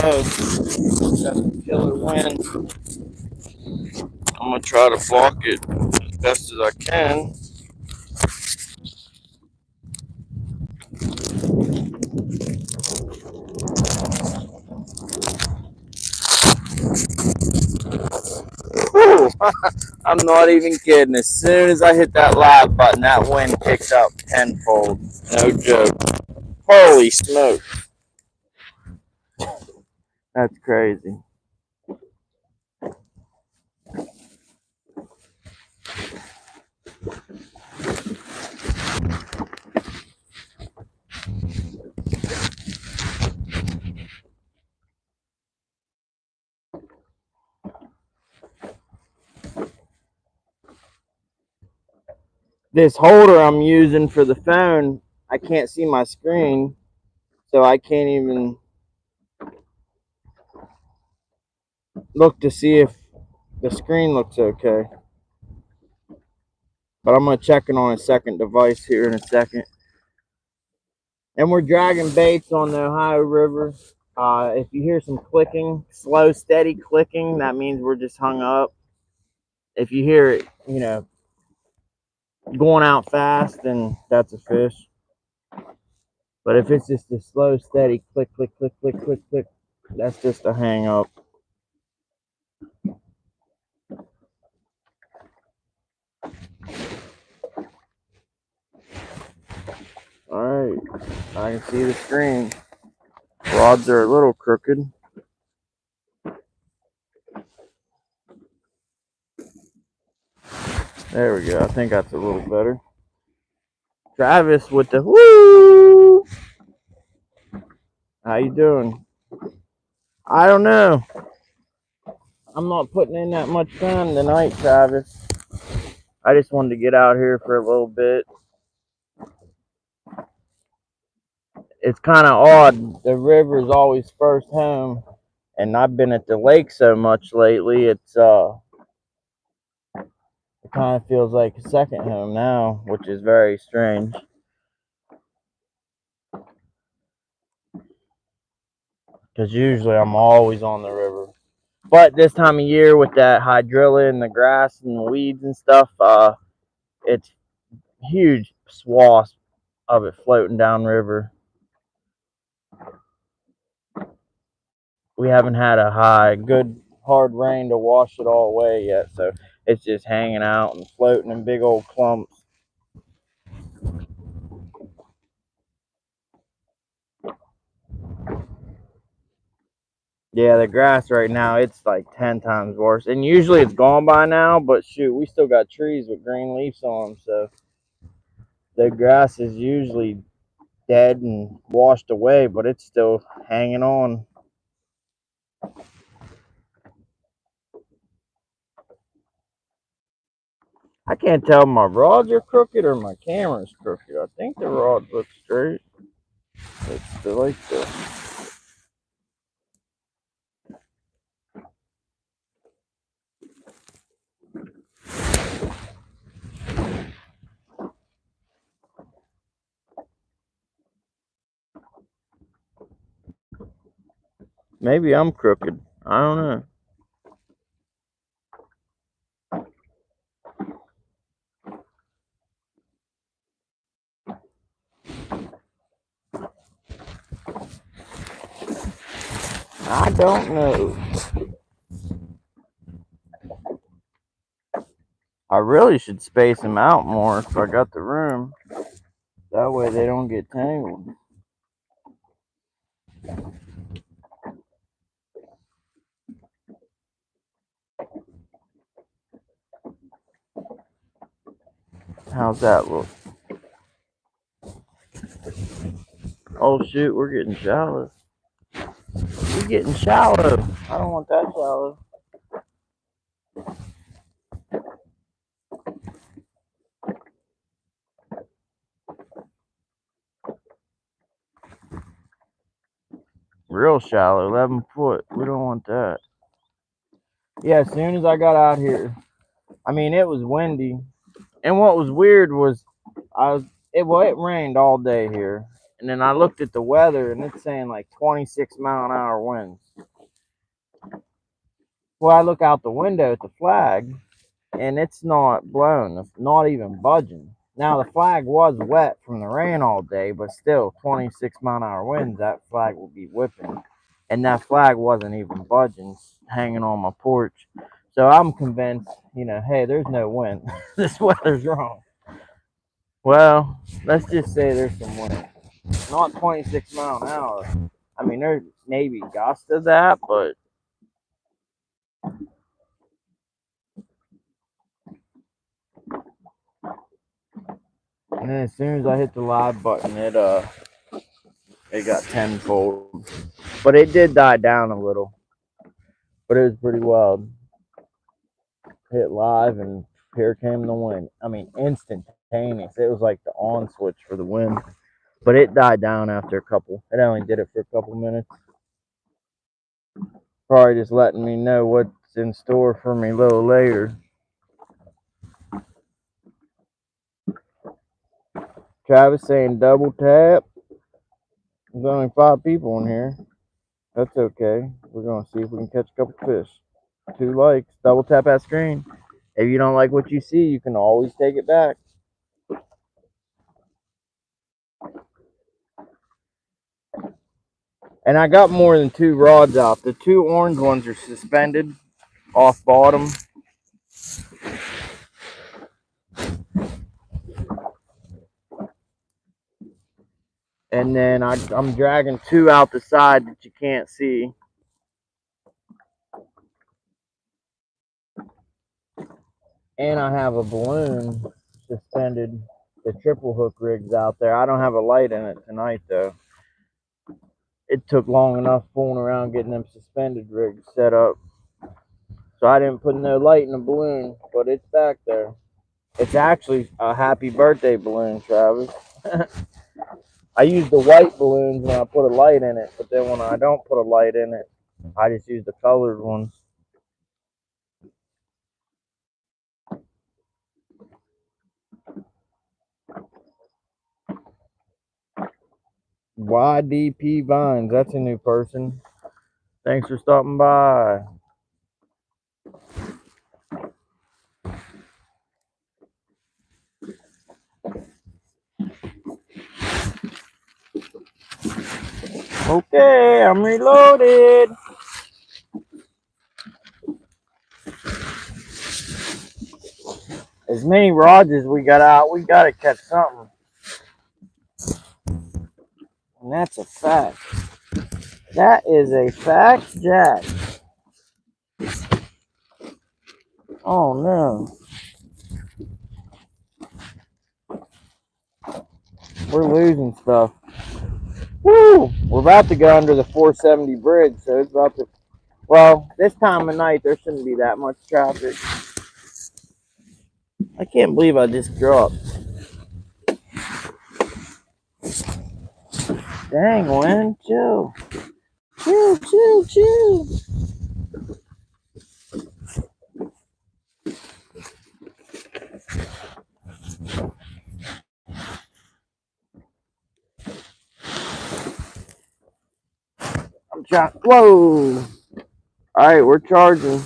low. Got a killer wind. I'm gonna try to block it as best as I can. Whew. I'm not even kidding. As soon as I hit that live button, that wind picked up tenfold. No joke. Holy smoke. That's crazy. This holder I'm using for the phone, I can't see my screen, so I can't even look to see if the screen looks okay. But I'm going to check it on a second device here in a second. And we're dragging baits on the Ohio River. If you hear some clicking, slow, steady clicking, that means we're just hung up. If you hear it, going out fast, then that's a fish. But if it's just a slow, steady click, click, click, click, click, click, that's just a hang up. Alright, I can see the screen. Rods are a little crooked. There we go. I think that's a little better. Travis with the woo! How you doing? I don't know. I'm not putting in that much time tonight, Travis. I just wanted to get out here for a little bit. It's kind of odd. The river's always first home, and I've been at the lake so much lately. It kind of feels like a second home now, which is very strange. Because usually I'm always on the river. But this time of year with that hydrilla and the grass and the weeds and stuff, it's huge swaths of it floating downriver. We haven't had a good hard rain to wash it all away yet, so it's just hanging out and floating in big old clumps. Yeah, the grass right now, it's like 10 times worse. And usually it's gone by now, but shoot, we still got trees with green leaves on them, so the grass is usually dead and washed away, but it's still hanging on. I can't tell if my rods are crooked or my camera's crooked. I think the rods look straight. It's like the maybe I'm crooked. I don't know. I don't know. I really should space them out more if I got the room. That way they don't get tangled. How's that look? Oh shoot, we're getting shallow. We're getting shallow. I don't want that shallow. Real shallow, 11 foot. We don't want that. Yeah, as soon as I got out here, I mean, it was windy. And what was weird was it rained all day here. And then I looked at the weather, and it's saying like 26-mile-an-hour winds. Well, I look out the window at the flag, and it's not blown. It's not even budging. Now, the flag was wet from the rain all day, but still, 26-mile-an-hour winds, that flag will be whipping. And that flag wasn't even budging, hanging on my porch. So I'm convinced, hey, there's no wind. This weather's wrong. Well, let's just say there's some wind. Not 26 mile an hour. I mean, there may be gusts of that, but and then as soon as I hit the live button, it got tenfold. But it did die down a little. But it was pretty wild. Hit live, and here came the wind. I mean, instantaneous. It was like the on switch for the wind. But it died down after a couple. It only did it for a couple minutes. Probably just letting me know what's in store for me a little later. Travis saying double tap. There's only 5 people in here. That's okay. We're going to see if we can catch a couple fish. 2 likes. Double tap that screen. If you don't like what you see, you can always take it back. And I got more than 2 rods out. The 2 orange ones are suspended off bottom. And then I'm dragging 2 out the side that you can't see. And I have a balloon suspended. The triple hook rig's out there. I don't have a light in it tonight, though. It took long enough fooling around getting them suspended rigs set up. So I didn't put no light in the balloon, but it's back there. It's actually a happy birthday balloon, Travis. I use the white balloons when I put a light in it, but then when I don't put a light in it, I just use the colored ones. YDP Vines, that's a new person. Thanks for stopping by. Okay, I'm reloaded. As many rods as we got out, we gotta catch something. And that's a fact. That is a fact, Jack. Oh no. We're losing stuff. Woo! We're about to go under the 470 bridge, so it's about to. Well, this time of night, there shouldn't be that much traffic. I can't believe I just dropped. Dang, Lynn, chill. Chill, chill, chill. I'm trying. Whoa! Alright, we're charging.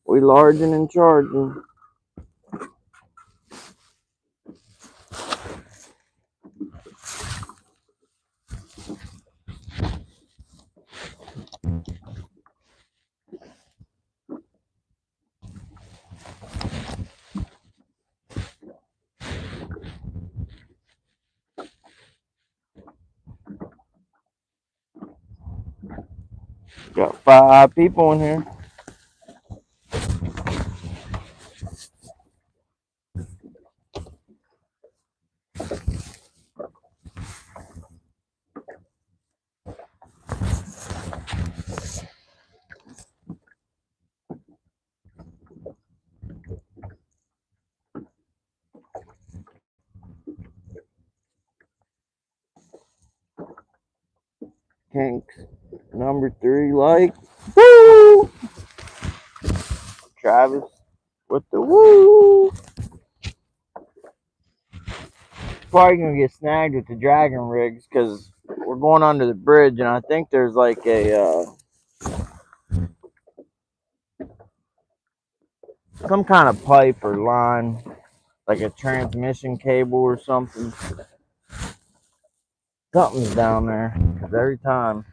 We larging and charging. Got 5 people in here. Kinks number 3 like. Woo! Travis with the woo. probably gonna get snagged with the dragon rigs because we're going under the bridge, and I think there's like a some kind of pipe or line, like a transmission cable or something. Something's down there because every time.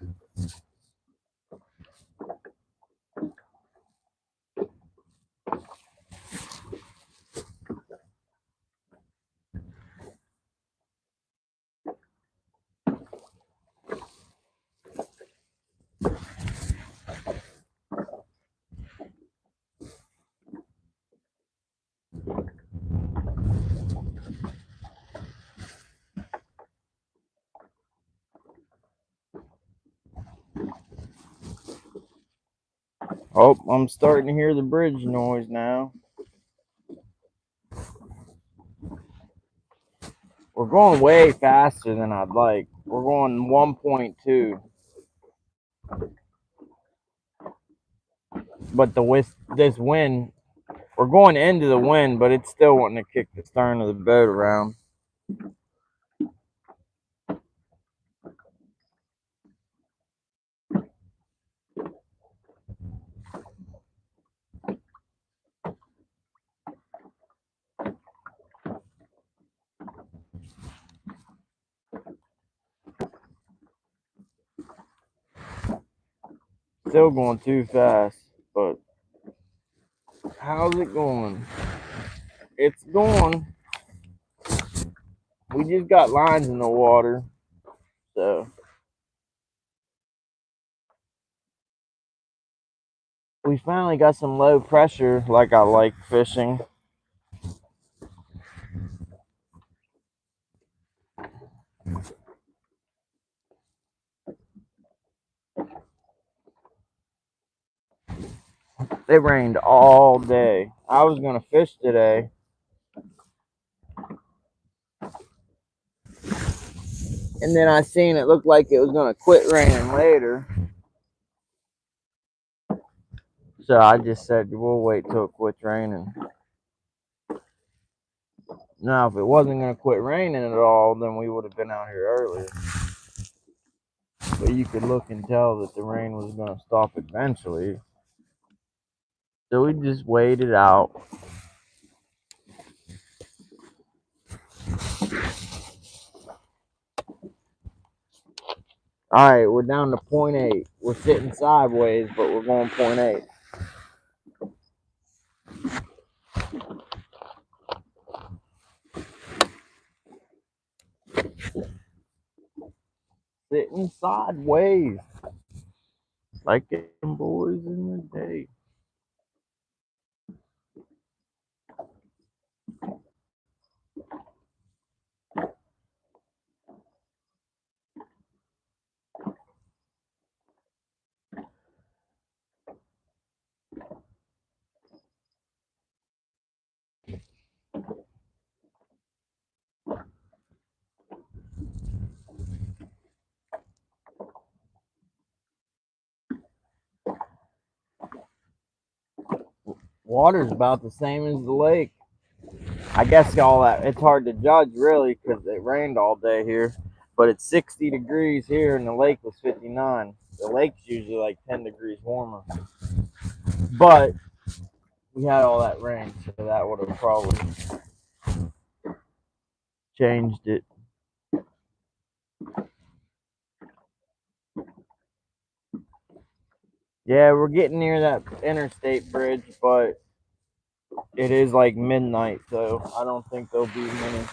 Oh, I'm starting to hear the bridge noise now. We're going way faster than I'd like. We're going 1.2. But this wind, we're going into the wind, but it's still wanting to kick the stern of the boat around. Still going too fast, but how's it going? It's going. We just got lines in the water, so we finally got some low pressure like I like fishing. It rained all day. I was gonna fish today, and then I seen it looked like it was gonna quit raining later. So I just said we'll wait till it quits raining. Now, if it wasn't gonna quit raining at all, then we would have been out here earlier. But you could look and tell that the rain was gonna stop eventually. So we just waited out. Alright, we're down to 0.8. We're sitting sideways, but we're going 0.8. Sitting sideways. Like them boys in the day. Water's about the same as the lake. I guess all that, it's hard to judge really because it rained all day here. But it's 60 degrees here and the lake was 59. The lake's usually like 10 degrees warmer. But we had all that rain, so that would have probably changed it. Yeah, we're getting near that interstate bridge, but it is like midnight, so I don't think there'll be many.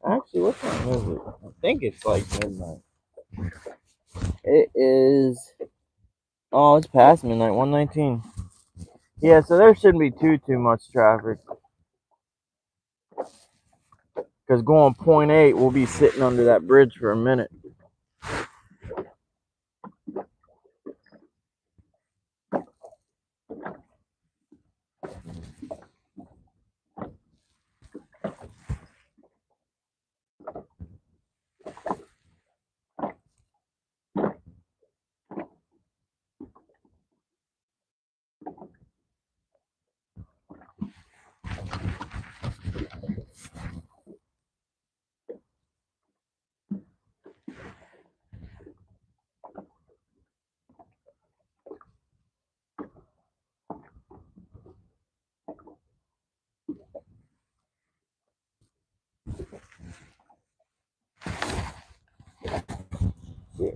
Actually, what time is it? I think it's like midnight. It is. Oh, it's past midnight, 1:19. Yeah, so there shouldn't be too much traffic. Because going 0.8, we'll be sitting under that bridge for a minute.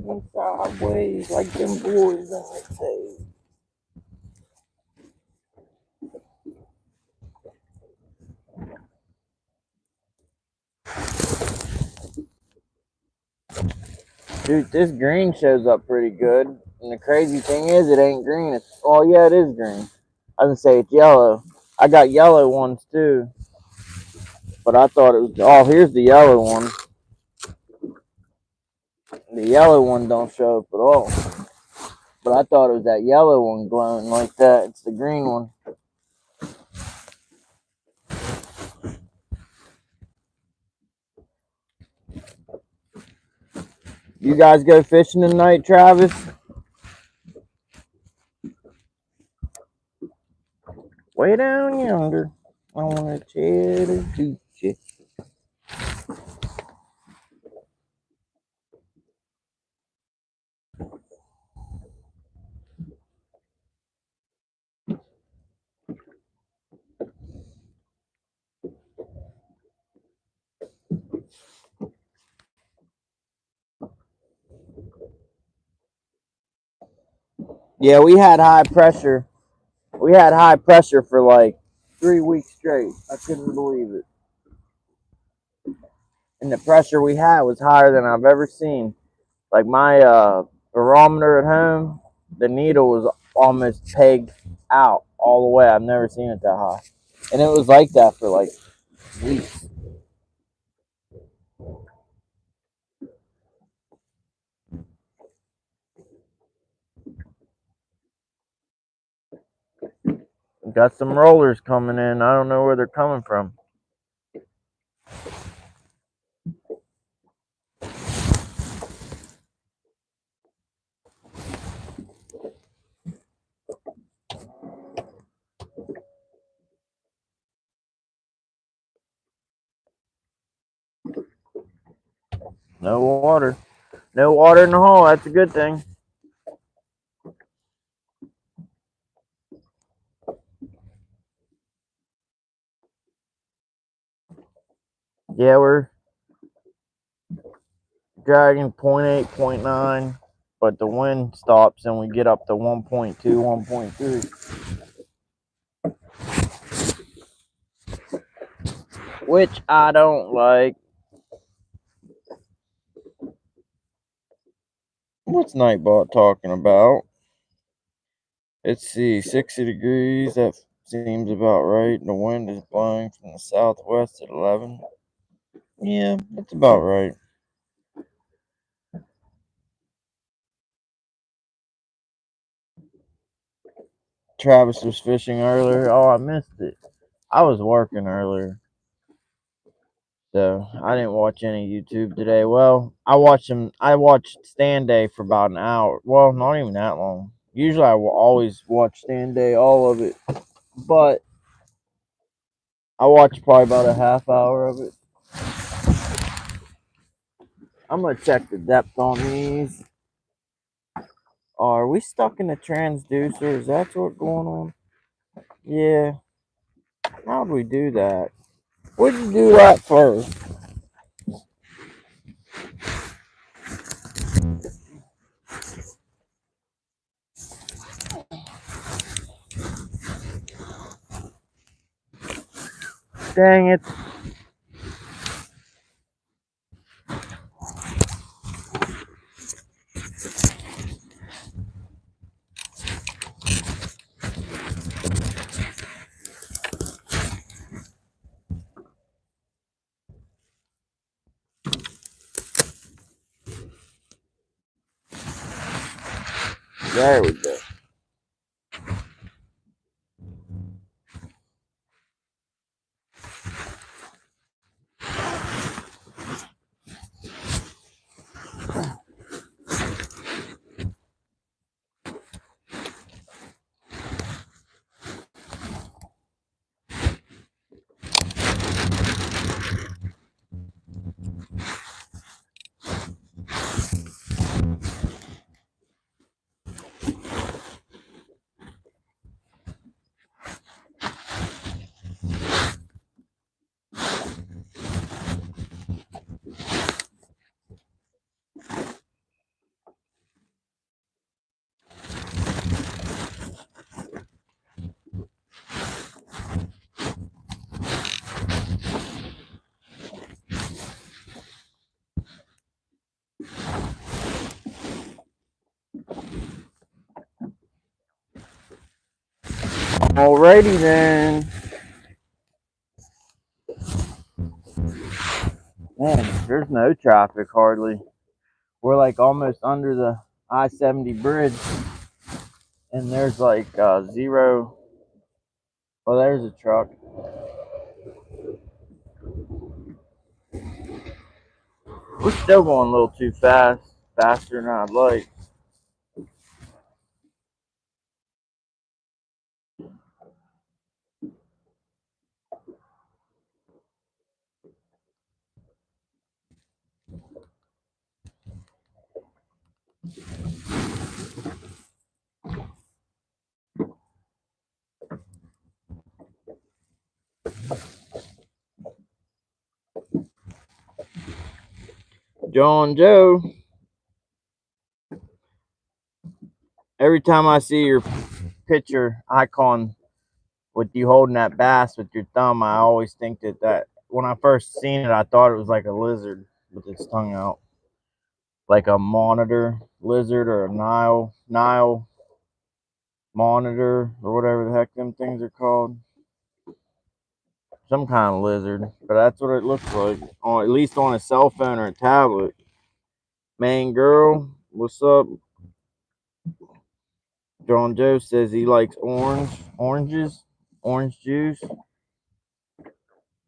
me sideways like them boys I say. Dude, this green shows up pretty good. And the crazy thing is, it ain't green. It's, oh, yeah, it is green. I was gonna say it's yellow. I got yellow ones too. But I thought it was, oh, here's the yellow one. The yellow one don't show up at all. But I thought it was that yellow one glowing like that. It's the green one. You guys go fishing tonight, Travis? Way down yonder. I want to cheddar coochie. Yeah, we had high pressure. We had high pressure for like 3 weeks straight. I couldn't believe it. And the pressure we had was higher than I've ever seen. Like my barometer at home, the needle was almost pegged out all the way. I've never seen it that high. And it was like that for like weeks. Got some rollers coming in. I don't know where they're coming from. No water. No water in the hole. That's a good thing. Yeah, we're dragging 0.8, 0.9, but the wind stops and we get up to 1.2, 1.3. Which I don't like. What's Nightbot talking about? Let's see, 60 degrees. That seems about right. The wind is blowing from the southwest at 11. Yeah, that's about right. Travis was fishing earlier. Oh, I missed it. I was working earlier, so I didn't watch any YouTube today. Well, I watched Stand Day for about an hour. Well, not even that long. Usually, I will always watch Stand Day, all of it, but I watched probably about a half hour of it. I'm gonna check the depth on these. Are we stuck in the transducer? Is that what's going on? Yeah. How'd we do that? What'd you do that first? Dang it. There we go. Alrighty then. Man, there's no traffic hardly. We're like almost under the I-70 bridge, and there's like zero. Oh, there's a truck. We're still going a little too fast, faster than I'd like. John Joe, every time I see your picture icon with you holding that bass with your thumb, I always think that when I first seen it, I thought it was like a lizard with its tongue out, like a monitor lizard or a Nile monitor or whatever the heck them things are called. Some kind of lizard, but that's what it looks like, at least on a cell phone or a tablet. Man, girl, what's up? John Joe says he likes oranges, orange juice,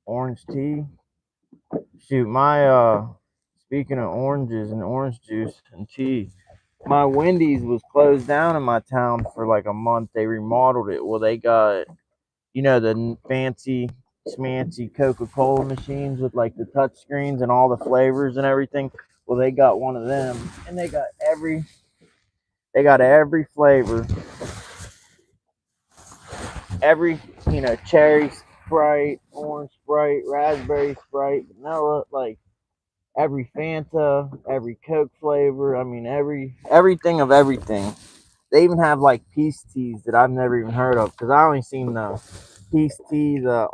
orange tea. Shoot, my speaking of oranges and orange juice and tea, my Wendy's was closed down in my town for like a month. They remodeled it. Well, they got, the fancy schmancy Coca-Cola machines with like the touch screens and all the flavors and everything. Well, they got one of them, and they got every flavor, every cherry Sprite, orange Sprite, raspberry Sprite, vanilla, like every Fanta, every Coke flavor. I mean, everything of everything. They even have like peace teas that I've never even heard of, because I only seen the peace tea, the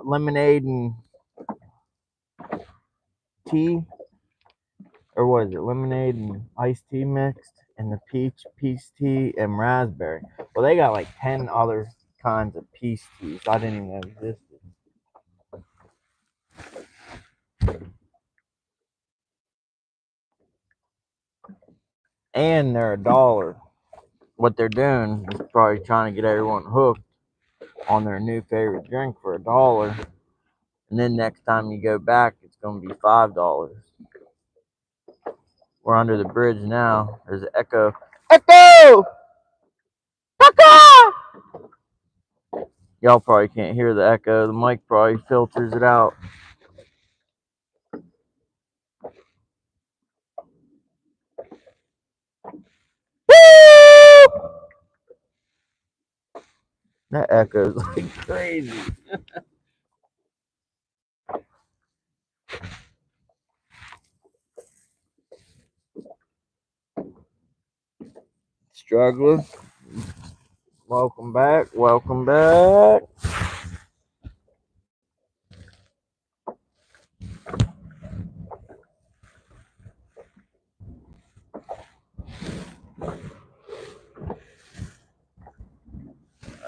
lemonade and tea, or what is it, lemonade and iced tea mixed, and the peach tea and raspberry. Well, they got like 10 other kinds of peace teas I didn't even know existed. And they're $1. What they're doing is probably trying to get everyone hooked on their new favorite drink for $1. And then next time you go back, it's going to be $5. We're under the bridge now. There's an echo. Echo! Echo! Y'all probably can't hear the echo. The mic probably filters it out. Woo! That echoes like crazy. Struggler. Welcome back. Welcome back.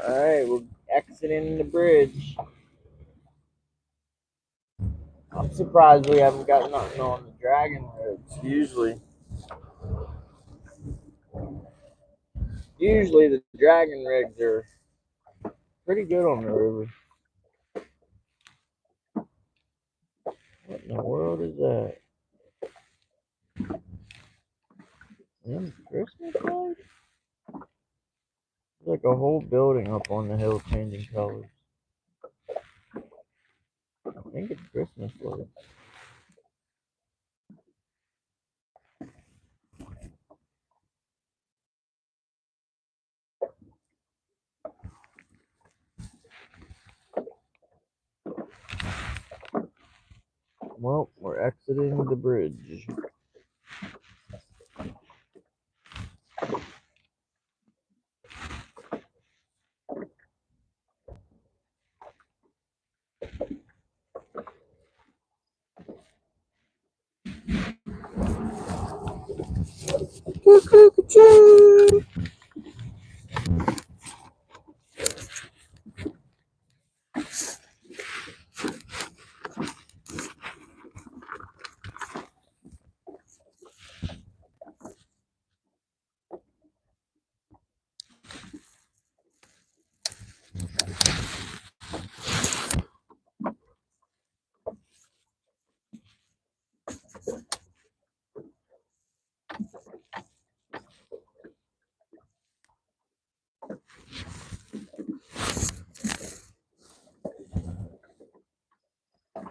Alright, we're exiting the bridge. I'm surprised we haven't got nothing on the dragon roads. Usually the dragon rigs are pretty good on the river. What in the world is that? Them Christmas lights? There's like a whole building up on the hill changing colors. I think it's Christmas lights. Well, we're exiting the bridge. Choo choo.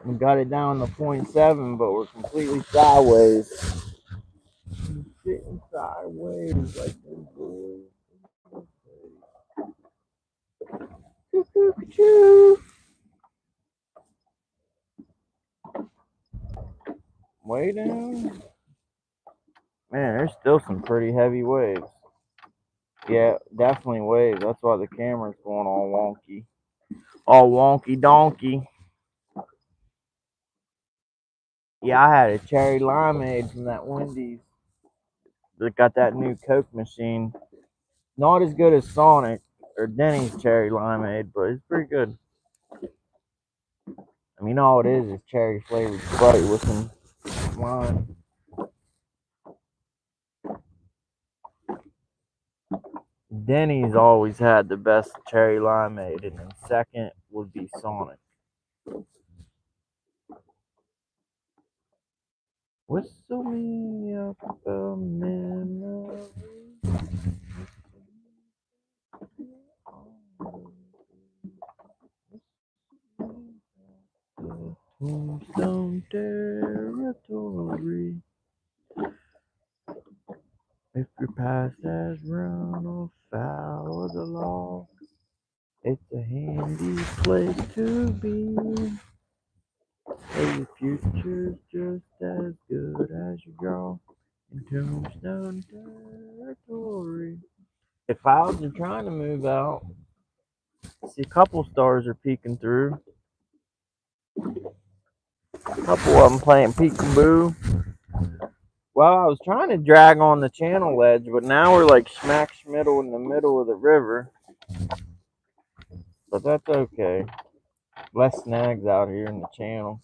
We got it down to 0.7, but we're completely sideways. Sitting sideways like this, boys. Choo. Way down. Man, there's still some pretty heavy waves. Yeah, definitely waves. That's why the camera's going all wonky. All wonky donkey. Yeah, I had a cherry limeade from that Wendy's. They got that new Coke machine. Not as good as Sonic or Denny's cherry limeade, but it's pretty good. I mean, all it is cherry flavored Sprite with some lime. Denny's always had the best cherry limeade, and then second would be Sonic. Whistle me up a memory. Tombstone territory. If your past has run afoul of the law, it's a handy place to be. Hey, your future's just as good as your draw in Tombstone territory. The clouds are trying to move out. See, a couple stars are peeking through. A couple of them playing peekaboo. Well, I was trying to drag on the channel ledge, but now we're like smack middle in the middle of the river. But that's okay. Less snags out here in the channel.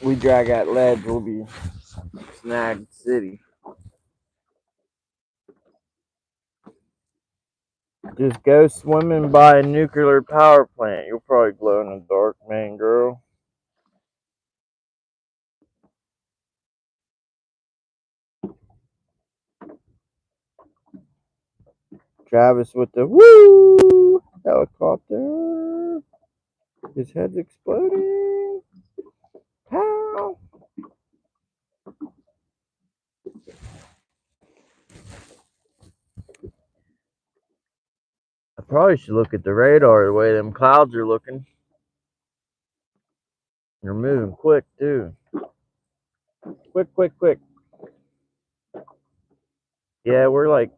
We drag that ledge, we'll be Snag City. Just go swimming by a nuclear power plant. You'll probably glow in the dark, man, girl. Travis with the woo helicopter. His head's exploding. Pow. I probably should look at the radar the way them clouds are looking. They're moving quick too. Quick. Yeah, we're like,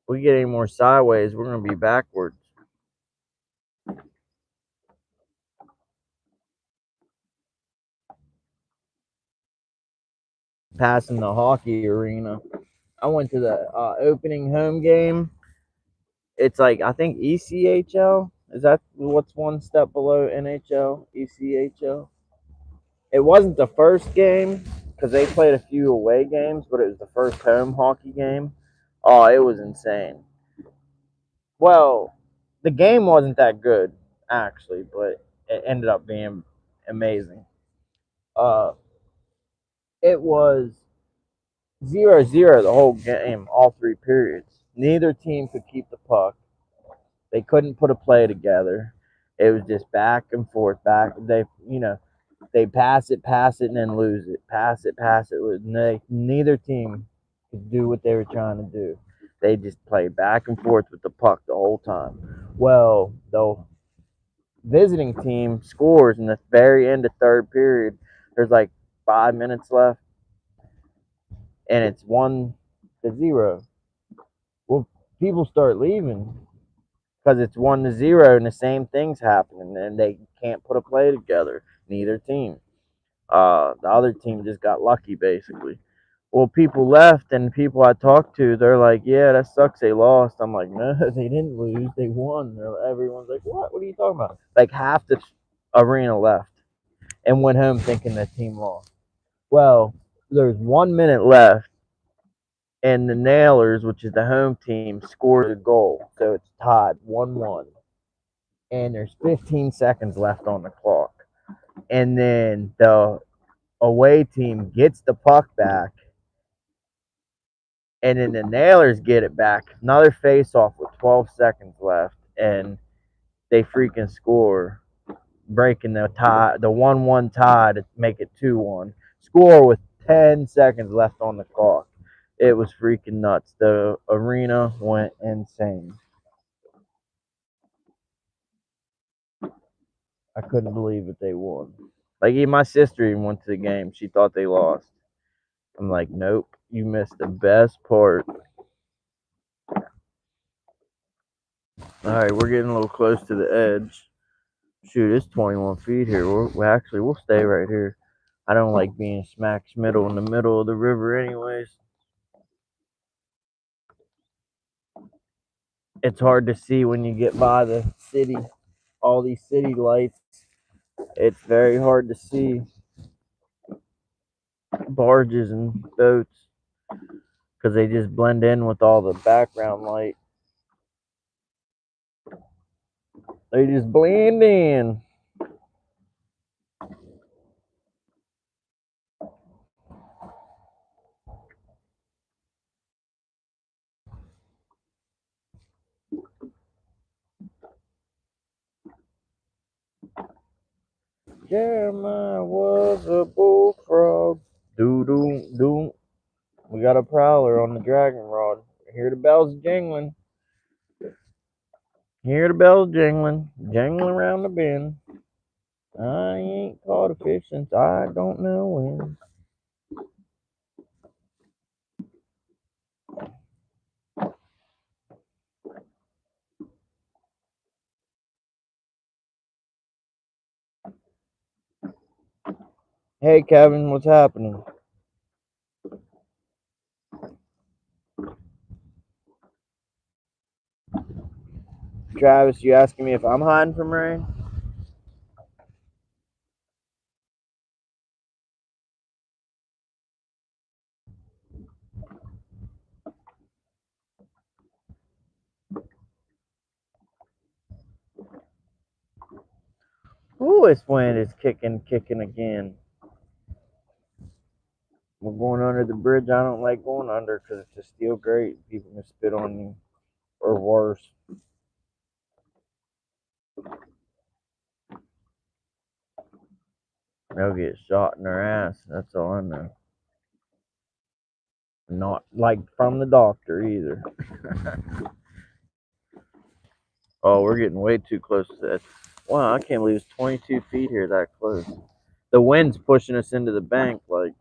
we get any more sideways, we're gonna be backwards. Passing the hockey arena. I went to the opening home game. It's like, I think ECHL. Is that what's one step below NHL? ECHL. It wasn't the first game because they played a few away games, but it was the first home hockey game. Oh, it was insane. Well, the game wasn't that good actually, but it ended up being amazing. Uh, it was 0-0 the whole game, all three periods. Neither team could keep the puck. They couldn't put a play together. It was just back and forth, back. They pass it, and then lose it. Pass it. Neither team could do what they were trying to do. They just played back and forth with the puck the whole time. Well, the visiting team scores in the very end of third period. There's like 5 minutes left, and it's 1-0. Well, people start leaving because it's 1-0 and the same thing's happening, and they can't put a play together. Neither team. The other team just got lucky, basically. Well, people left, and people I talked to, they're like, "Yeah, that sucks. They lost." I'm like, "No, they didn't lose. They won." Everyone's like, "What? What are you talking about?" Like half the arena left and went home thinking the team lost. Well, there's 1 minute left, and the Nailers, which is the home team, scores a goal, so it's tied 1-1. And there's 15 seconds left on the clock, and then the away team gets the puck back, and then the Nailers get it back. Another face-off with 12 seconds left, and they freaking score, breaking the tie, the 1-1 tie to make it 2-1. Score with 10 seconds left on the clock. It was freaking nuts. The arena went insane. I couldn't believe that they won. Like, even my sister even went to the game. She thought they lost. I'm like, nope, you missed the best part. All right, we're getting a little close to the edge. Shoot, it's 21 feet here. We'll stay right here. I don't like being smack middle in the middle of the river, anyways. It's hard to see when you get by the city, all these city lights. It's very hard to see barges and boats because they just blend in with all the background light. They just blend in. Jeremiah was a bullfrog. Doo doo doo. We got a prowler on the dragon rod. Hear the bells jingling. Hear the bells jingling. Jingling around the bend. I ain't caught a fish since I don't know when. Hey Kevin, what's happening? Travis, you asking me if I'm hiding from rain? Ooh, this wind is kicking again. We're going under the bridge. I don't like going under because it's a steel grate. People can spit on you, or worse. They'll get shot in their ass. That's all I know. Not like from the doctor either. Oh, we're getting way too close to that. Wow, I can't believe it's 22 feet here that close. The wind's pushing us into the bank. Like,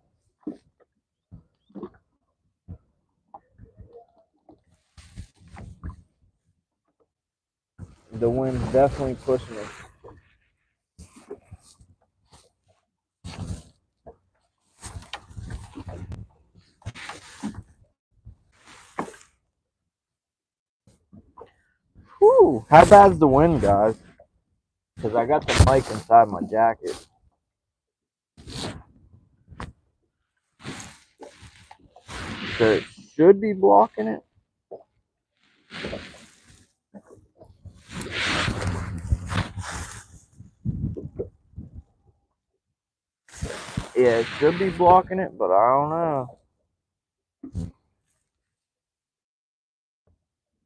the wind's definitely pushing us. Whew. How bad's the wind, guys? Because I got the mic inside my jacket. So it should be blocking it. Yeah, it should be blocking it, but I don't know.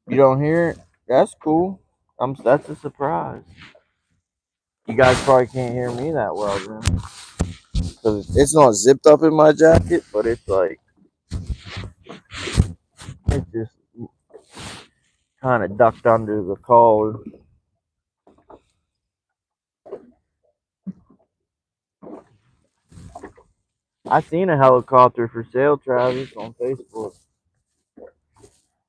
You don't hear it? That's cool. That's a surprise. You guys probably can't hear me that well then. Because it's not zipped up in my jacket, but it's like, it's just kind of ducked under the collar. I seen a helicopter for sale, Travis, on Facebook. It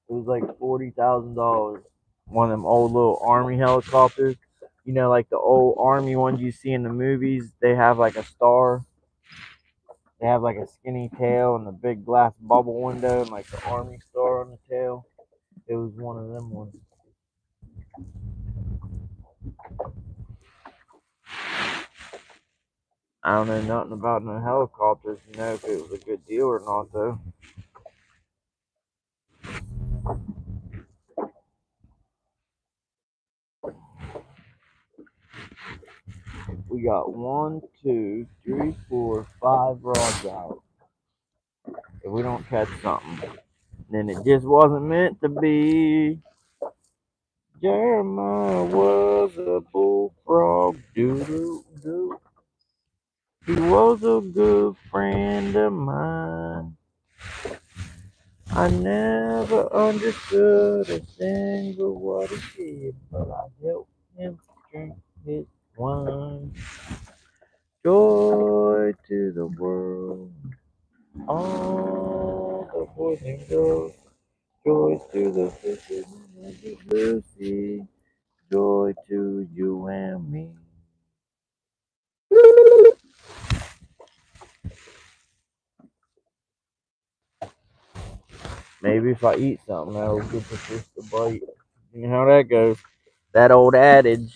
was like $40,000. One of them old little army helicopters. You know, like the old army ones you see in the movies. They have like a star. They have like a skinny tail and a big glass bubble window and like the army star on the tail. It was one of them ones. I don't know nothing about no helicopters to know if it was a good deal or not though. We got 1, 2, 3, 4, 5 rods out. If we don't catch something, then it just wasn't meant to be. Jeremiah was a bullfrog. Doo-doo-doo. He was a good friend of mine. I never understood a single what he did, but I helped him drink his wine. Joy to the world, all the boys and girls. Joy to the fishes and the blue sea. Joy to you and me. Maybe if I eat something, that'll get the fish to bite. You know how that goes. That old adage.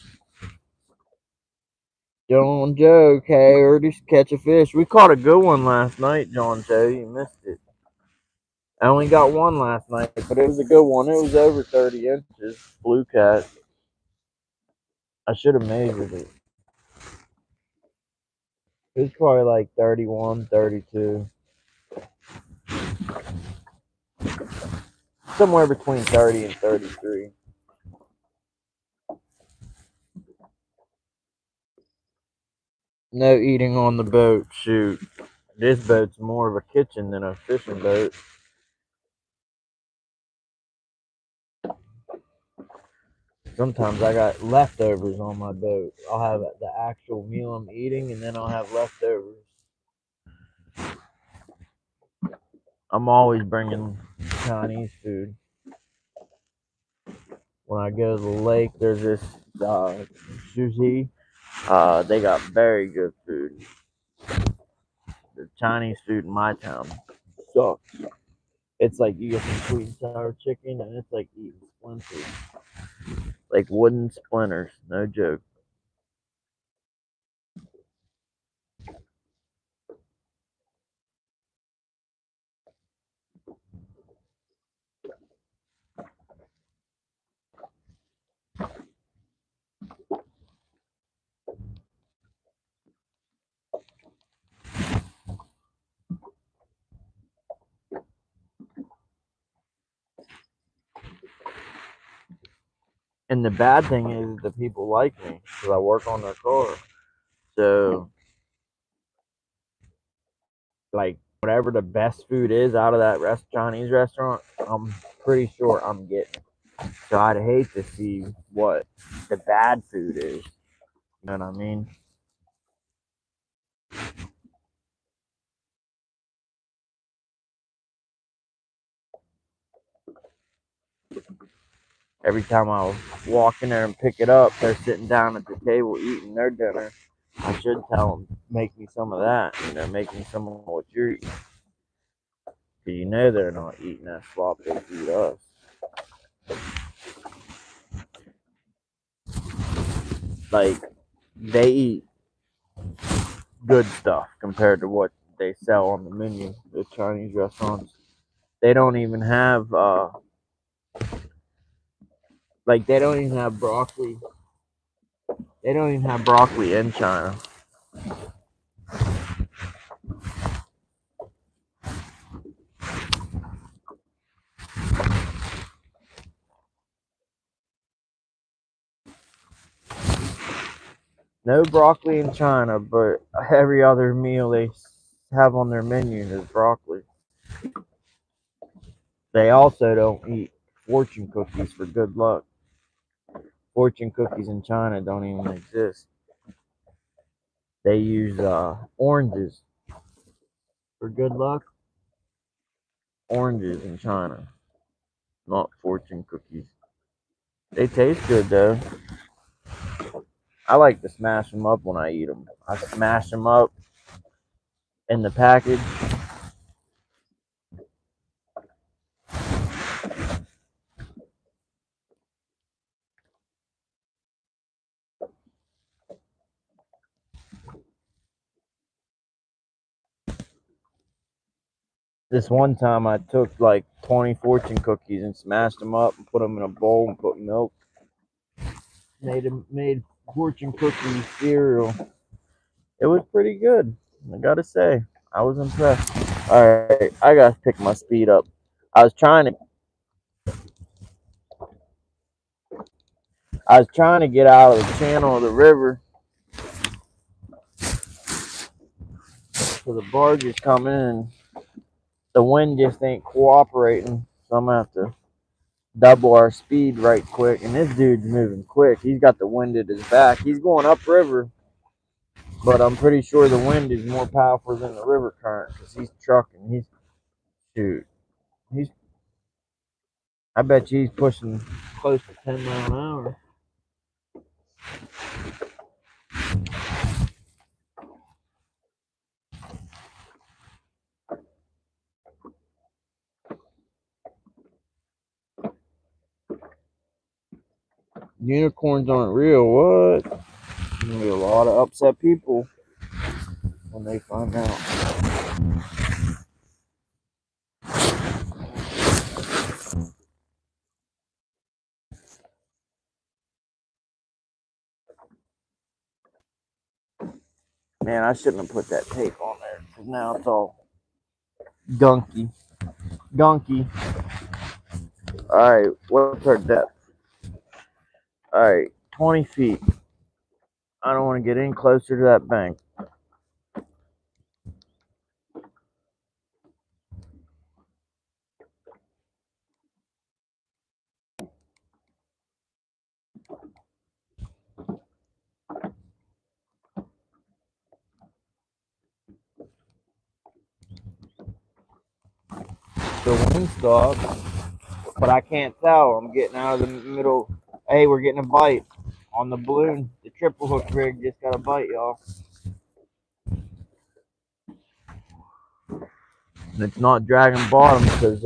John Joe, coyote, catch a fish. We caught a good one last night, John Joe. You missed it. I only got one last night, but it was a good one. It was over 30 inches. Blue cat. I should have measured it. It was probably like 31, 32. Somewhere between 30 and 33. No eating on the boat. Shoot. This boat's more of a kitchen than a fishing boat. Sometimes I got leftovers on my boat. I'll have the actual meal I'm eating, and then I'll have leftovers. I'm always bringing Chinese food. When I go to the lake, there's this sushi. They got very good food. The Chinese food in my town sucks. It's like you get some sweet and sour chicken, and it's like eating splinters, like wooden splinters. No joke. And the bad thing is the people like me because I work on their car. So, like, whatever the best food is out of that Chinese restaurant, I'm pretty sure I'm getting. So I'd hate to see what the bad food is. You know what I mean? Every time I walk in there and pick it up, they're sitting down at the table eating their dinner. I should tell them, make me some of that. You know, make me some of what you're eating. Because you know they're not eating that slop they feed us. Like, they eat good stuff compared to what they sell on the menu. The Chinese restaurants, they don't even have like they don't even have broccoli. They don't even have broccoli in China. No broccoli in China, but every other meal they have on their menu is broccoli. They also don't eat fortune cookies for good luck. Fortune cookies in China don't even exist. They use oranges for good luck. Oranges in China, not fortune cookies. They taste good though. I like to smash them up when I eat them. I smash them up in the package. This one time I took like 20 fortune cookies and smashed them up and put them in a bowl and put milk. Made fortune cookie cereal. It was pretty good. I gotta say, I was impressed. All right, I gotta pick my speed up. I was trying to, I was trying to get out of the channel of the river, so the barge is coming and the wind just ain't cooperating. So I'm gonna have to double our speed right quick. And this dude's moving quick. He's got the wind at his back. He's going upriver, but I'm pretty sure the wind is more powerful than the river current because he's trucking. Shoot, he's. I bet you he's pushing close to 10 miles an hour. Unicorns aren't real. What? There's gonna be a lot of upset people when they find out. Man, I shouldn't have put that tape on there because now it's all gunky. All right, what's our depth? All right, 20 feet. I don't want to get any closer to that bank. The wind stopped, but I can't tell. I'm getting out of the middle. Hey, we're getting a bite on the balloon. The triple hook rig just got a bite, y'all. And it's not dragging bottom because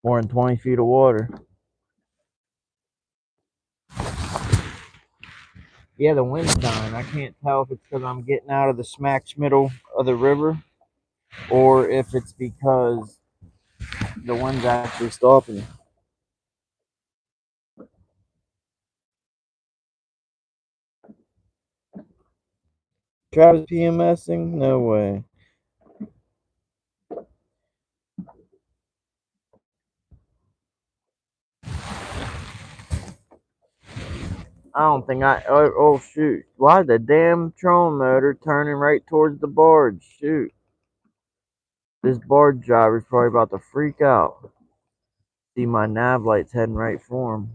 more than 20 feet of water. Yeah, the wind's dying. I can't tell if it's because I'm getting out of the smack middle of the river or if it's because the wind's actually stopping. Travis PMSing? No way. I don't think oh shoot. Why the damn trolling motor turning right towards the barge? Shoot. This barge driver's probably about to freak out. See my nav lights heading right for him.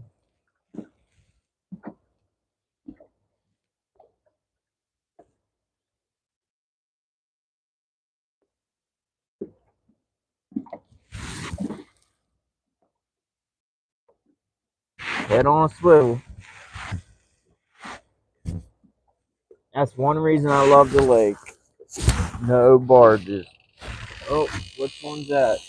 Head on a swivel. That's one reason I love the lake. No barges. Oh, which one's that?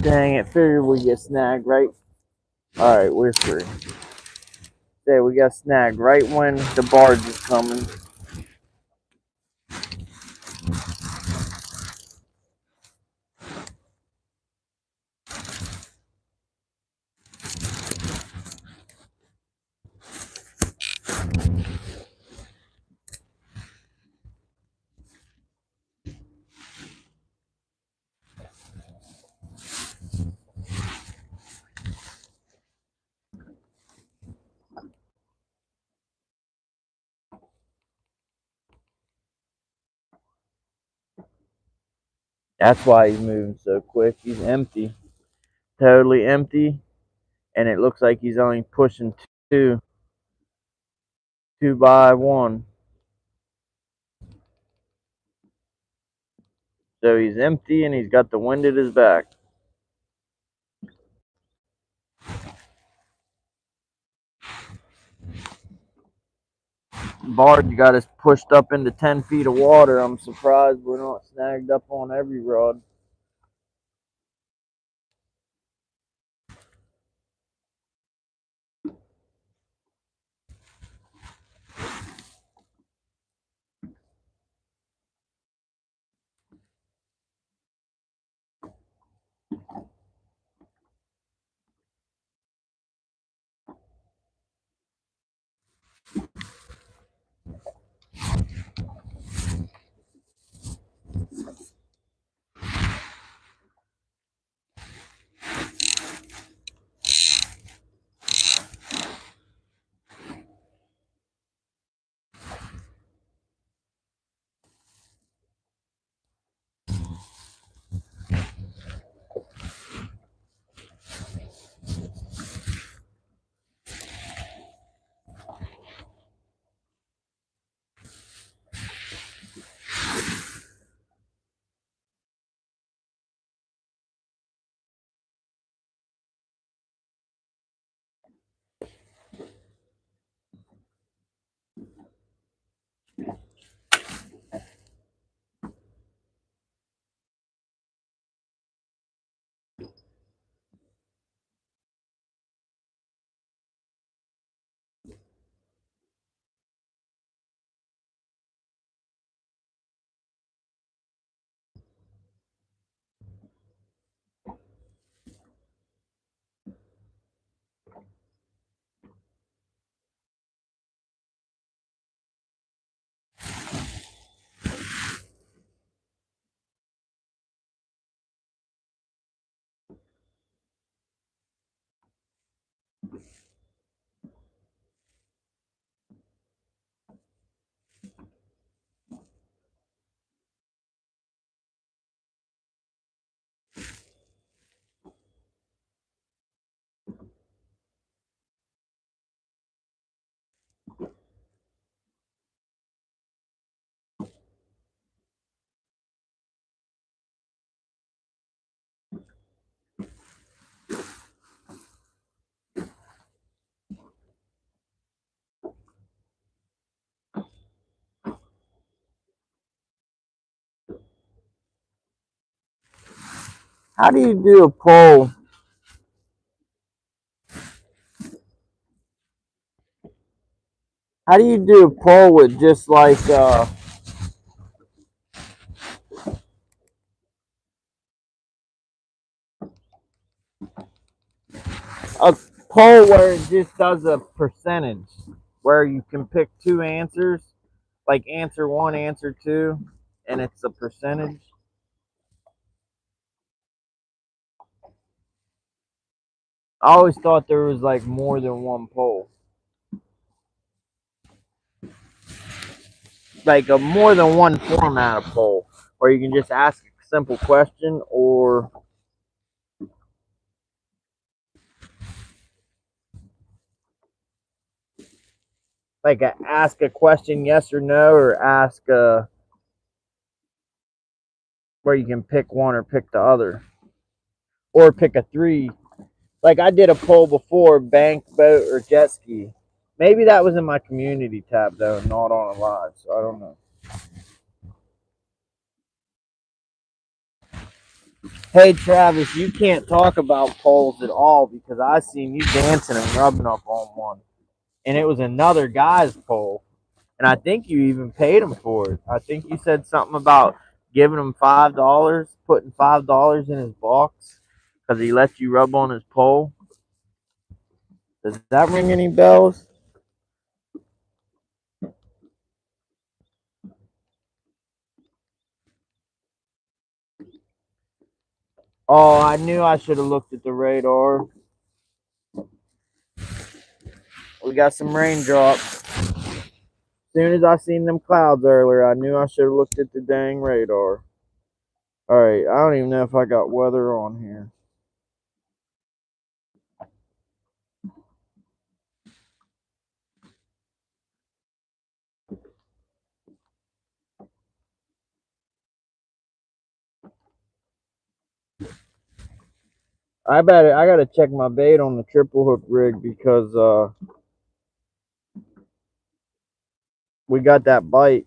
Dang it, figured we get snagged right. Alright, we're free. There, we got snagged right when the barge is coming. That's why he's moving so quick. He's empty. Totally empty. And it looks like he's only pushing two by one. So he's empty and he's got the wind at his back. Barge got us pushed up into 10 feet of water. I'm surprised we're not snagged up on every rod. How do you do a pull? How do you do a pull with just like a poll where it just does a percentage, where you can pick two answers, like answer one, answer two, and it's a percentage? I always thought there was like more than one poll, like a more than one format of poll, where you can just ask a simple question, or like ask a question yes or no, or ask where you can pick one or pick the other, or pick a three. Like I did a poll before, bank, boat, or jet ski. Maybe that was in my community tab though, not on a live, so I don't know. Hey Travis, you can't talk about polls at all because I seen you dancing and rubbing up on one, and it was another guy's poll, and I think you even paid him for it. I think you said something about giving him $5, putting $5 in his box because he let you rub on his pole. Does that ring any bells? Oh, I knew I should have looked at the radar. We got some raindrops. As soon as I seen them clouds earlier, I knew I should have looked at the dang radar. Alright, I don't even know if I got weather on here. I gotta check my bait on the triple hook rig because we got that bite.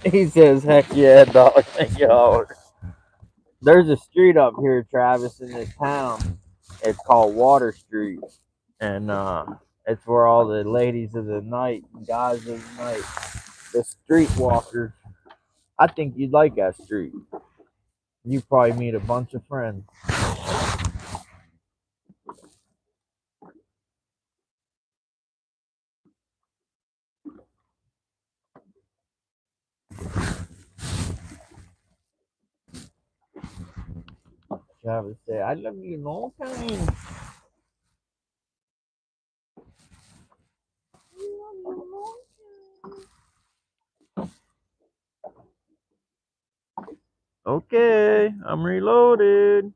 He says, "Heck yeah, dog." Yo, there's a street up here, Travis, in this town. It's called Water Street, and it's where all the ladies of the night, and guys of the night, the streetwalkers. I think you'd like that street. You probably meet a bunch of friends. Travis said, "I love you long time." Okay, I'm reloaded.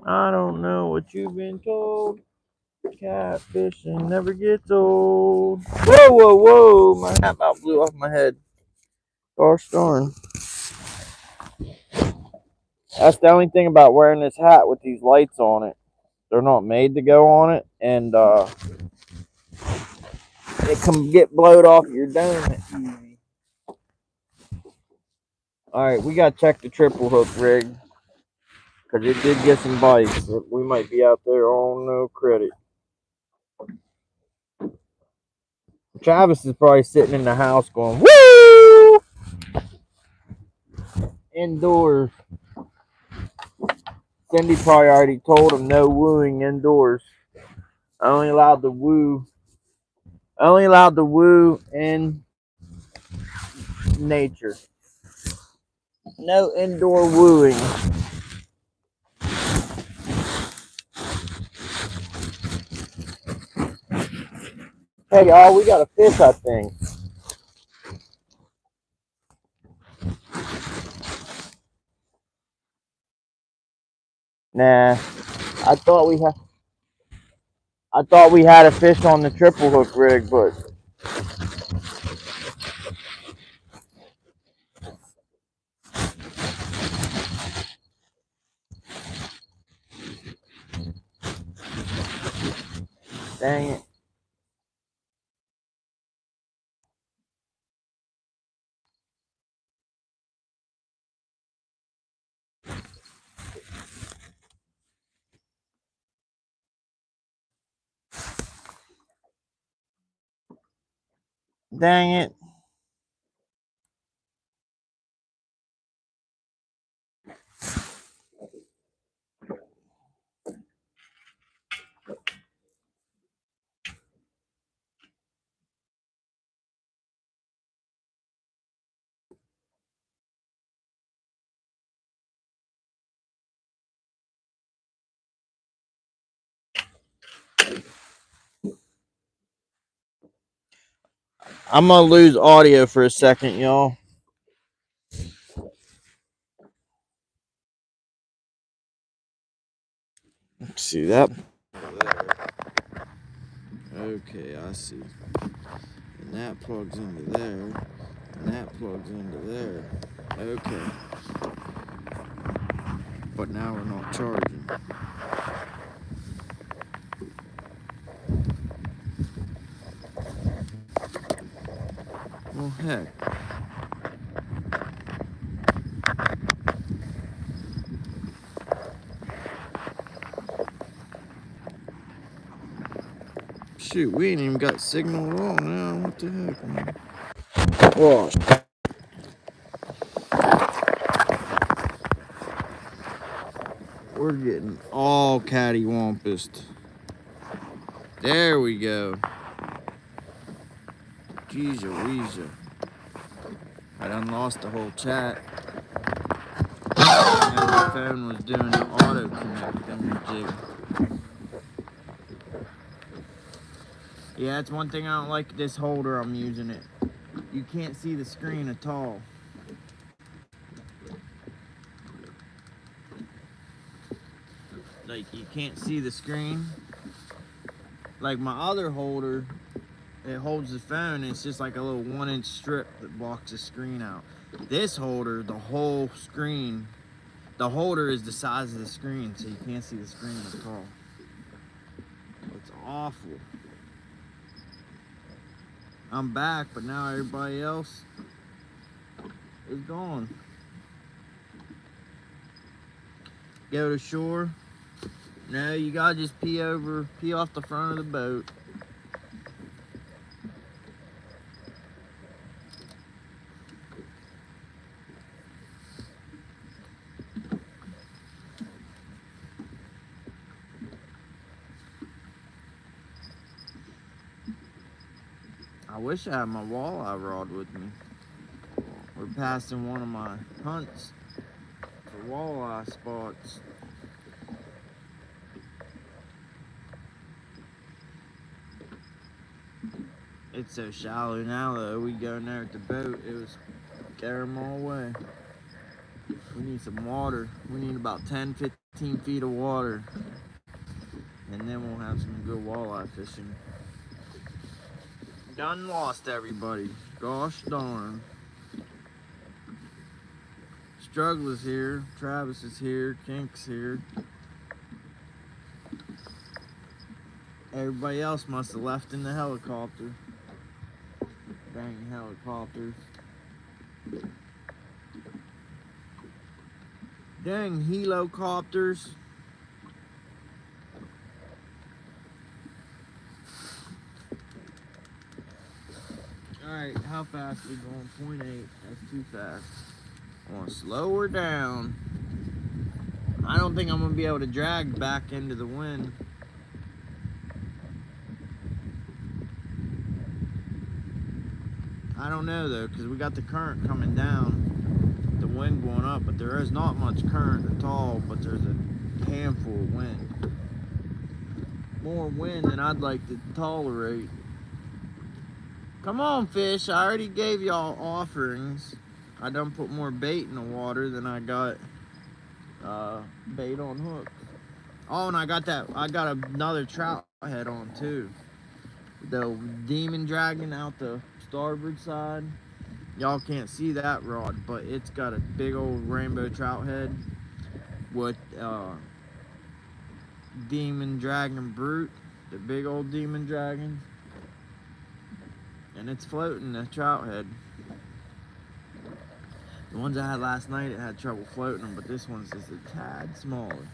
I don't know what you've been told. Catfishing never gets old. Whoa, whoa, whoa! My hat about blew off my head. Gosh darn. That's the only thing about wearing this hat with these lights on it. They're not made to go on it, and it can get blowed off your dome easy. Alright, we gotta check the triple hook rig. Because it did get some bites. We might be out there on no credit. Travis is probably sitting in the house going, woo! Indoors. Cindy probably already told him no wooing indoors. Only allowed to woo. Only allowed to woo in nature. No indoor wooing. Hey y'all, we got a fish, I think. Nah, I thought we had a fish on the triple hook rig, but dang it. Dang it. I'm gonna lose audio for a second, y'all. See that? Okay, I see. And that plugs into there. And that plugs into there. Okay. But now we're not charging. heck? Shoot, we ain't even got signal at all now. What the heck, man? Whoa. We're getting all cattywampused. There we go. Jeez Louisa. I done lost the whole chat. And the phone was doing the auto connect thing. Yeah, that's one thing I don't like this holder I'm using it. You can't see the screen at all. Like, you can't see the screen. Like my other holder, it holds the phone, and it's just like a little 1-inch strip that blocks the screen out. This holder, the whole screen, the holder is the size of the screen, so you can't see the screen at all. It's awful. I'm back, but now everybody else is gone. Go to shore. No, you gotta just pee off the front of the boat. I wish I had my walleye rod with me. We're passing one of my hunts for walleye spots. It's so shallow now though, we go in there with the boat, it was scare them all away. We need some water. We need about 10-15 feet of water. And then we'll have some good walleye fishing. Done lost everybody. Gosh darn. Struggler's here, Travis is here, Kink's here. Everybody else must have left in the helicopter. Dang helicopters. Dang helicopters. Alright, how fast are we going? 0.8. That's too fast. I want to slow her down. I don't think I'm going to be able to drag back into the wind. I don't know though, because we got the current coming down, the wind going up, but there is not much current at all, but there's a handful of wind. More wind than I'd like to tolerate. Come on, fish, I already gave y'all offerings. I done put more bait in the water than I got bait on hooks. Oh, and I got another trout head on too. The demon dragon out the starboard side. Y'all can't see that rod, but it's got a big old rainbow trout head with demon dragon brute, the big old demon dragon, and it's floating, the trout head. The ones I had last night, it had trouble floating them, but this one's just a tad smaller.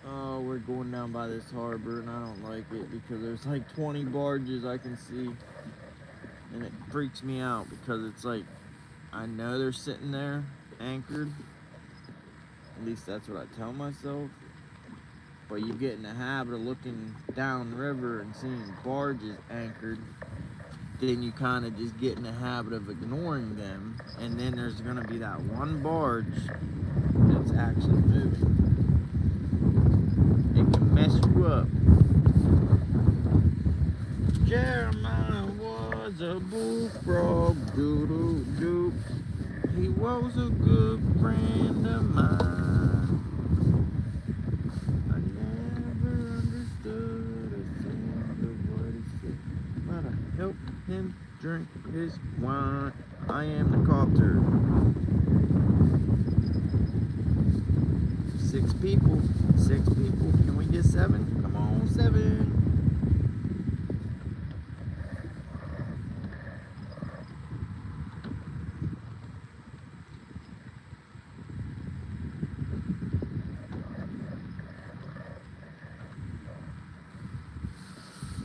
Oh, we're going down by this harbor, and I don't like it because there's like 20 barges I can see, and it freaks me out because it's like, I know they're sitting there anchored. At least that's what I tell myself. But you get in the habit of looking downriver and seeing barges anchored, then you kind of just get in the habit of ignoring them, and then there's going to be that one barge that's actually moving. It can mess you up. Jeremiah was a bullfrog, doo-doo-doo. He was a good friend of mine. I never understood a thing of what he said, but I helped him drink his wine. I am the copter. 6 people. 6 people. Can we get 7? Come on, 7.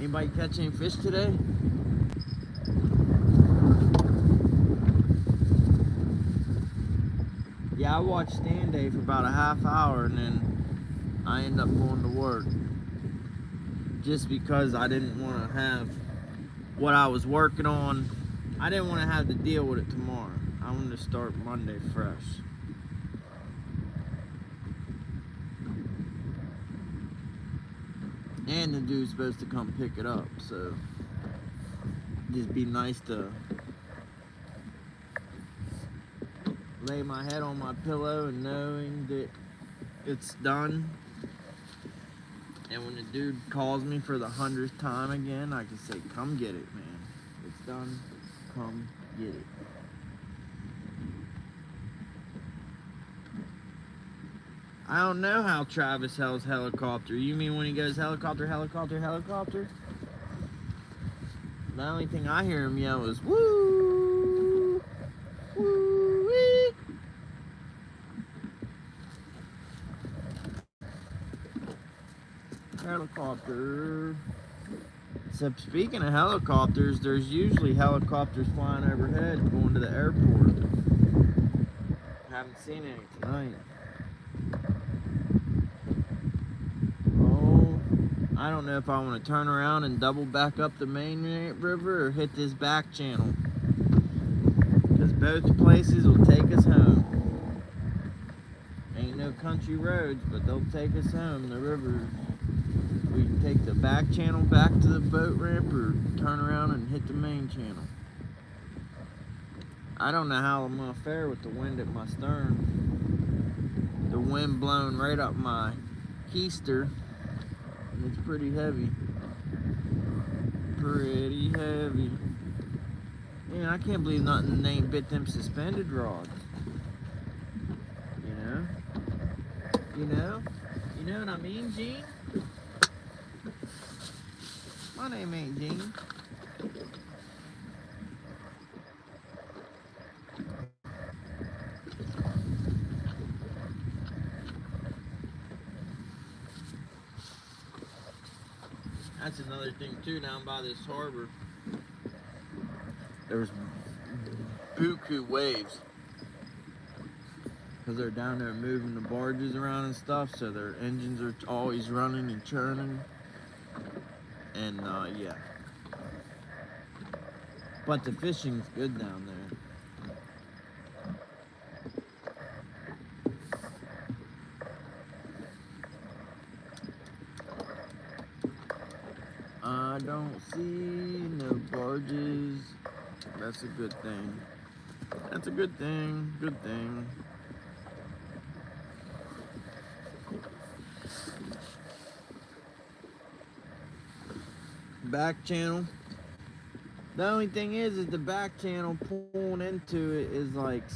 Anybody catch any fish today? Yeah, I watched Stand Day for about a half hour and then I end up going to work. Just because I didn't want to have what I was working on. I didn't want to have to deal with it tomorrow. I wanted to start Monday fresh. And the dude's supposed to come pick it up, so just be nice to lay my head on my pillow and knowing that it's done. And when the dude calls me for the 100th time again, I can say, come get it, man. It's done. Come get it. I don't know how Travis Hell's helicopter. You mean when he goes helicopter, helicopter, helicopter? The only thing I hear him yell is woo, woo wee. Helicopter. So speaking of helicopters, there's usually helicopters flying overhead going to the airport. Haven't seen any tonight. I don't know if I want to turn around and double back up the main river or hit this back channel, because both places will take us home. Ain't no country roads, but they'll take us home. The rivers, we can take the back channel back to the boat ramp or turn around and hit the main channel. I don't know how I'm gonna fare with the wind at my stern. The wind blowing right up my keister. It's pretty heavy. Pretty heavy. Man, I can't believe nothing ain't bit them suspended rods. You know? You know? You know what I mean, Gene? My name ain't Gene. That's another thing too, down by this harbor. There's buku waves. Because they're down there moving the barges around and stuff, so their engines are always running and churning. And yeah. But the fishing's good down there. I don't see no barges. That's a good thing. That's a good thing. Good thing. Back channel. The only thing is the back channel pulling into it is like,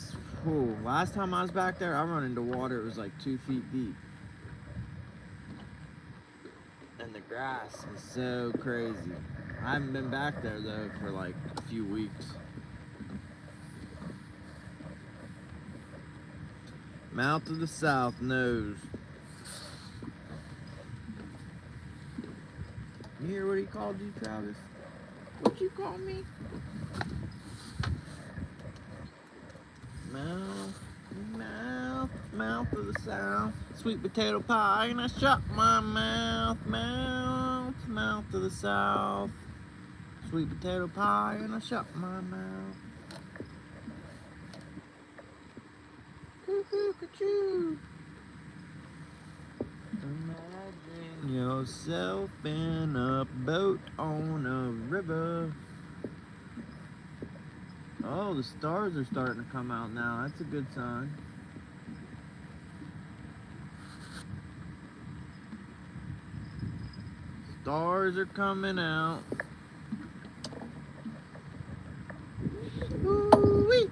whew. Last time I was back there, I run into water. It was like 2 feet deep. And the grass is so crazy. I haven't been back there though for like a few weeks. Mouth of the South knows. You hear what he called you, Travis? What'd you call me? Mouth of the South. Sweet potato pie, and I shut my mouth. Mouth of the South. Sweet potato pie, and I shut my mouth. Coo-coo-ca-choo. Imagine yourself in a boat on a river. Oh, the stars are starting to come out now. That's a good sign. Stars are coming out. Woo-wee.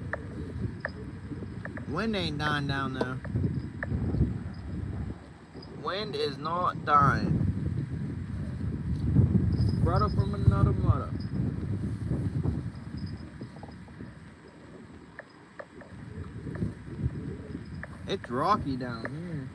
Wind ain't dying down though. Wind is not dying. Brother from another mother. It's rocky down here.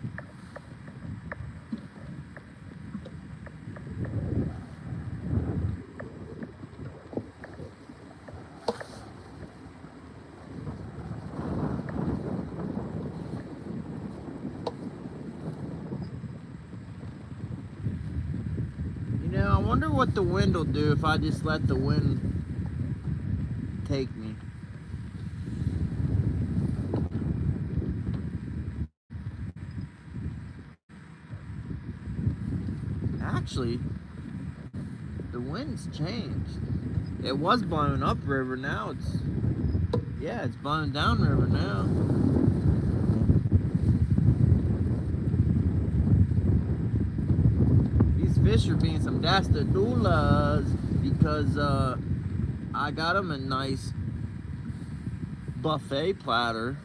wonder what the wind will do if I just let the wind take me. Actually, the wind's changed. It was blowing upriver, now it's blowing downriver now. These fish are being some dastadulas because I got them a nice buffet platter.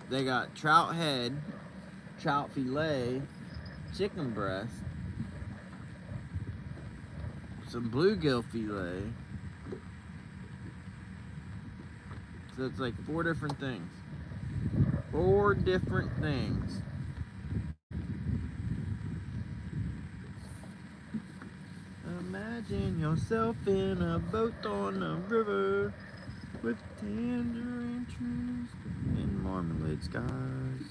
They got trout head, trout fillet, chicken breast, some bluegill fillet. So it's like 4 different things. 4 different things. Imagine yourself in a boat on a river with tangerine trees and marmalade skies.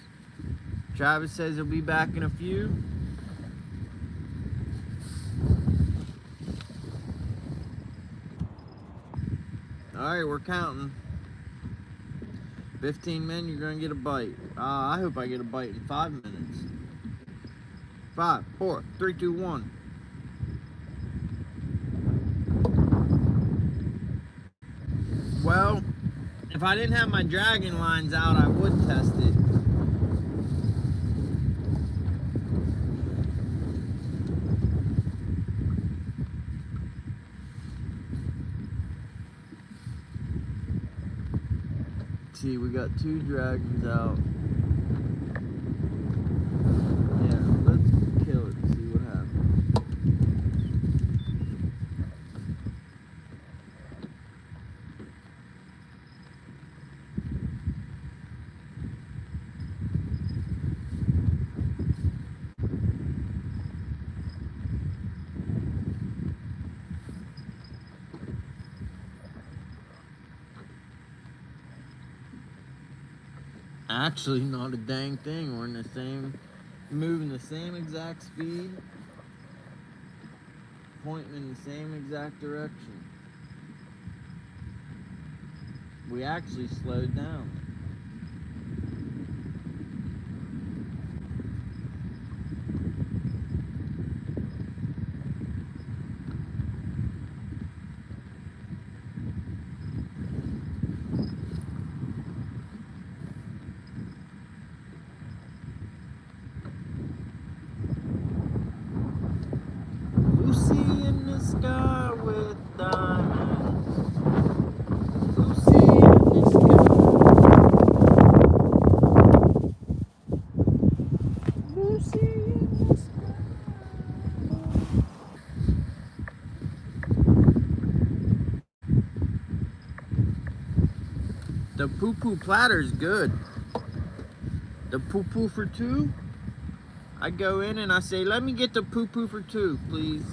Travis says he'll be back in a few. Alright, we're counting. 15 men, you're gonna get a bite. I hope I get a bite in 5 minutes. 5, 4, 3, 2, 1. Well, if I didn't have my dragon lines out, I would test it. See, we got 2 dragons out. Yeah, let's kill it and see what happens. Actually, not a dang thing. We're in the same, moving the same exact speed, pointing in the same exact direction. We actually slowed down. Lucy in the sky with diamonds. Lucy in the sky. Lucy in the sky. The poo-poo platter's good. The poo-poo for 2. I go in and I say, let me get the poo-poo for 2, please.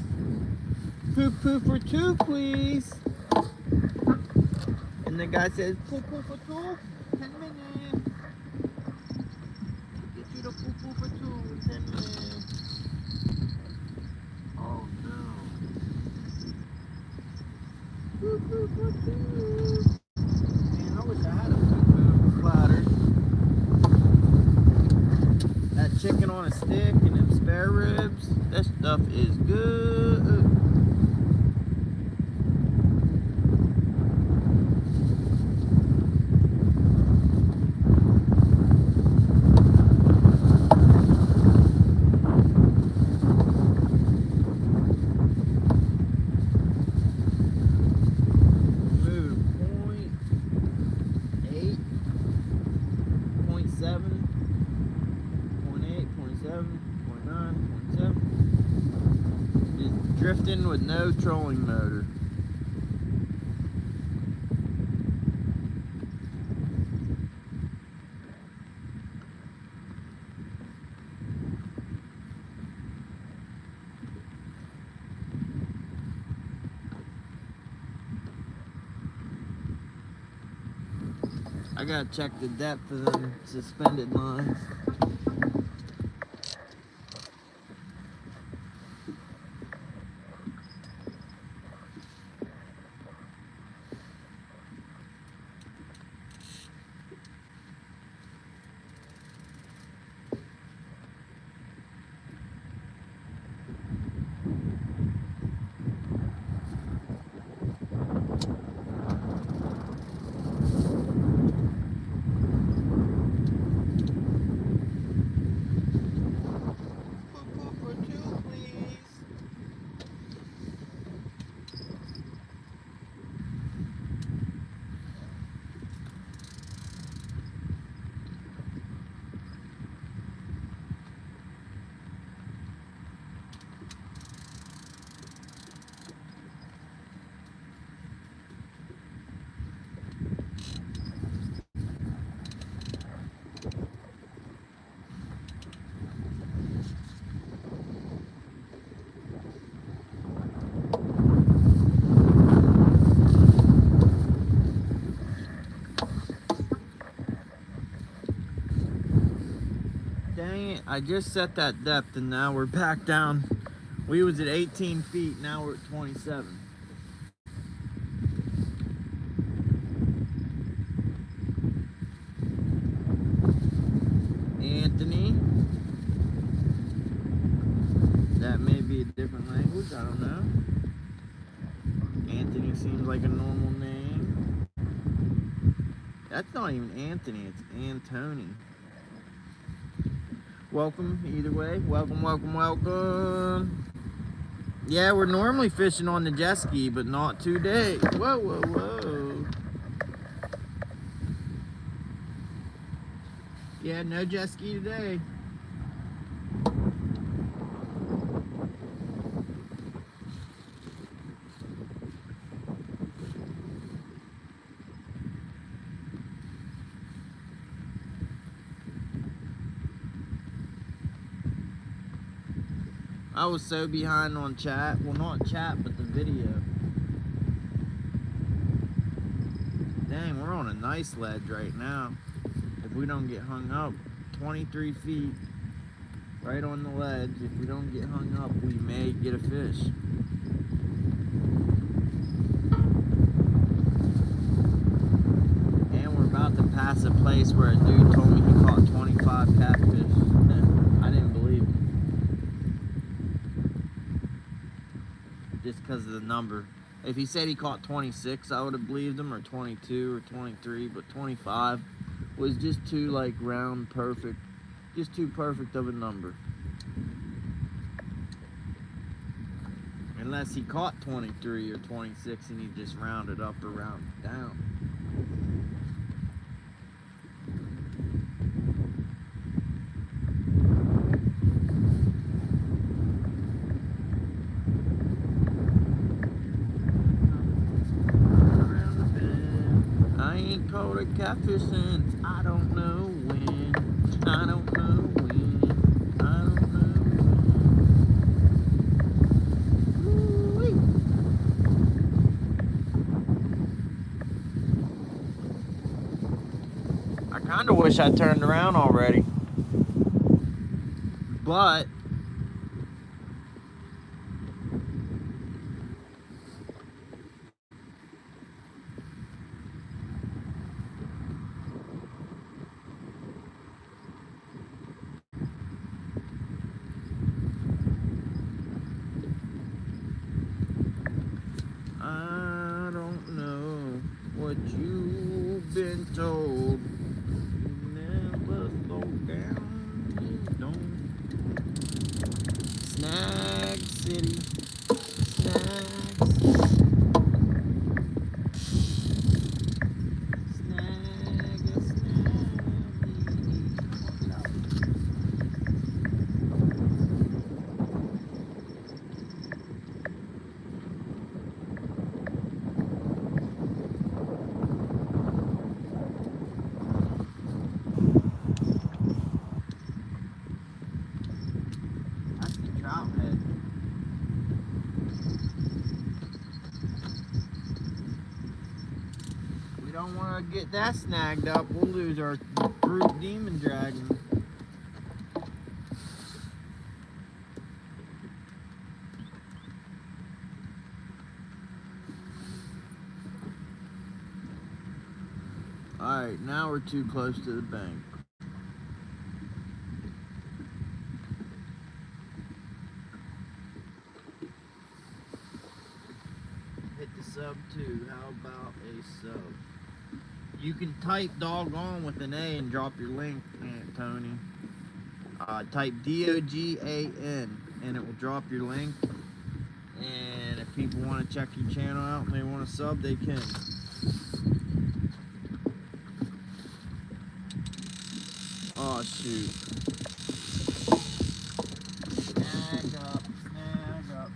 Poo-poo for 2, please. And the guy says, poo-poo for 2? 10 minutes. Get you the poo-poo for 2 in 10 minutes. Oh no. Poo-poo for 2. Man, I wish I had a poo-poo platter. That chicken on a stick and them spare ribs, that stuff is good. Drifting with no trolling motor. I gotta check the depth of them suspended lines. I just set that depth and now we're back down. We was at 18 feet, now we're at 27. Anthony. That may be a different language, I don't know. Anthony seems like a normal name. That's not even Anthony, it's Antony. Welcome, either way. Welcome, welcome, welcome. Yeah, we're normally fishing on the jet ski, but not today. Whoa, whoa, whoa. Yeah, no jet ski today. I was so behind on chat. Well, not chat, but the video. Dang, we're on a nice ledge right now. If we don't get hung up, 23 feet right on the ledge. If we don't get hung up, we may get a fish. And we're about to pass a place where a dude told me he caught 25 catfish. I didn't believe him. Just because of the number. If he said he caught 26, I would have believed him, or 22 or 23, but 25 was just too like round perfect, just too perfect of a number. Unless he caught 23 or 26 and he just rounded up or rounded down. Caught a catfish since I don't know when. I don't know when. I don't know when. I kind of wish I turned around already, but I don't know what you've been told. You never slow down, you don't. Snag City, Snags. Don't want to get that snagged up, we'll lose our brute demon dragon. Alright, now we're too close to the bank. Hit the sub too, how about a sub? You can type doggone with an A and drop your link, Tony. Type DOGAN and it will drop your link. And if people want to check your channel out and they want to sub, they can. Oh shoot. Snag up, snag up.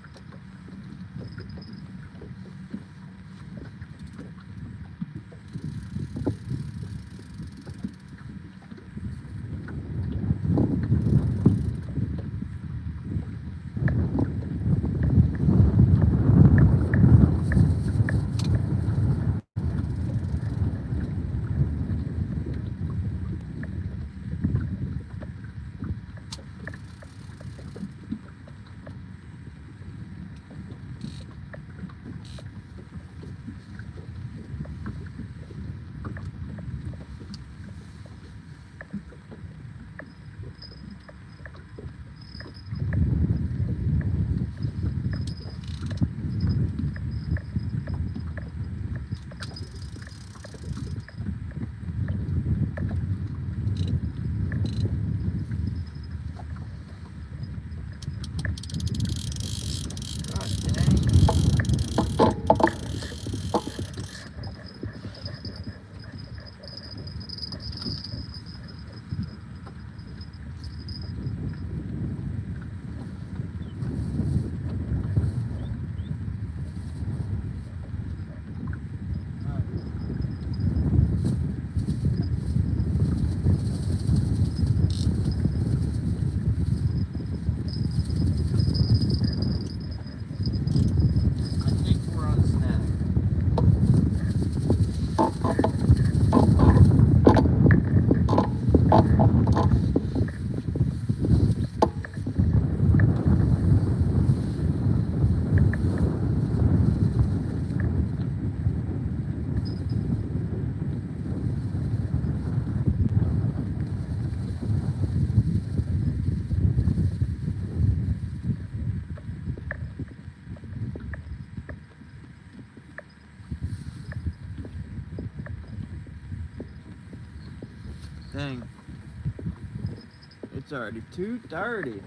It's already 2:30.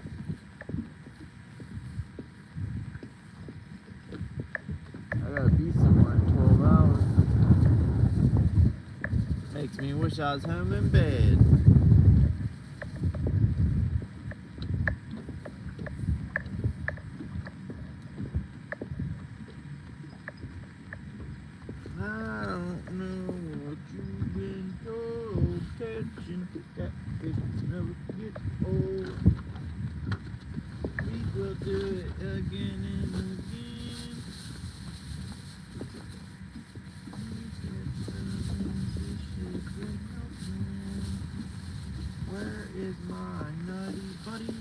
I gotta be somewhere in 12 hours. Makes me wish I was home in bed. I don't know what you've been told. Catching catfish never gets old. We will do it again and again. Where is my nutty buddy?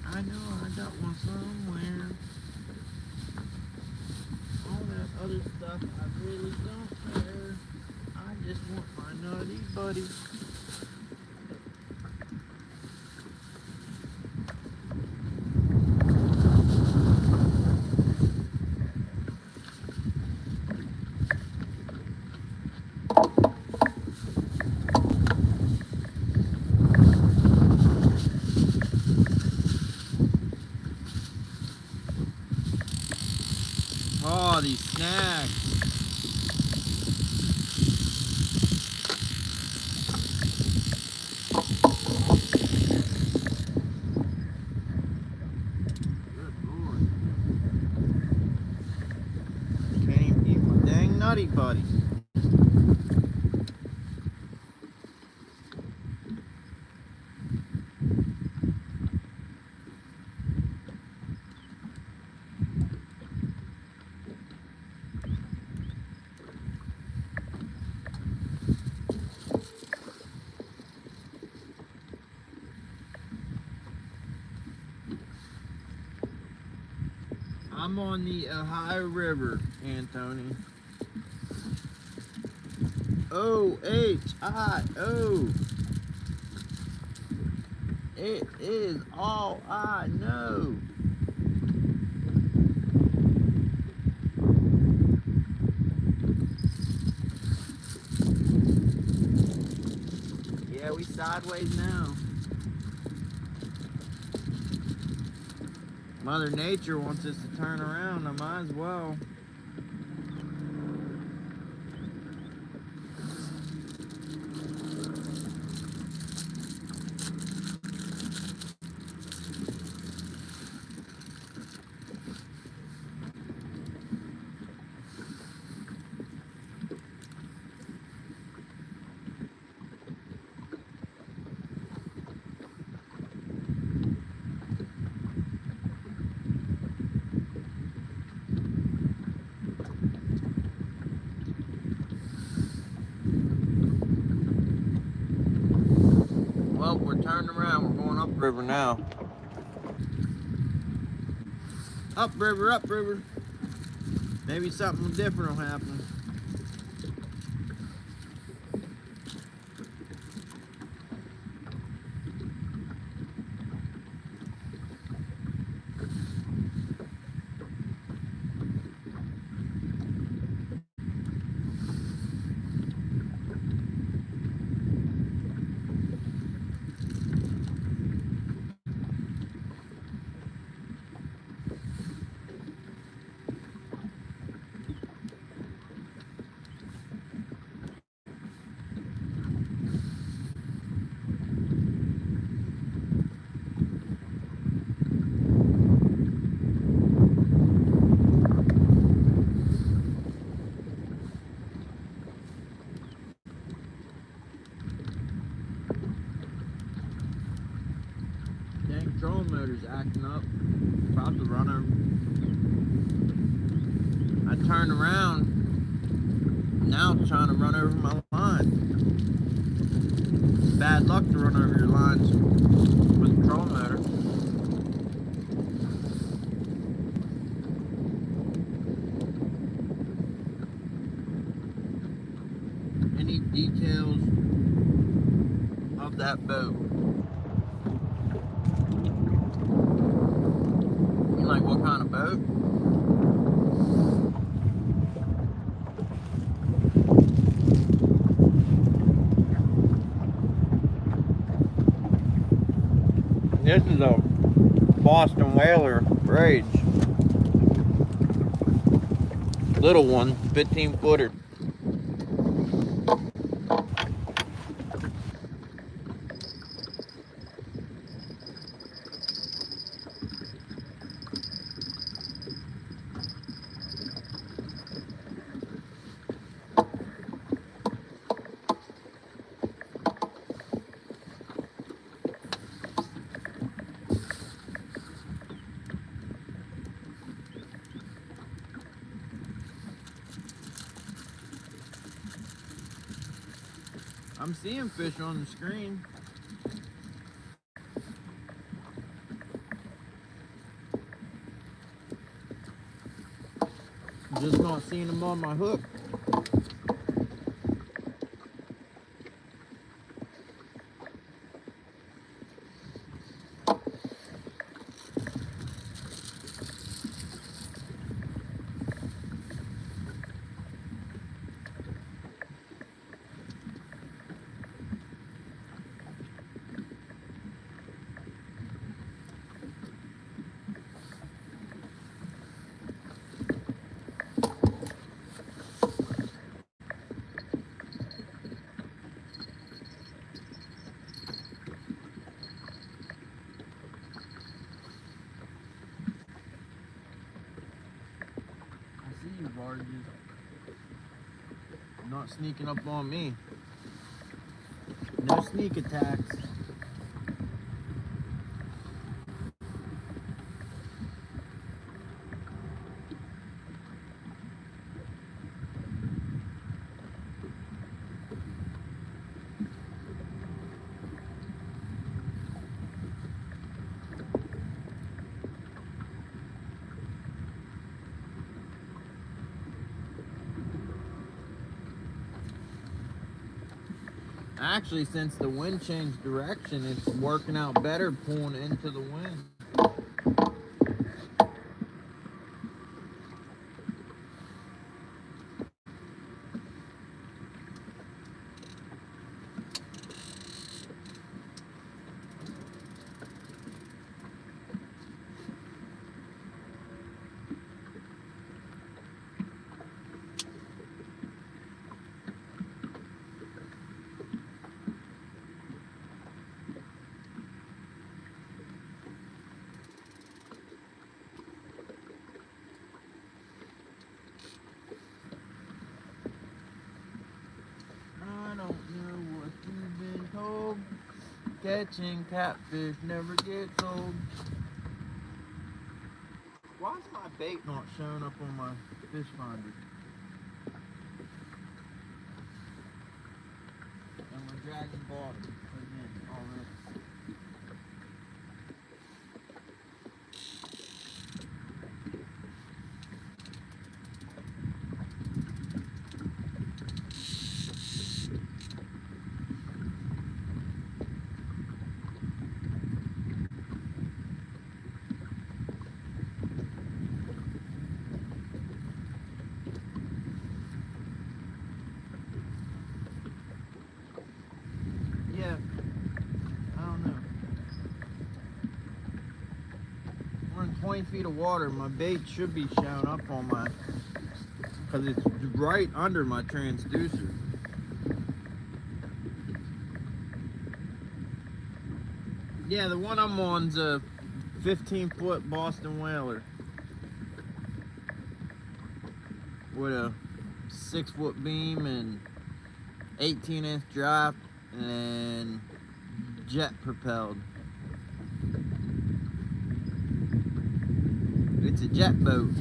I know I got one somewhere. All that other stuff, I really don't care. I just want my nutty buddy. Oh, these snags. Good Lord. Can't even eat my dang nutty buddy. I'm on the Ohio River, Anthony. O-H-I-O. It is all I know. Yeah, we sideways now. Mother Nature wants us to turn around, I might as well. Well, we're turning around. We're going upriver now. Upriver, upriver. Maybe something different will happen. Dang trolling motor's acting up. About to run over. I turned around. Now it's trying to run over my line. Bad luck to run over your lines with a trolling motor. Any details of that boat? You like what kind of boat? is a Boston whaler Rage. Little one, 15-footer. I'm seeing fish on the screen. Just not seeing them on my hook. I see you, Barges. Not sneaking up on me. No sneak attacks. Actually, since the wind changed direction, it's working out better pulling into the wind. I don't know what you've been told. Catching catfish never gets old. Why is my bait not showing up on my fish finder? And we're dragging bottom again already. Yeah, I don't know. We're in 20 feet of water. My bait should be showing up on my, because it's right under my transducer. Yeah, the one I'm on's a 15-foot Boston whaler with a 6-foot beam and 18-inch draft and jet propelled. It's a jet boat.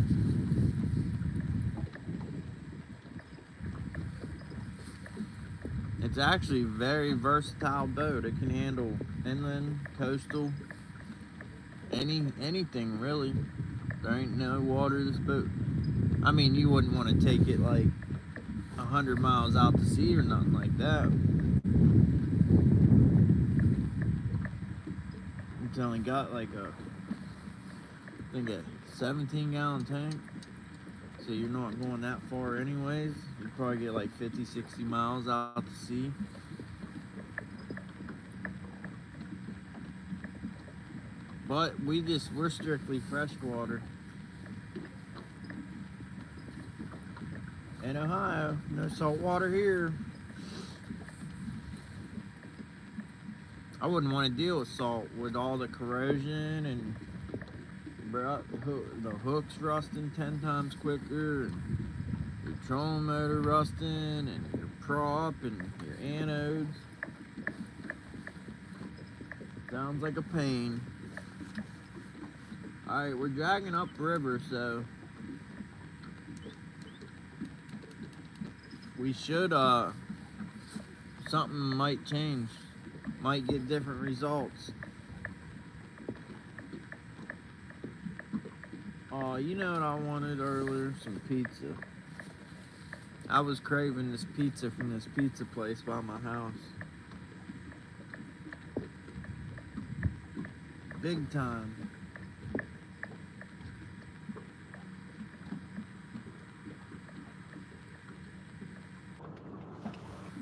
It's actually a very versatile boat. It can handle inland, coastal, anything really. There ain't no water this boat. I mean, you wouldn't want to take it like 100 miles out to sea or nothing like that. It's only got like I think a 17-gallon tank. So you're not going that far anyways. You'd probably get like 50, 60 miles out to sea. But we're strictly freshwater. In Ohio, no salt water here. I wouldn't want to deal with salt with all the corrosion and the hooks rusting 10 times quicker, and your trolling motor rusting, and your prop and your anodes. Sounds like a pain. Alright, we're dragging upriver, so we should, something might change. Might get different results. Oh, you know what I wanted earlier? Some pizza. I was craving this pizza from this pizza place by my house. Big time.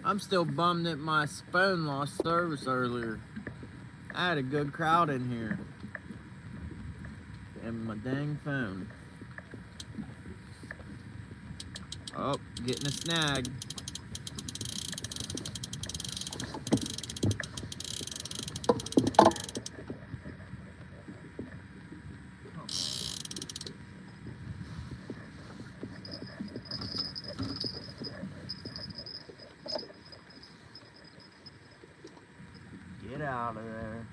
I'm still bummed that my phone lost service earlier. I had a good crowd in here. And my dang phone. Oh, getting a snag. Get out of there.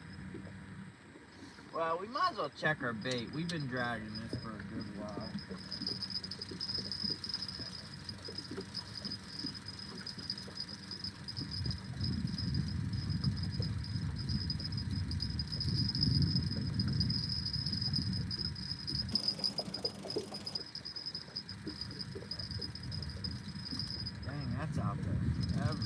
Well, we might as well check our bait. We've been dragging this for a good while. Dang, that's out there forever.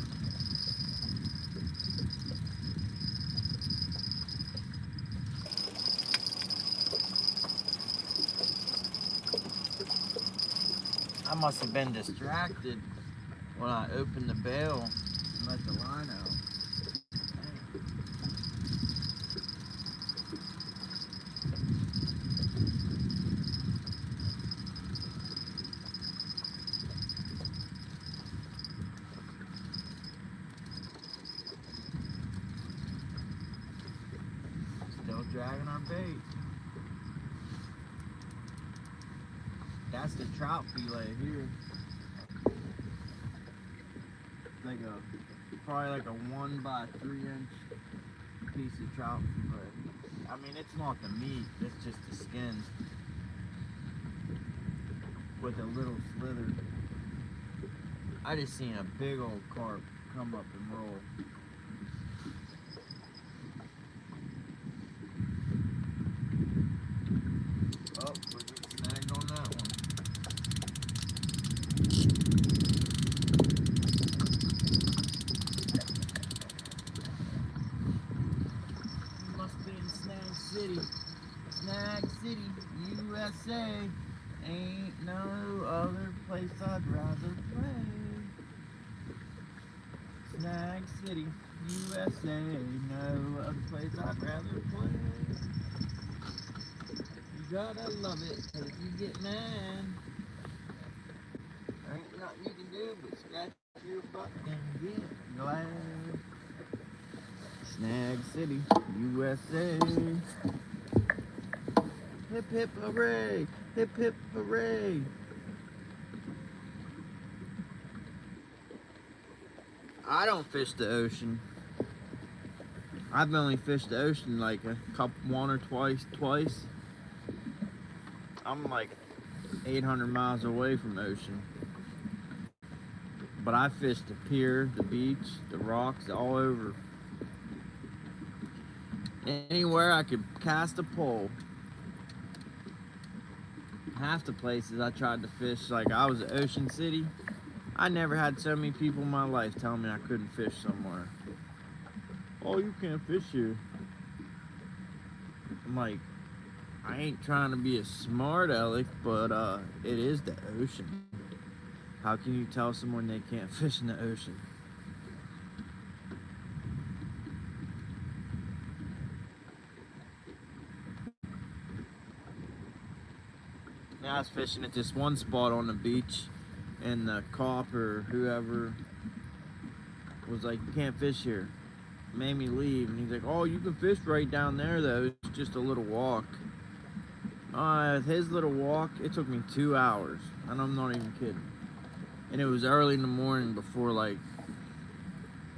I must have been distracted when I opened the bail and let the line out. Still dragging our bait. That's the trout fillet here. Like probably like a 1 by 3 inch piece of trout fillet. I mean, it's not the meat, it's just the skin with a little slither. I just seen a big old carp come up and roll. Oh, we're getting snagged on that one. You must be in Snag City. Snag City, USA. Ain't no other place I'd rather play. Snag City, USA. No other place I'd rather play. You gotta love it, 'cause if you get mad, there ain't nothing you can do but scratch your butt and get glad. Snag City, USA. Hip hip hooray! Hip hip hooray! I don't fish the ocean. I've only fished the ocean like one or twice. I'm like 800 miles away from the ocean. But I fished the pier, the beach, the rocks, all over. Anywhere I could cast a pole. Half the places I tried to fish, like I was at Ocean City, I never had so many people in my life telling me I couldn't fish somewhere. Oh, you can't fish here. I'm like, I ain't trying to be a smart aleck, but it is the ocean. How can you tell someone they can't fish in the ocean? Now I was fishing at this one spot on the beach, and the cop or whoever was like, "You can't fish here." Made me leave, and he's like, "Oh, you can fish right down there though. It's just a little walk." His little walk, it took me 2 hours, and I'm not even kidding. And it was early in the morning before like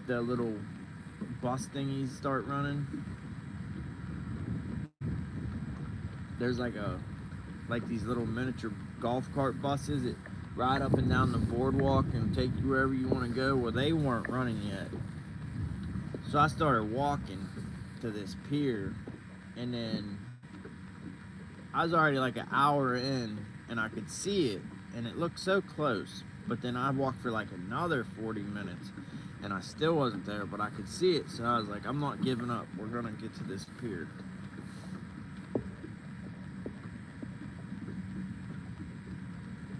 the little bus thingies start running. There's like these little miniature golf cart buses that ride up and down the boardwalk and take you wherever you want to go. Well, they weren't running yet. So I started walking to this pier, and then I was already like an hour in, and I could see it, and it looked so close. But then I walked for like another 40 minutes, and I still wasn't there, but I could see it. So I was like, I'm not giving up. We're gonna get to this pier.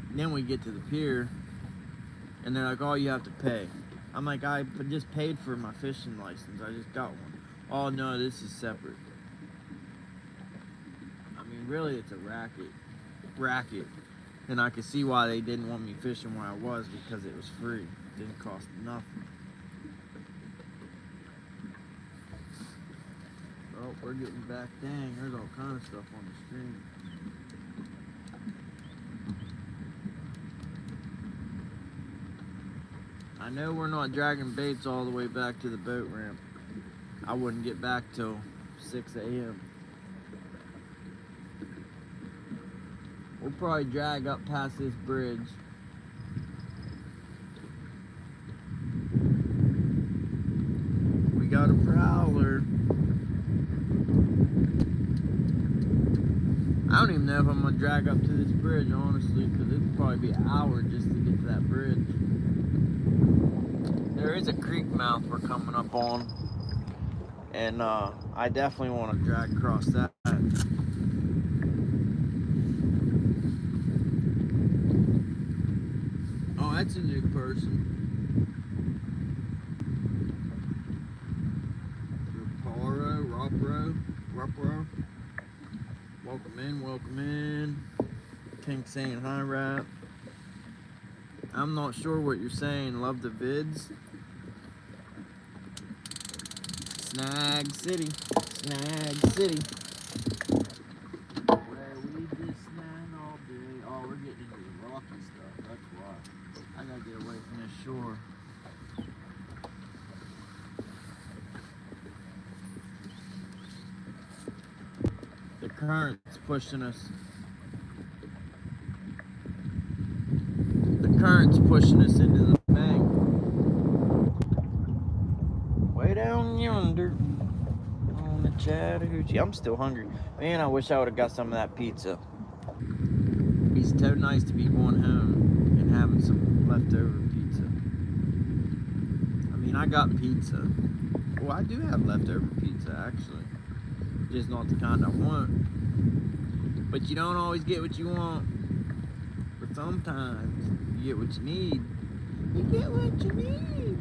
And then we get to the pier, and they're like, "Oh, you have to pay." I'm like, "I just paid for my fishing license. I just got one." "Oh no, this is separate." I mean, really, it's a racket. And I could see why they didn't want me fishing where I was, because it was free. It didn't cost nothing. Oh, we're getting back. Dang, there's all kind of stuff on the stream. I know we're not dragging baits all the way back to the boat ramp. I wouldn't get back till 6 a.m. We'll probably drag up past this bridge. We got a prowler. I don't even know if I'm gonna drag up to this bridge, honestly, because it'd probably be an hour just to get to that bridge. There is a creek mouth we're coming up on, and I definitely want to drag across that. Oh, that's a new person. Rupro. Welcome in. Pink saying hi, rap. I'm not sure what you're saying. Love the vids. Snag City. Where we just snag all day. Oh, we're getting into the rocky stuff. That's why. I gotta get away from this shore. The current's pushing us. The current's pushing us into the bank. Way down yonder on the Chattahoochee. I'm still hungry. Man, I wish I would have got some of that pizza. It'd be so nice to be going home and having some leftover pizza. I mean, I got pizza. Well, I do have leftover pizza, actually. Just not the kind I want. But you don't always get what you want. But sometimes you get what you need. You get what you need.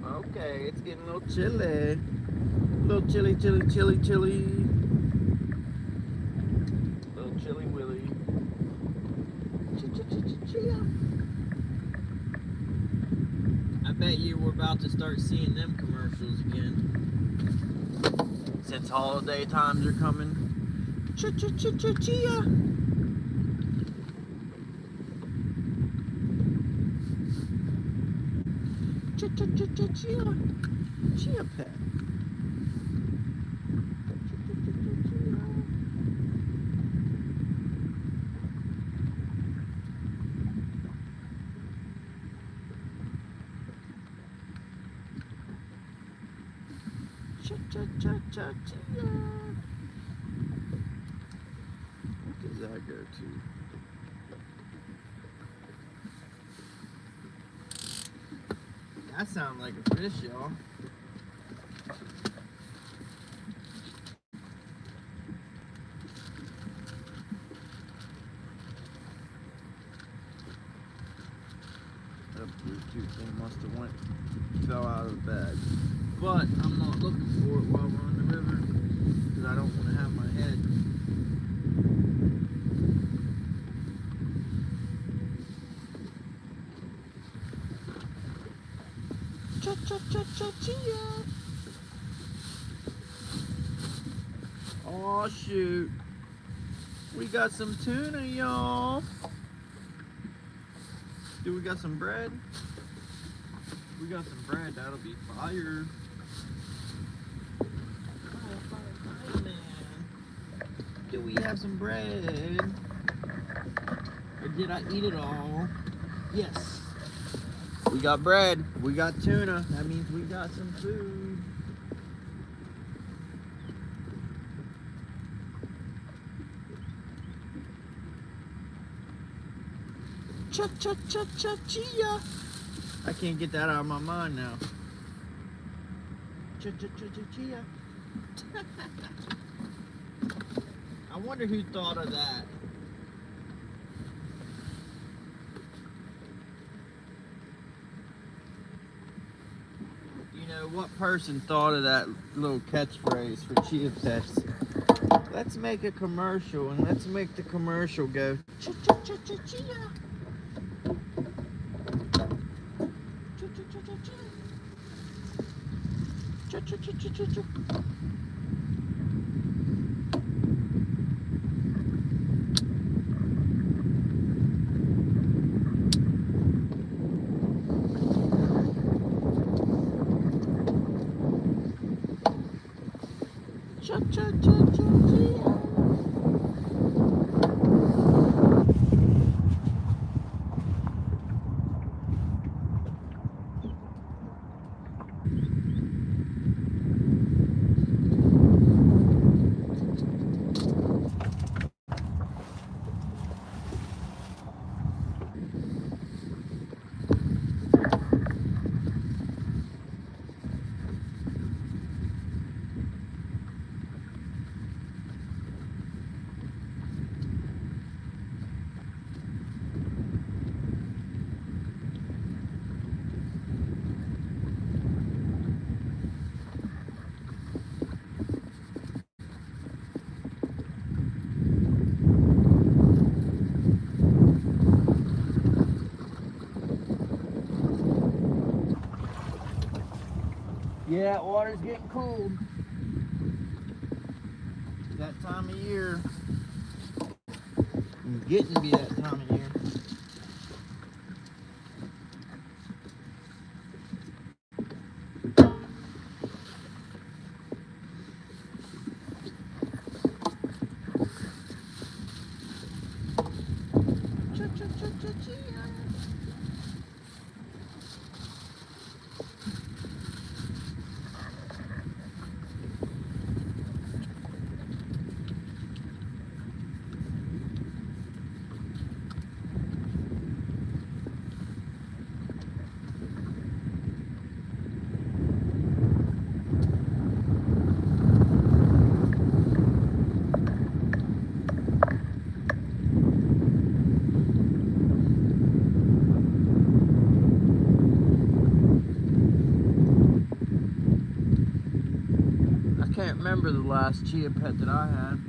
Okay, it's getting a little chilly. A little chilly. Little chilly willy. I bet you we're about to start seeing them commercials again. Since holiday times are coming. Chia. Chia pet. Chia. What does that go to? That sounds like a fish, y'all. That Bluetooth thing must have fell out of the bag. But I'm not looking for it while we're on the river, because I don't want to have my head Chia. Oh shoot. We got some tuna, y'all. Do we got some bread? We got some bread, that'll be fire. Oh, man. Do we have some bread? Or did I eat it all? Yes. We got bread. We got tuna. That means we got some food. Chia. I can't get that out of my mind now. Chia. I wonder who thought of that. You know, what person thought of that little catchphrase for chia pets? Let's make a commercial, and let's make the commercial go chia. Chia. Yeah, water's getting cold. That time of year. It's getting to be that time of year. I can't remember the last chia pet that I had.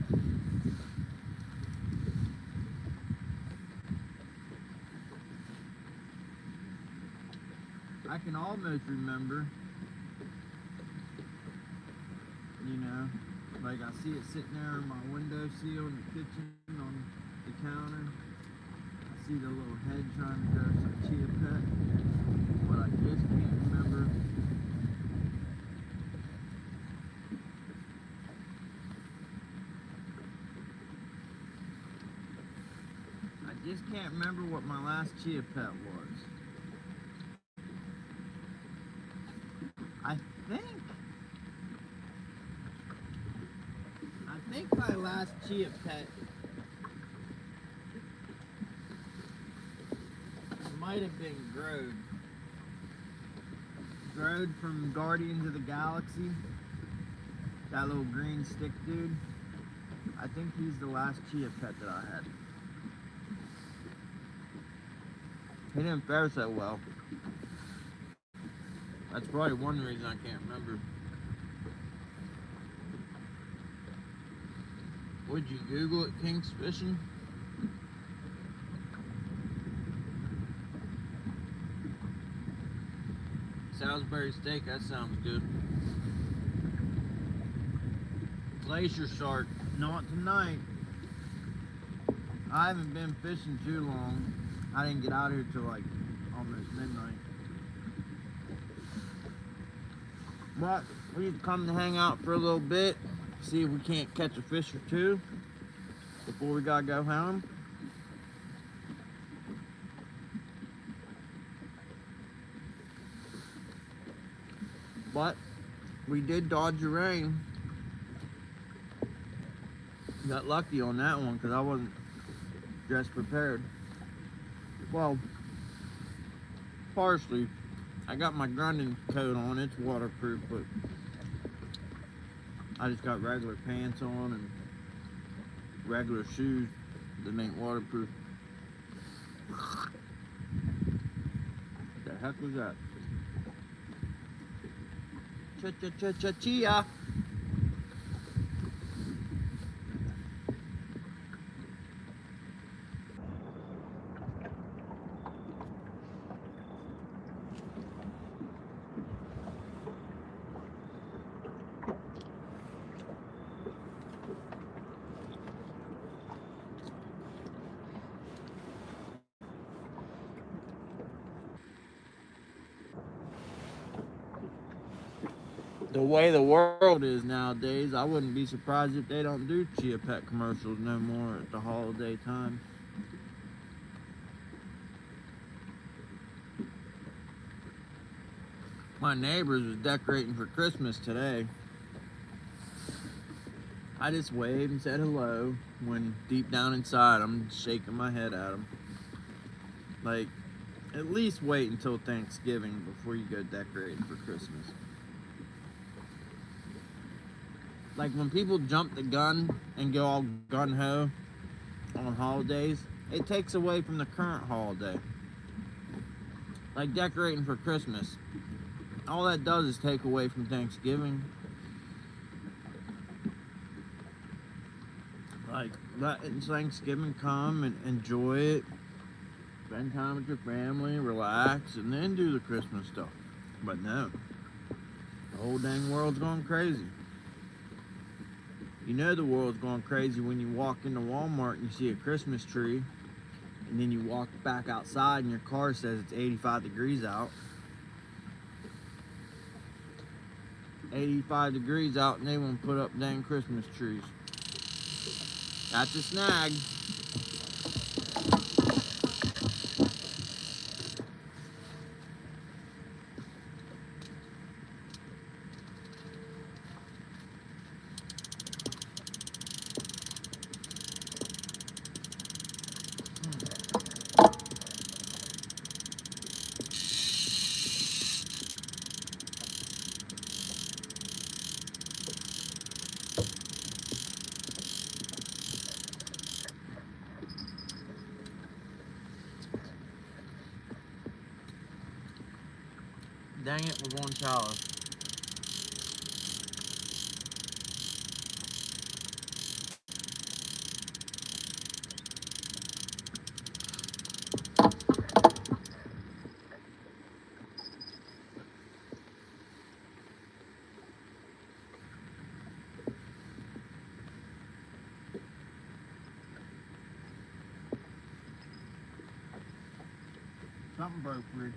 I can almost remember, you know, like I see it sitting there on my windowsill in the kitchen on the counter. I see the little head trying to grow some chia pet, but I just can't remember. I just can't remember what my last chia pet was. I think my last chia pet might have been Grode. Grode from Guardians of the Galaxy. That little green stick dude. I think he's the last chia pet that I had. He didn't fare so well. That's probably one reason I can't remember. Would you Google it, Kinks Fishing? Sounds Salisbury steak, that sounds good. Glacier shark, not tonight. I haven't been fishing too long. I didn't get out here till like almost midnight. But we've come to hang out for a little bit, see if we can't catch a fish or two before we gotta go home. But we did dodge the rain. Got lucky on that one because I wasn't dressed prepared. Well, partially. I got my grunting coat on, it's waterproof, but I just got regular pants on and regular shoes that ain't waterproof. What the heck was that? Cha-cha-cha-cha-chia! The way the world is nowadays, I wouldn't be surprised if they don't do Chia Pet commercials no more at the holiday time. My neighbors was decorating for Christmas today. I just waved and said hello when deep down inside I'm shaking my head at them. Like, at least wait until Thanksgiving before you go decorating for Christmas. Like when people jump the gun and go all gun-ho on holidays, it takes away from the current holiday. Like decorating for Christmas. All that does is take away from Thanksgiving. Like, let Thanksgiving come and enjoy it. Spend time with your family, relax, and then do the Christmas stuff. But no, the whole dang world's going crazy. You know the world's going crazy when you walk into Walmart and you see a Christmas tree, and then you walk back outside and your car says it's 85 degrees out. 85 degrees out and they want to put up dang Christmas trees. That's a snag. Dang it, we're going shallow. Something broke free.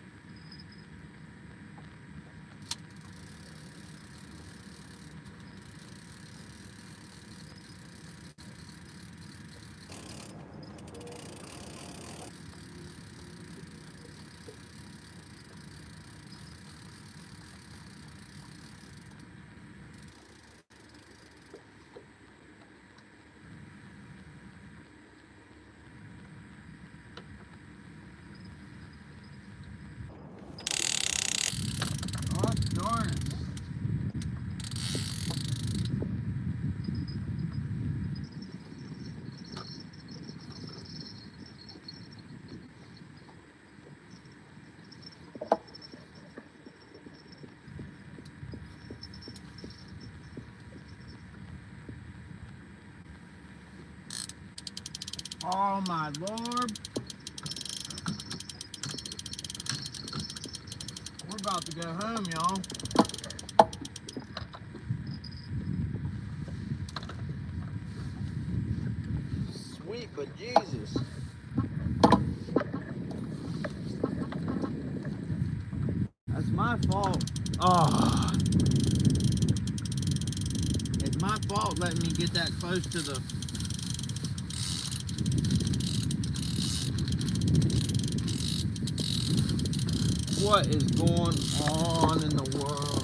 Oh, darn it. Oh my Lord. We're about to go home, y'all. Sweet, but Jesus. That's my fault. Oh. It's my fault letting me get that close to the... What is going on in the world?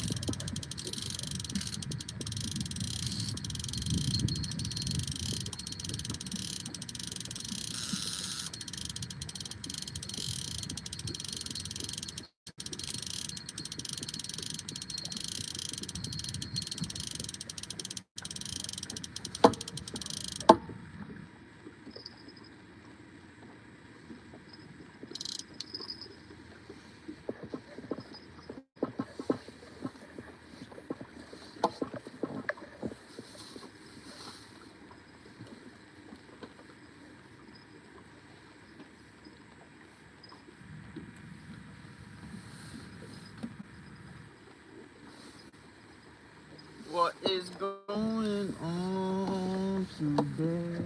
What is going on today?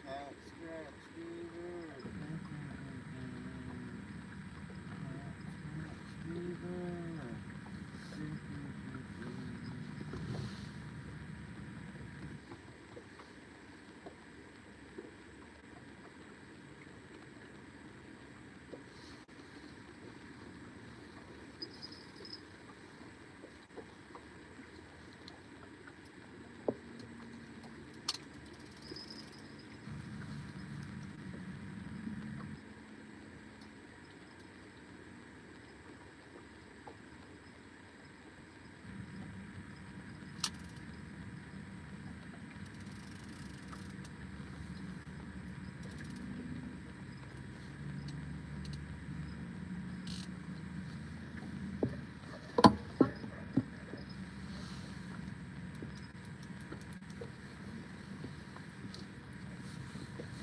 Cat scratch fever.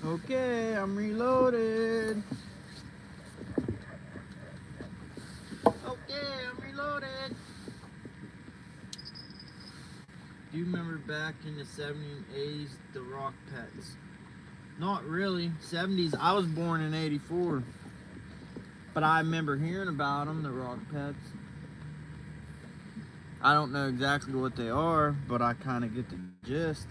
Okay, I'm reloaded. Okay, I'm reloaded. Do you remember back in the 70s and 80s, the rock pets? Not really. 70s, I was born in 84. But I remember hearing about them, the rock pets. I don't know exactly what they are, but I kind of get the gist.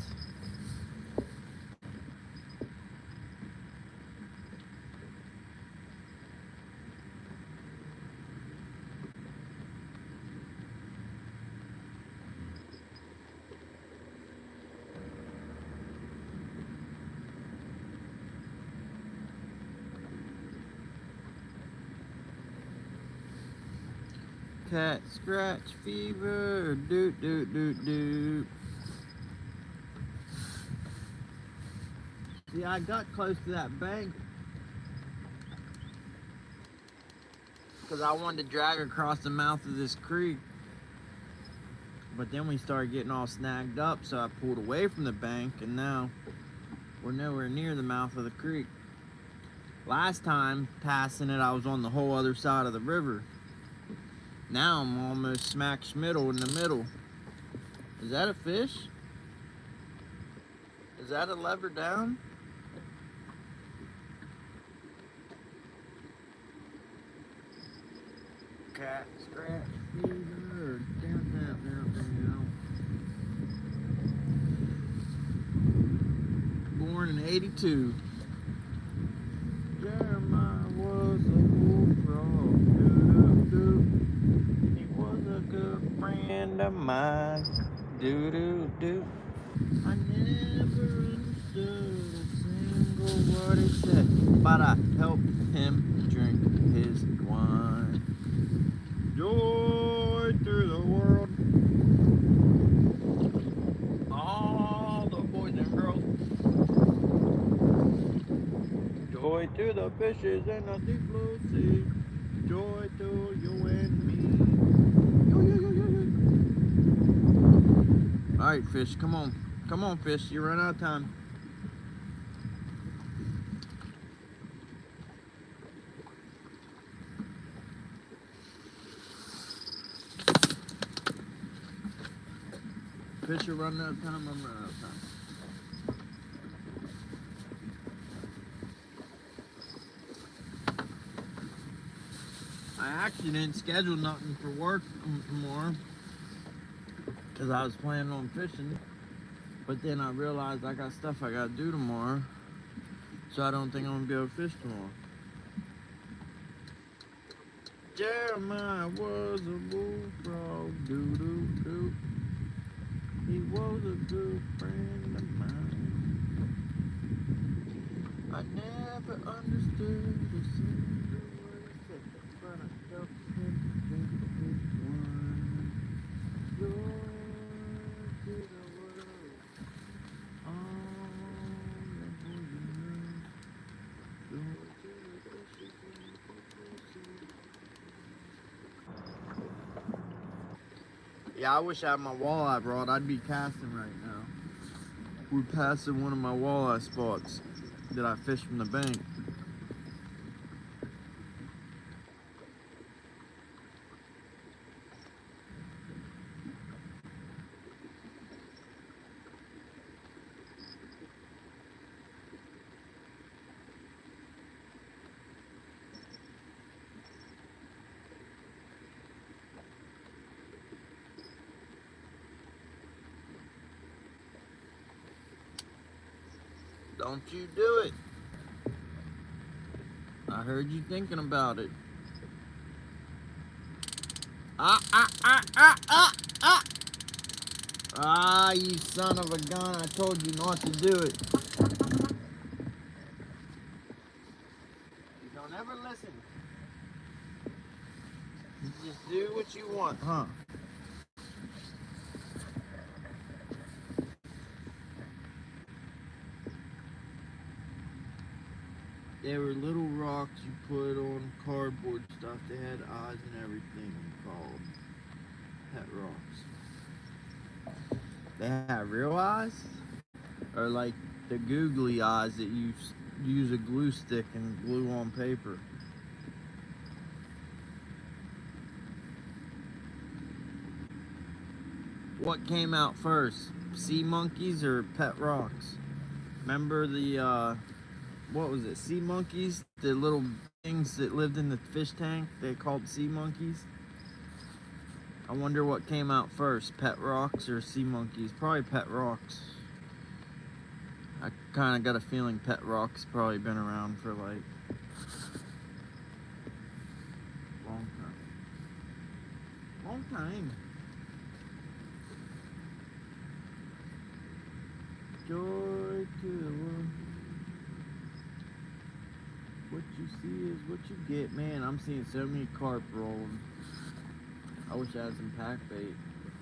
Cat scratch fever, doot doot doot doot. See, I got close to that bank because I wanted to drag across the mouth of this creek. But then we started getting all snagged up, so I pulled away from the bank, and now we're nowhere near the mouth of the creek. Last time passing it, I was on the whole other side of the river. Now I'm almost smack schmiddle in the middle. Is that a fish? Is that a lever down? Cat scratch fever. Down. Born in 82. Jeremiah was a bullfrog. He was a good friend of mine. Do. I never understood a single word he said, but I helped him drink his wine. Joy through the world. All the boys and girls. to the fishes in the deep blue sea. Joy to you and me. Alright, fish, come on. Come on, fish, you run out of time. Fish are running out of time, I'm running out of time. I actually didn't schedule nothing for work tomorrow because I was planning on fishing, but then I realized I got stuff I gotta do tomorrow, so I don't think I'm gonna be able to fish tomorrow. Jeremiah was a bullfrog, doo-doo-doo. He was a good friend of mine. I never understood the single word he said, but I felt him think it one. Joy to the world, all that you know. Joy to the fishes in the sea. Yeah, I wish I had my walleye rod. I'd be casting right now. We're passing one of my walleye spots that I fished from the bank. Don't you do it. I heard you thinking about it. Ah, you son of a gun. I told you not to do it. You don't ever listen. You just do what you want, huh? They were little rocks you put on cardboard stuff. They had eyes and everything called pet rocks. They had real eyes? Or like the googly eyes that you use a glue stick and glue on paper? What came out first? Sea monkeys or pet rocks? Remember the what was it, sea monkeys? The little things that lived in the fish tank, they called sea monkeys. I wonder what came out first, pet rocks or sea monkeys? Probably pet rocks. I kind of got a feeling pet rocks probably been around for like long time. Joy to the world. What you see is what you get. Man, I'm seeing so many carp rolling. I wish I had some pack bait.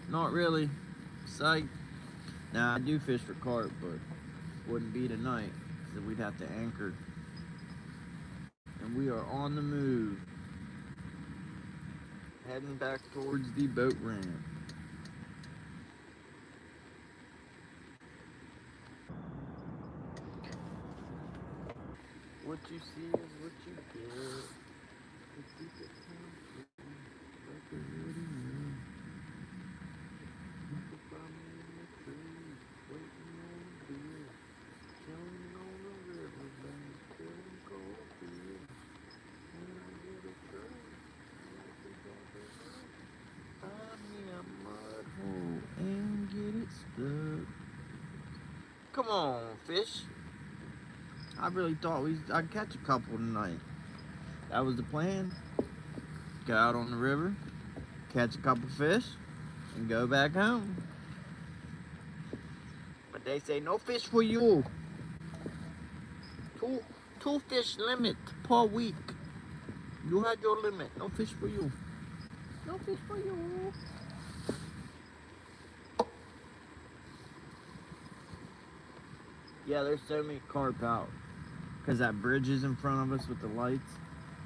Not really. Psych. Nah, I do fish for carp, but wouldn't be tonight because we'd have to anchor. And we are on the move. Heading back towards the boat ramp. What you see is what you get. And get it stuck. Come on, fish. I really thought I'd catch a couple tonight. That was the plan. Go out on the river, catch a couple fish, and go back home. But they say no fish for you. Two fish limit per week. You had your limit. No fish for you. No fish for you. Yeah, there's so many carp out. because that bridge is in front of us with the lights,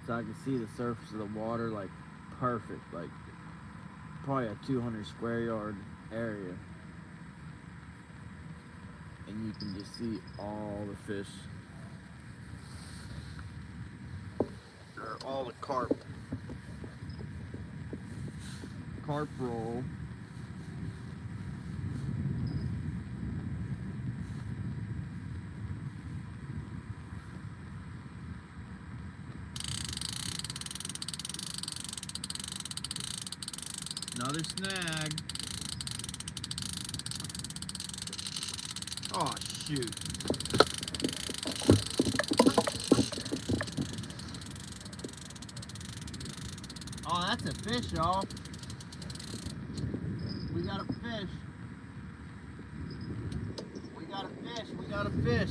so I can see the surface of the water like perfect, like probably a 200 square yard area, and you can just see all the fish, or all the carp roll. Another snag. Oh shoot. Oh, that's a fish, y'all. We got a fish. We got a fish. We got a fish.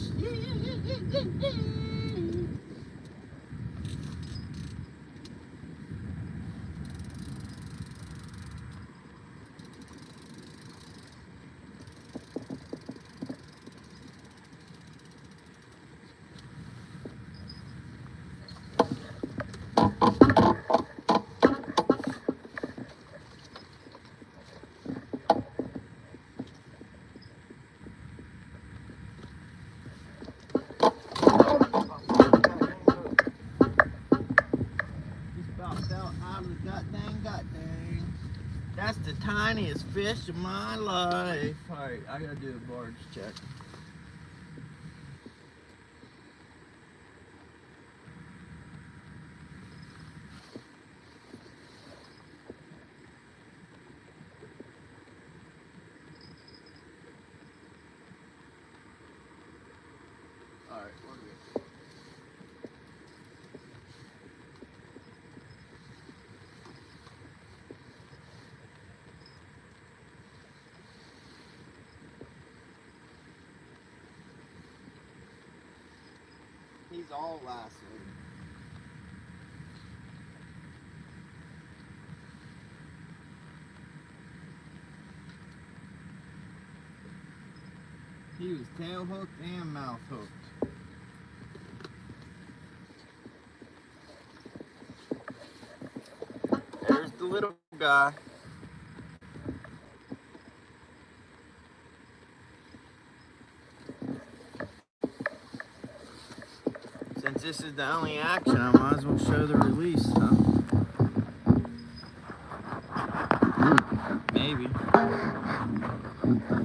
That's the tiniest fish of my life. Alright, I gotta do a barge check. Alright, we're good. He's all lassoed. He was tail hooked and mouth hooked. There's the little guy. Since this is the only action, I might as well show the release, huh? Maybe. If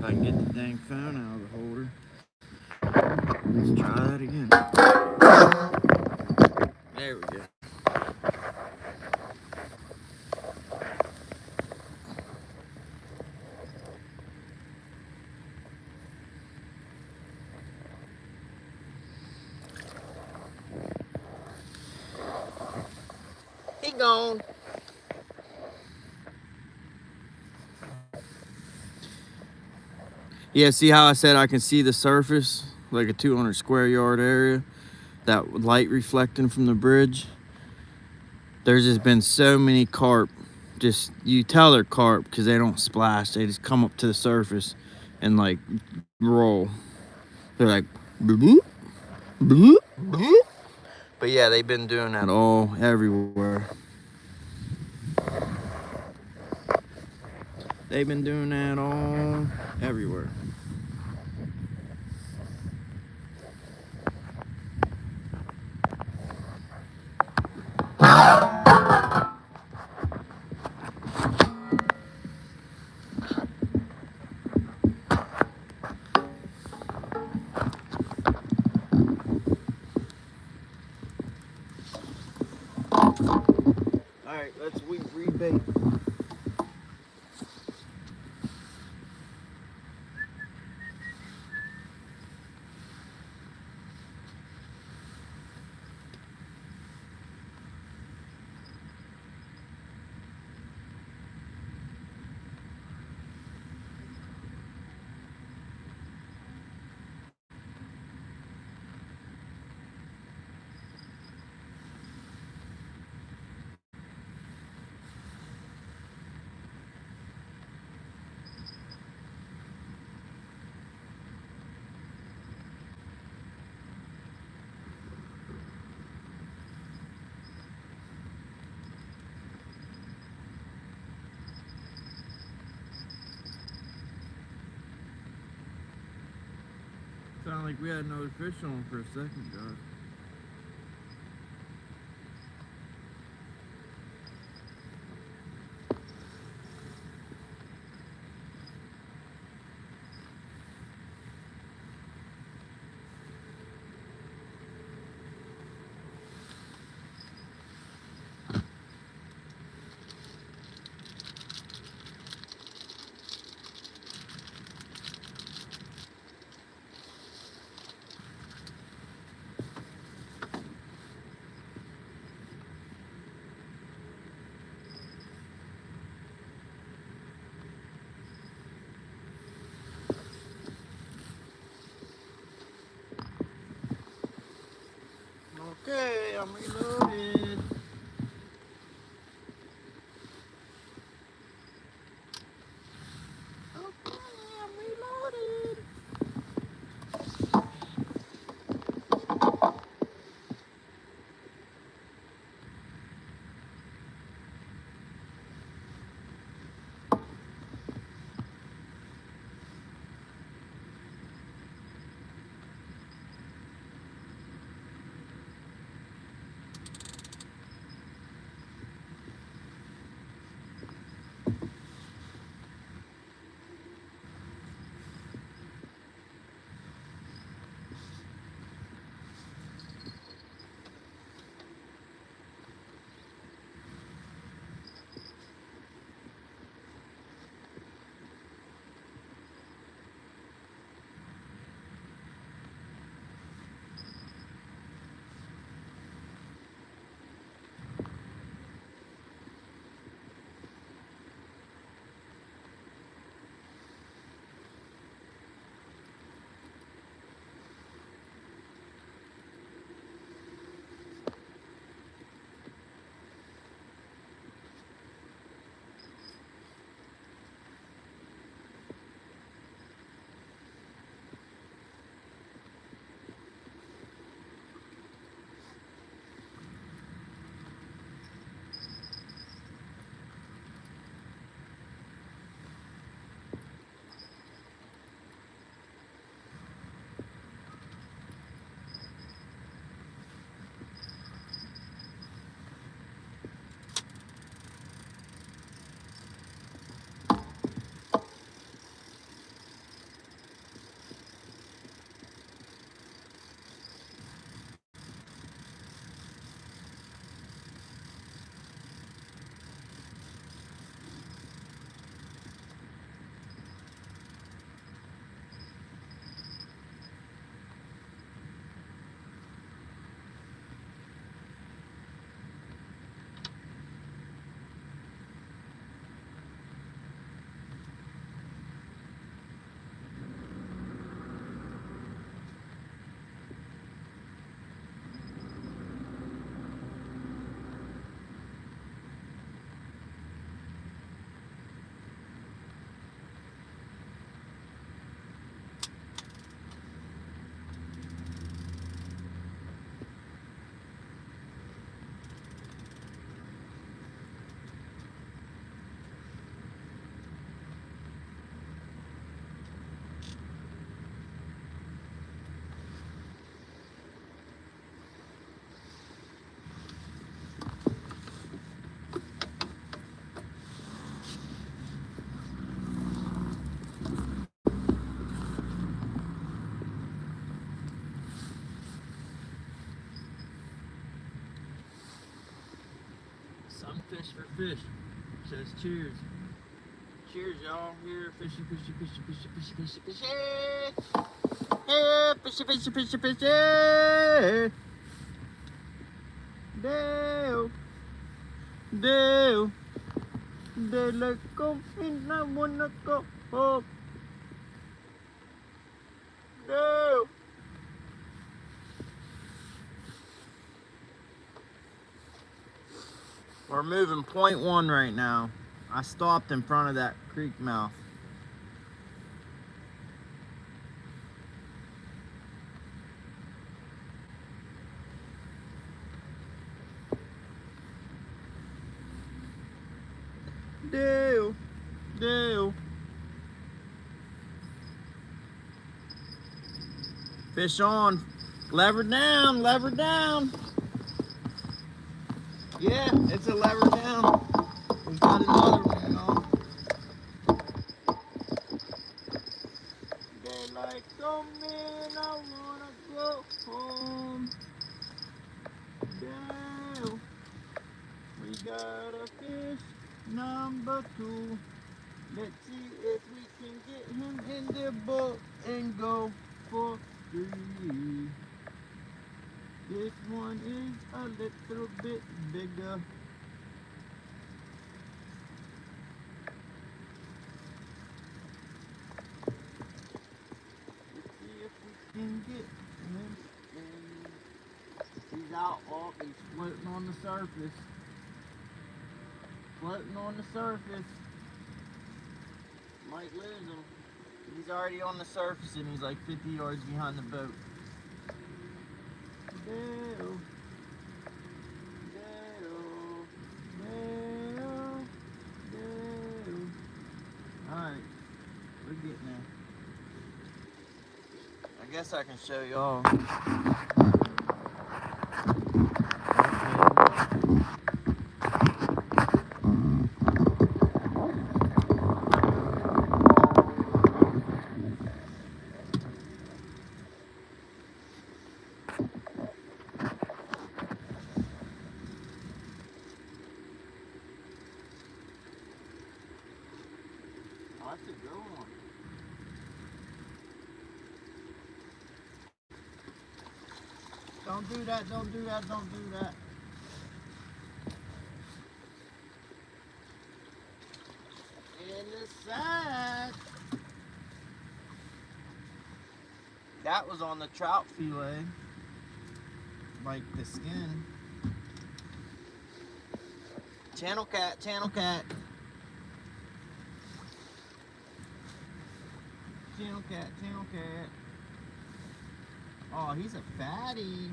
I can get the dang phone out of the holder. Let's try that again. There we go. He gone. Yeah, see how I said I can see the surface? Like a 200 square yard area. That light reflecting from the bridge. There's just been so many carp. Just, you tell they're carp because they don't splash. They just come up to the surface and like roll. They're like, bloop, bloop, bloop. But yeah, they've been doing that all everywhere. They've been doing that all everywhere. Alright, let's rebait. sounded like we had another fish on for a second, guys. Okay, I'm reloaded. Okay, I'm reloaded. Some fish for fish. Says cheers. Cheers, y'all. Here, fishy, fishy, fishy, fishy, fishy, fishy, fishy. Yeah, fishy, fishy, fishy, fishy. Deo, Deo, de la confina Monaco. Deo. We're moving 0.1 right now. I stopped in front of that creek mouth. Deo, Deo. Fish on. Lever down, lever down. Yeah, it's a lever down. We got another one, y'all. Daylight coming, I wanna go home. Damn, we got a fish number 2. Let's see if we can get him in the boat and go for 3. This one is a little bit bigger. Let's see if we can get him in. He's out. Oh, he's floating on the surface. Floating on the surface. Might lose him. He's already on the surface and he's like 50 yards behind the boat. Dale. Alright, we're getting there. I guess I can show y'all. Oh, that's a good one. Don't do that, don't do that, don't do that. In the sack. That was on the trout fillet. Like the skin. Channel cat, channel cat. Channel cat, channel cat. Oh, he's a fatty.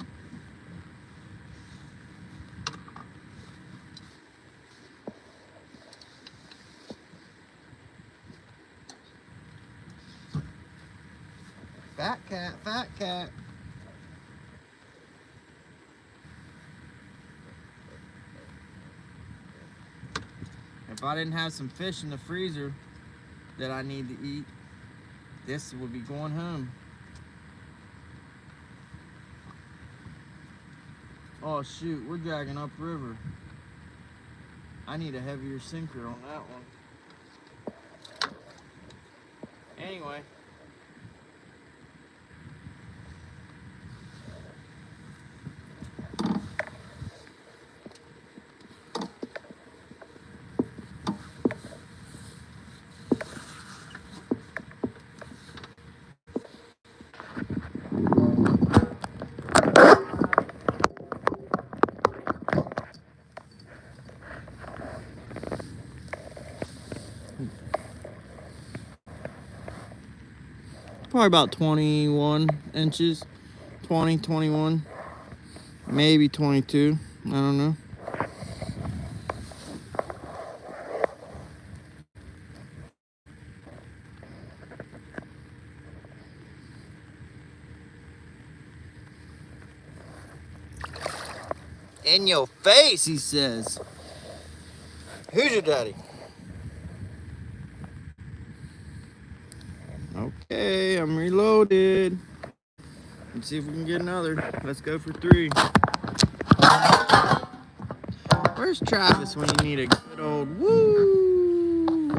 Fat cat, fat cat. If I didn't have some fish in the freezer that I need to eat, this would be going home. Oh shoot, we're dragging upriver. I need a heavier sinker on that one. Anyway. Probably about 21 inches, 20, 21, maybe 22, I don't know. In your face, he says. Who's your daddy? Okay, I'm reloaded. Let's see if we can get another. Let's go for 3. Where's Travis when you need a good old woo?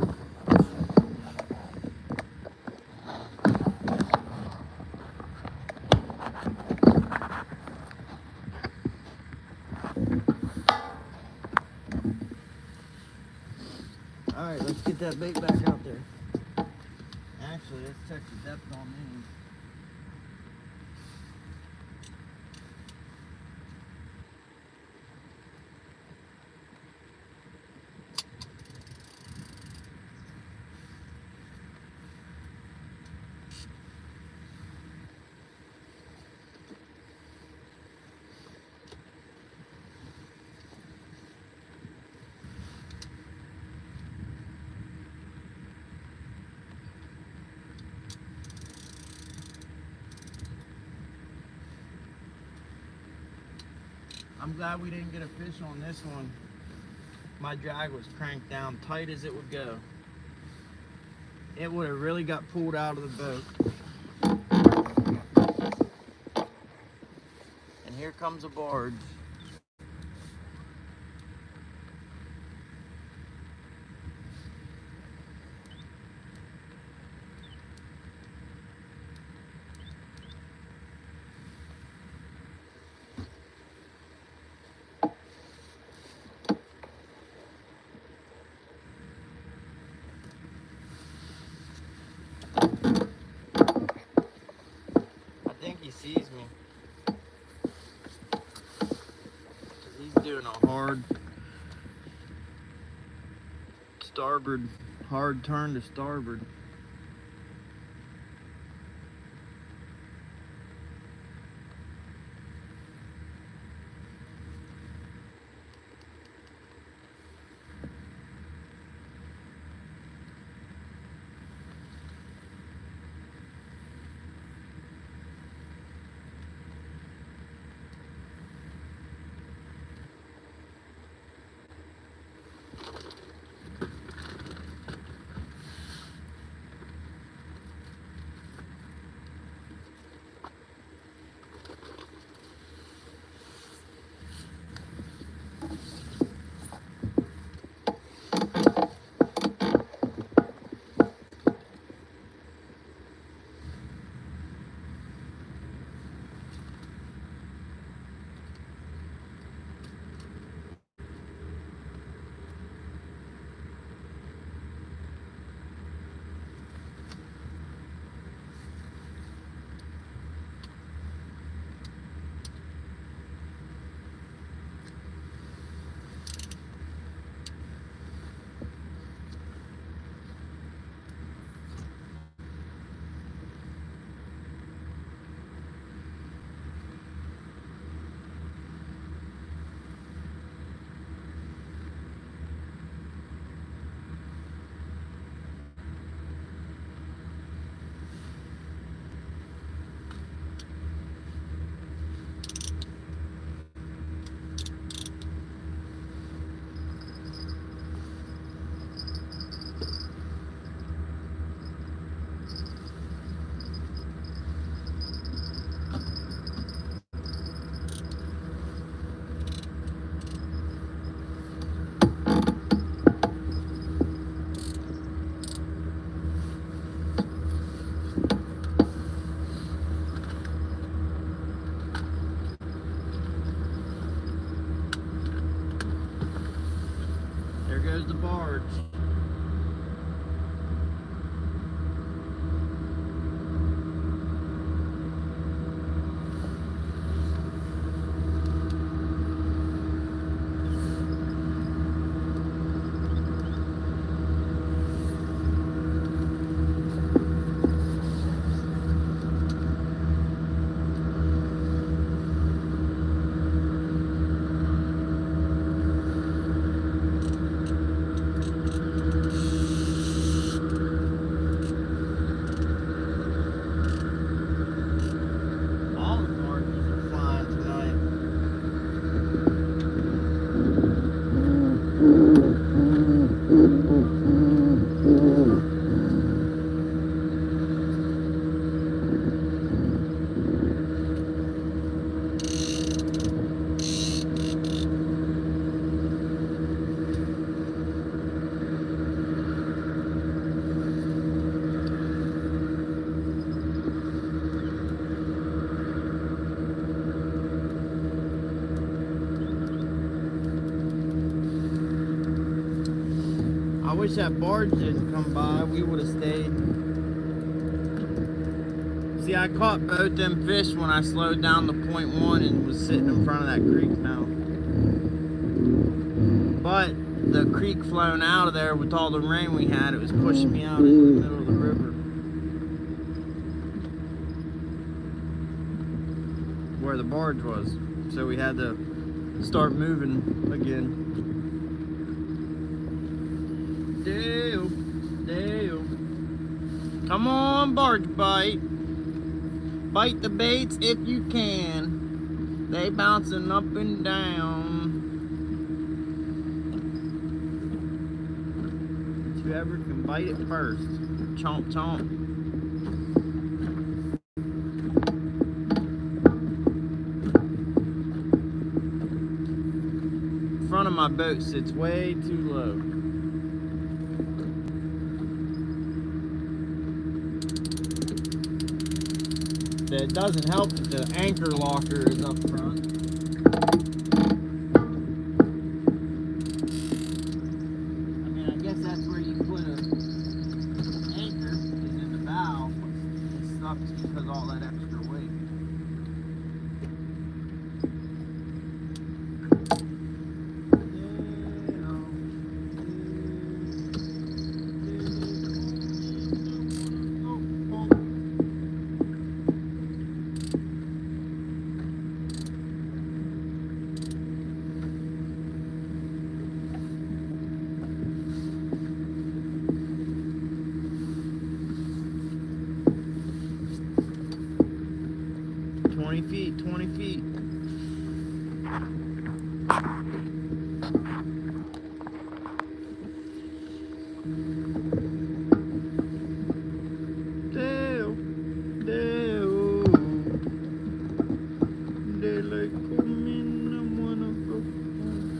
Alright, let's get that bait back out there. Actually, let's check the depth on these. I'm glad we didn't get a fish on this one. My drag was cranked down tight as it would go. It would have really got pulled out of the boat. And here comes a barge. I think he sees me. He's doing a hard starboard, hard turn to starboard. There goes the barge. I wish that barge didn't come by. We would have stayed. See, I caught both them fish when I slowed down to 0.1 and was sitting in front of that creek mouth. But the creek flowing out of there with all the rain we had, it was pushing me out into the middle of the river. Where the barge was. So we had to start moving again. Dale. Come on, barge bite. Bite the baits if you can. They bouncing up and down. Whoever can bite it first. Chomp, chomp. The front of my boat sits way too low. It doesn't help that the anchor locker is up front. I mean, I guess that's where you put an anchor, is in the bow. It sucks because of all that extra weight. "20 feet, 20 feet. Dale, Dale, Dale, come in, I wanna go home."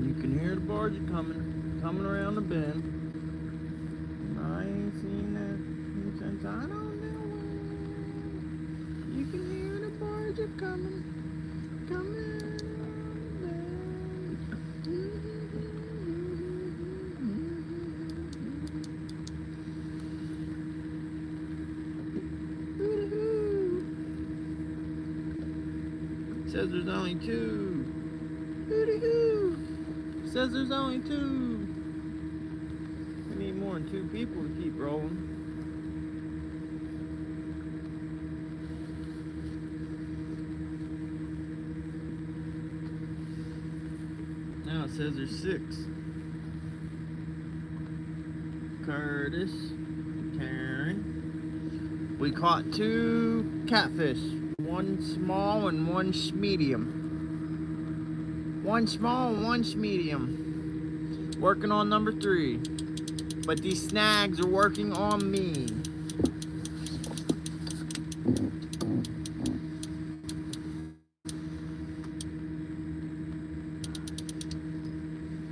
You can hear the barge coming around the bend. I ain't seen that since I don't know when. You can hear the barge coming around the bend. Says there's only two. Hoo-dee-hoo. Says there's only two. We need more than 2 people to keep rolling. Now it says there's 6. Curtis, Karen. We caught 2 catfish. 1 small and 1 medium. 1 small and 1 medium. Working on number 3. But these snags are working on me.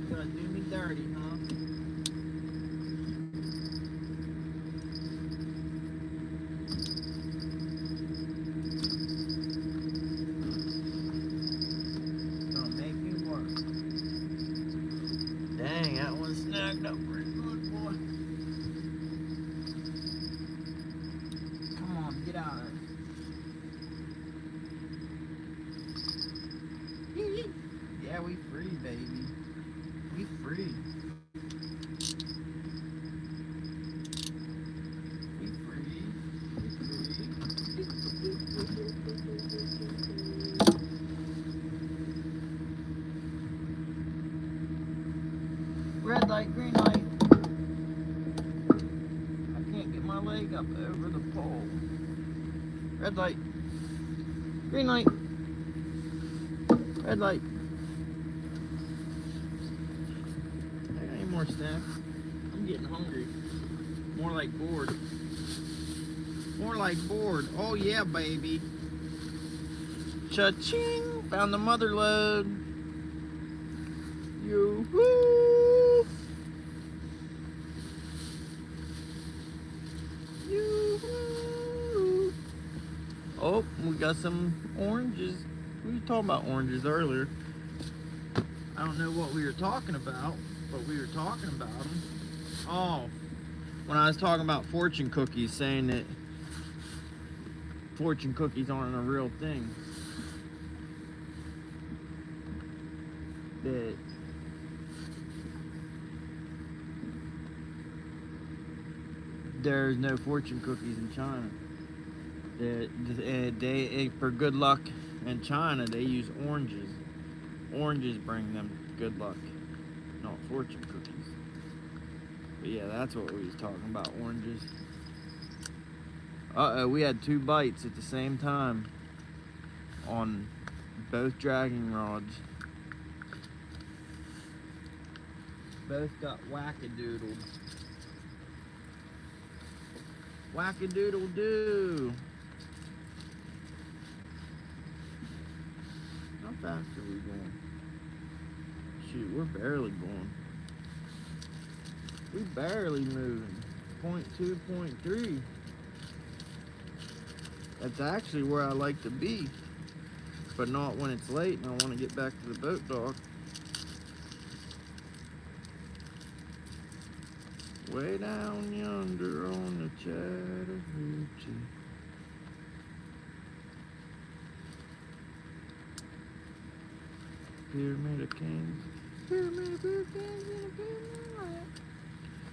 Gonna do me dirty, huh? Gonna make me work. Dang, that one snagged up pretty good, boy. Come on, get out of there. Yeah, we free, baby. We free. We free. Red light, green light. I can't get my leg up over the pole. Red light. Green light. Red light. I got any more snacks? I'm getting hungry. More like bored. More like bored. Oh yeah, baby. Cha-ching! Found the mother load. Yoo-hoo! Yoo-hoo! Oh, we got some oranges. We were talking about oranges earlier. I don't know what we were talking about, but we were talking about them. Oh, when I was talking about fortune cookies, saying that fortune cookies aren't a real thing. That there's no fortune cookies in China. They for good luck in China, they use oranges. Oranges bring them good luck, not fortune cookies. But yeah, that's what we was talking about, oranges. Uh-oh, we had 2 bites at the same time on both dragging rods. Both got wackadoodled. Wackadoodle-doo. How fast are we going? Shoot, we're barely going. We barely moving. 0.2, 0.3. That's actually where I like to be, but not when it's late and I want to get back to the boat dock. Way down yonder on the Chattahoochee. Pyramid of Kings. Pyramid of Kings in a pyramid of light.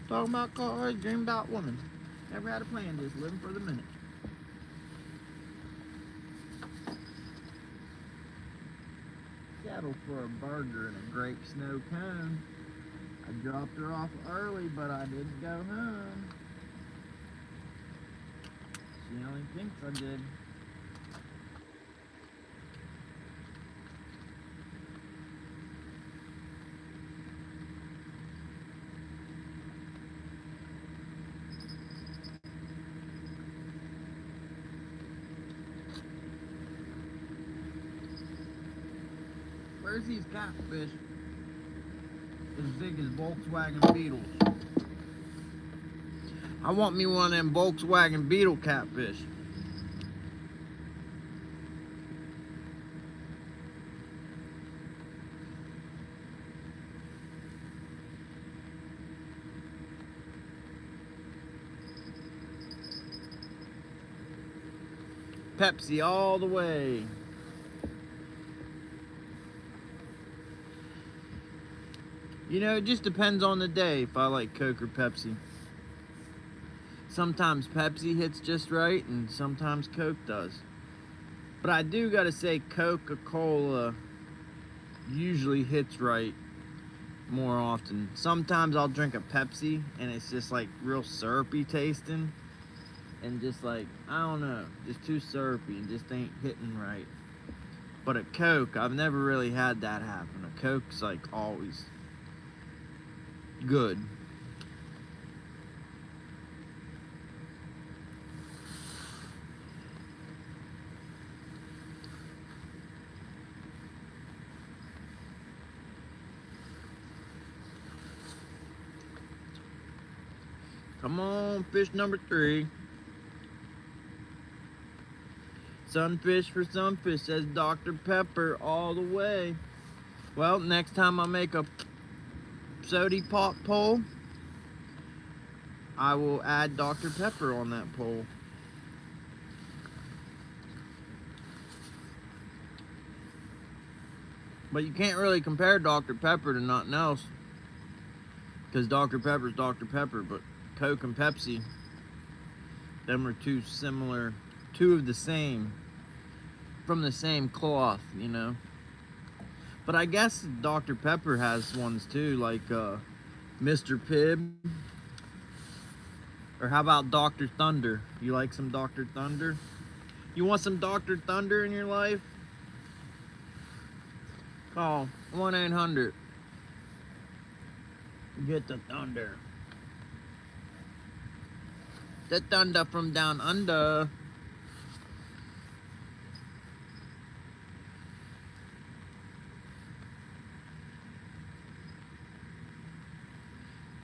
Talking about cars, dream about women. Never had a plan, just living for the minute. Settled for a burger and a grape snow cone. I dropped her off early, but I didn't go home. She only thinks I did. Where's these catfish? As big as Volkswagen Beetles. I want me one of them Volkswagen Beetle catfish. Pepsi all the way. You know, it just depends on the day if I like Coke or Pepsi. Sometimes Pepsi hits just right and sometimes Coke does. But I do gotta say Coca-Cola usually hits right more often. Sometimes I'll drink a Pepsi and it's just like real syrupy tasting. And just like, I don't know, just too syrupy and just ain't hitting right. But a Coke, I've never really had that happen. A Coke's like always good. Come on, fish number 3. Sunfish for sunfish, says Dr. Pepper all the way. Well, next time I make a sody pop pole, I will add Dr. Pepper on that pole. But you can't really compare Dr. Pepper to nothing else, because Dr. Pepper is Dr. Pepper, but Coke and Pepsi, them are two similar, two of the same, from the same cloth, you know. But I guess Dr. Pepper has ones too, like Mr. Pibb. Or how about Dr. Thunder? You like some Dr. Thunder? You want some Dr. Thunder in your life? Call 1-800. Get the thunder. The thunder from down under.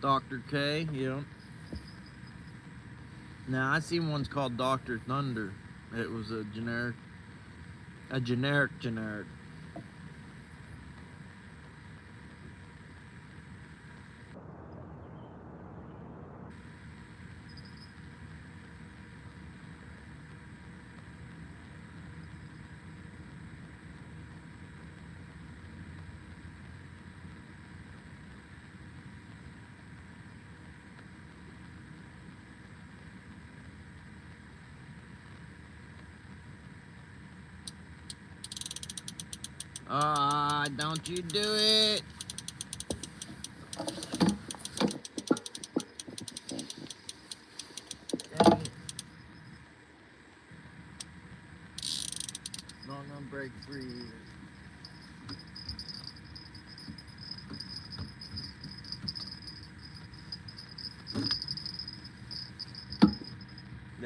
Dr. K, yeah. Now I seen one's called Dr. Thunder. It was a generic. Don't you do it.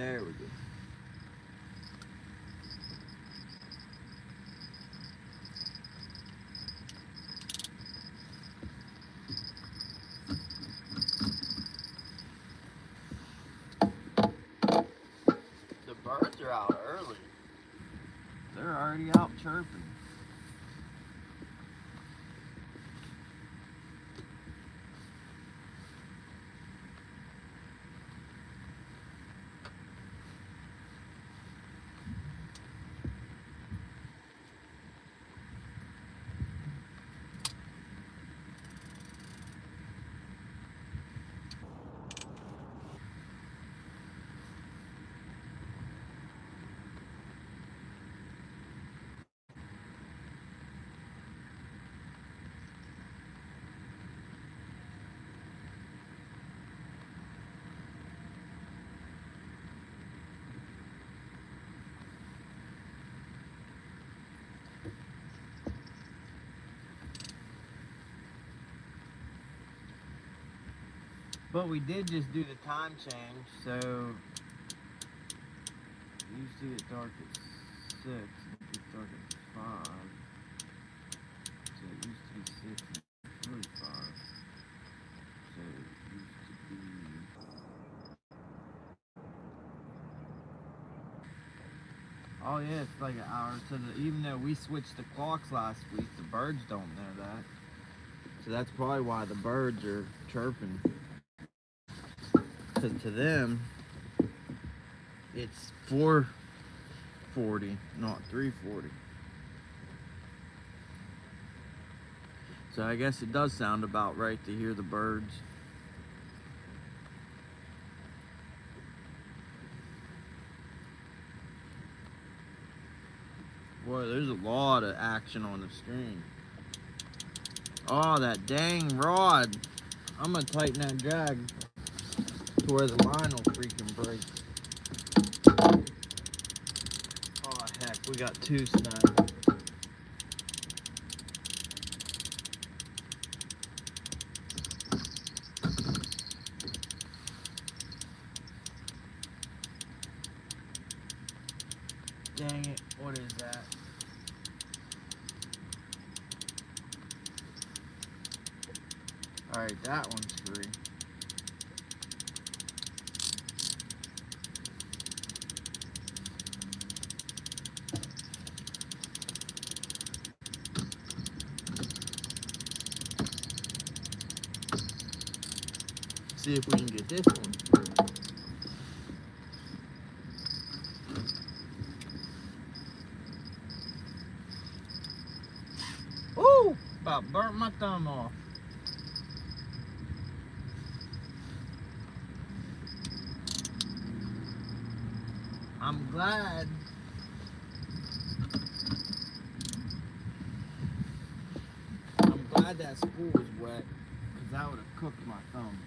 There we go. The birds are out early. They're already out chirping. But we did just do the time change, so it used to get dark at 6, it gets dark at 5. So it used to be 6 and 45. So it used to be... Oh yeah, it's like an hour to the... Even though we switched the clocks last week, the birds don't know that. So that's probably why the birds are chirping. Because to them, it's 4:40, not 3:40. So I guess it does sound about right to hear the birds. Boy, there's a lot of action on the screen. Oh, that dang rod. I'm gonna tighten that drag to where the line will freaking break. Oh heck, we got 2 snags. Dang it, what is that? Alright, that one's free. See if we can get this one free. Woo! About burnt my thumb off. I'm glad that spool was wet, because that would have cooked my thumb.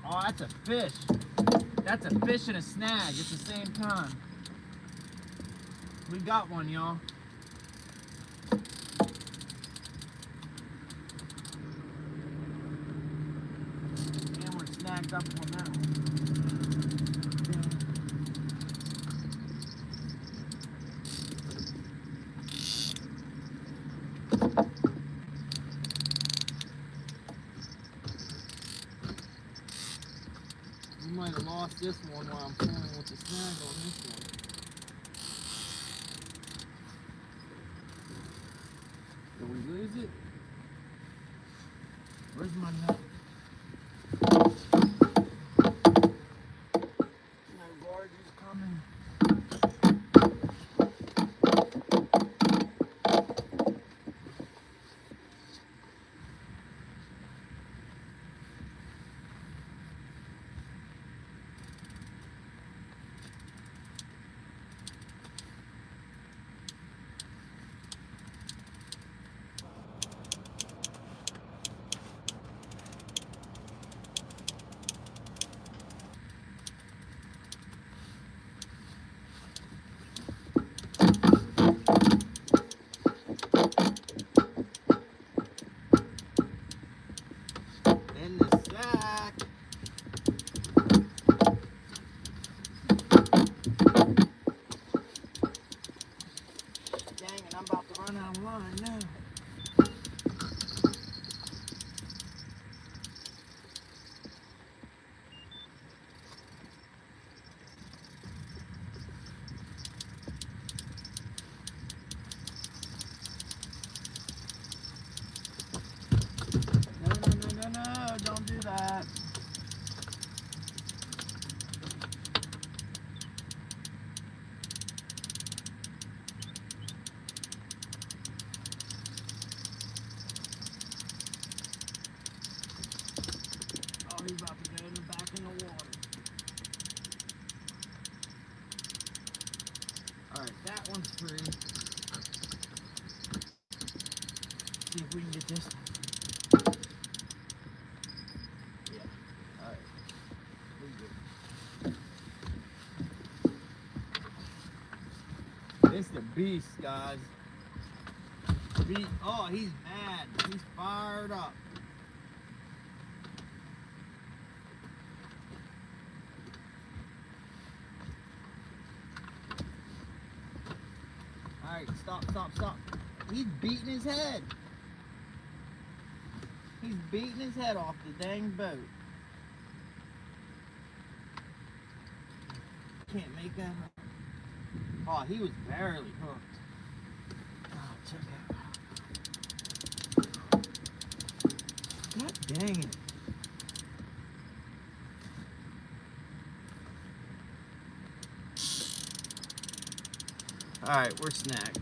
Oh, that's a fish. That's a fish and a snag at the same time. We got one, y'all. And we're snagged up on that one. We might have lost this one while I'm pulling with the snag on this one. Did we lose it? Where's my net? My barge is coming. tree. See if we can get this. Yeah. Alright. This the beast, guys. Oh, he's mad. He's fired up. Alright, stop. He's beating his head. He's beating his head off the dang boat. Can't make that. Oh, he was barely hooked. Oh, check out. God dang it. Alright, we're snagged.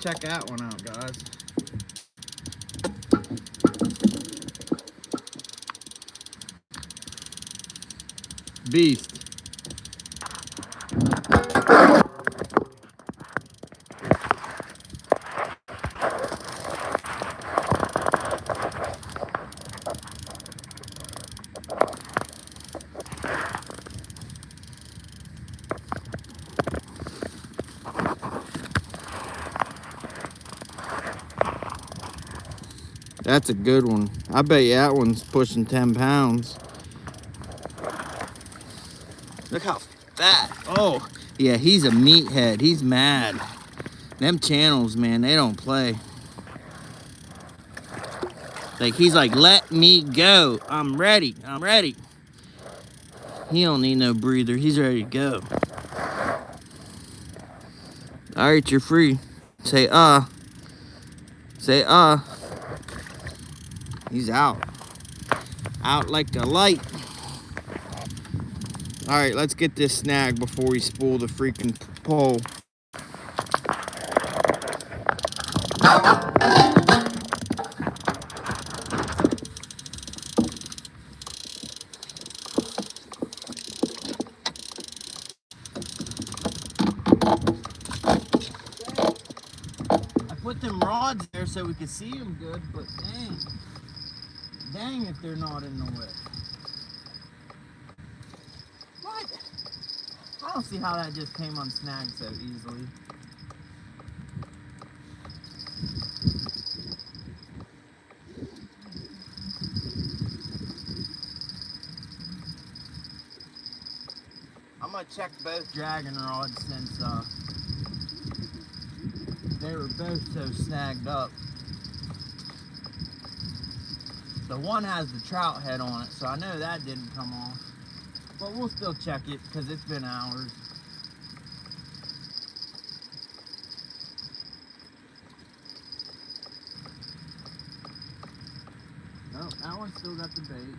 Check that one out, guys. Beast. That's a good one. I bet you that one's pushing 10 pounds. Look how fat. Oh, yeah, he's a meathead. He's mad. Them channels, man, they don't play. Like, he's like, let me go. I'm ready. He don't need no breather. He's ready to go. All right, you're free. Say, Say, He's out. Out like the light. All right, let's get this snag before we spool the freaking pole. I put them rods there so we could see them good, but dang if they're not in the way. What? I don't see how that just came unsnagged so easily. I'm gonna check both dragging rods since they were both so snagged up. The one has the trout head on it, so I know that didn't come off. But we'll still check it because it's been hours. Oh, that one still got the bait.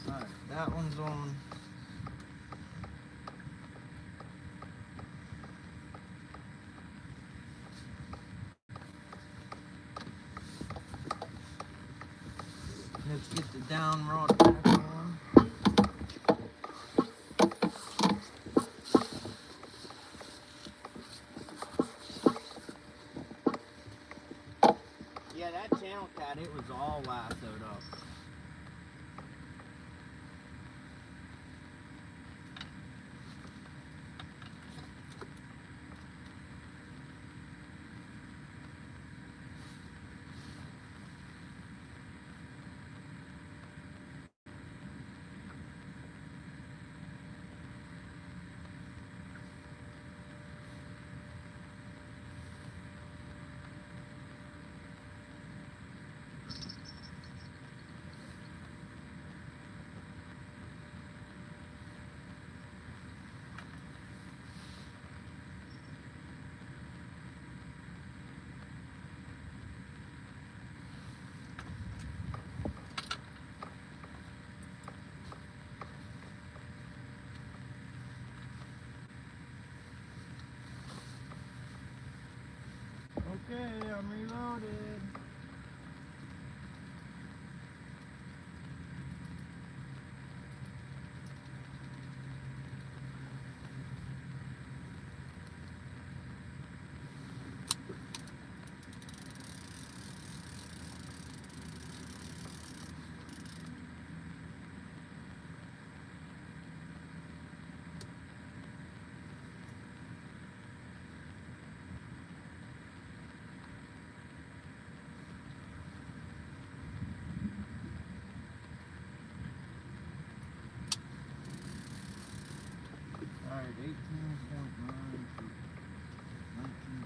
Alright, that one's on. Let's get the down rod back on. Yeah, that channel cat, it was all lassoed up. Okay, I'm reloaded. Alright, 18.9 for 19.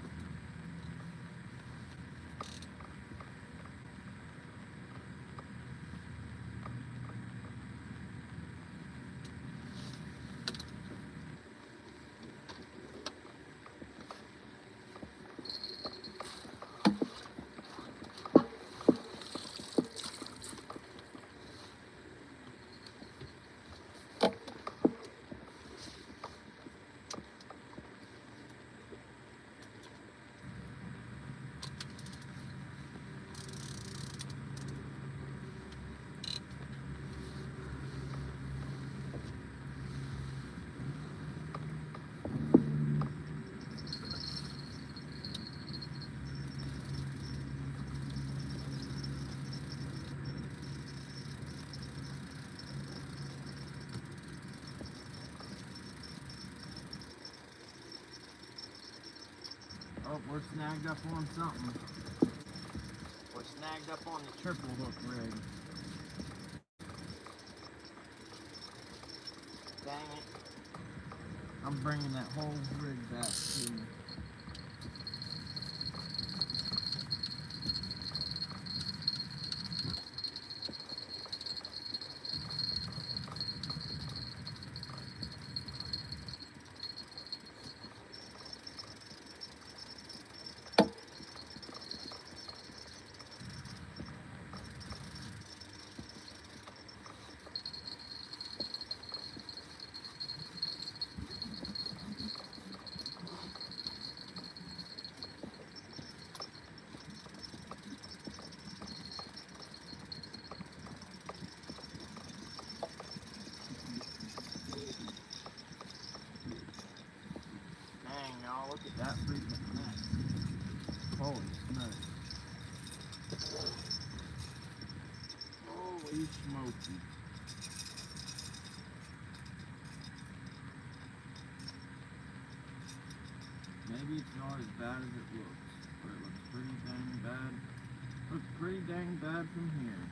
Oh, we're snagged up on something. We're snagged up on the triple hook rig. Dang it. I'm bringing that whole rig back to you. Dang, y'all, look at that freaking net. Holy smokes. Holy smoky. Maybe it's not as bad as it looks, but it looks pretty dang bad. Looks pretty dang bad from here.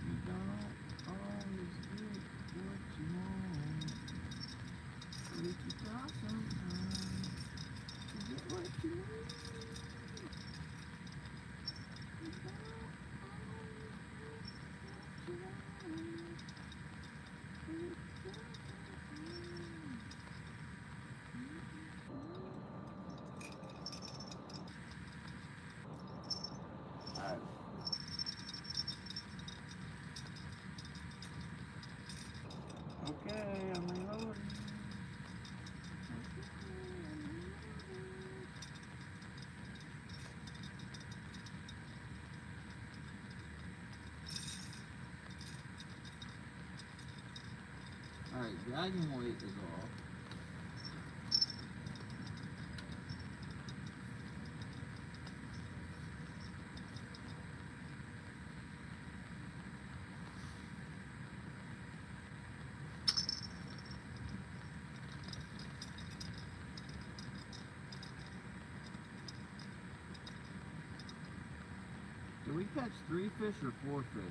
You don't always get what you want, but if you try sometimes, you get what you need. You don't always get what you want. Alright. Okay, I'm reloading. Alright, dragging weight is off. Did we catch 3 fish or 4 fish?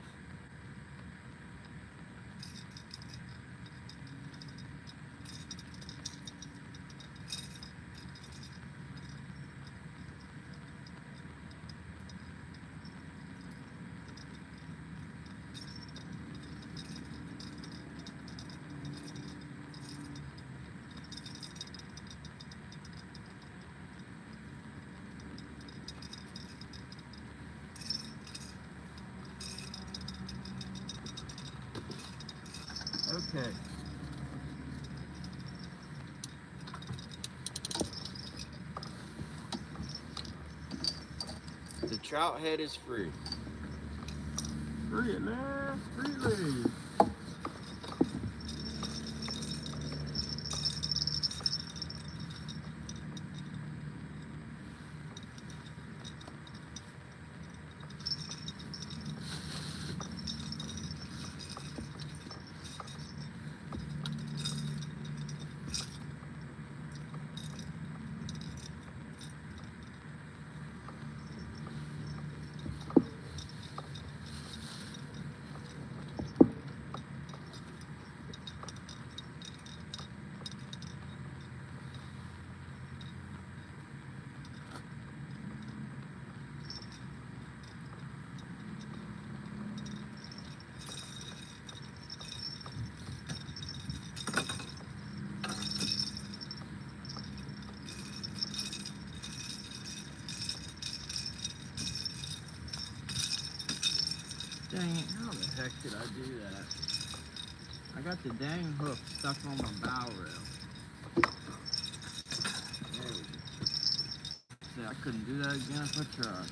Okay. trout head is free. Free it, man. Freely. Dang it, how the heck did I do that? I got the dang hook stuck on my bow rail. There we go. See, I couldn't do that again if I tried.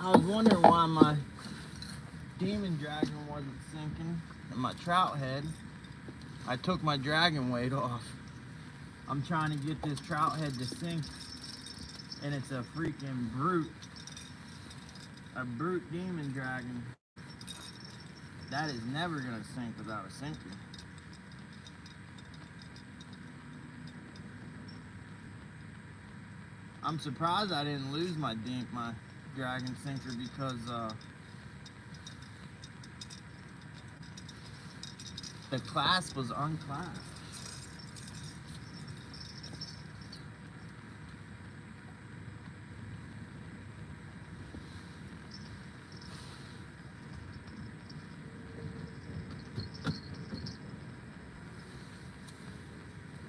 I was wondering why my demon dragon wasn't sinking and my trout head. I took my dragon weight off. I'm trying to get this trout head to sink, and it's a freaking brute. A brute demon dragon. That is never gonna sink without a sinker. I'm surprised I didn't lose my dragon sinker because the clasp was unclasped.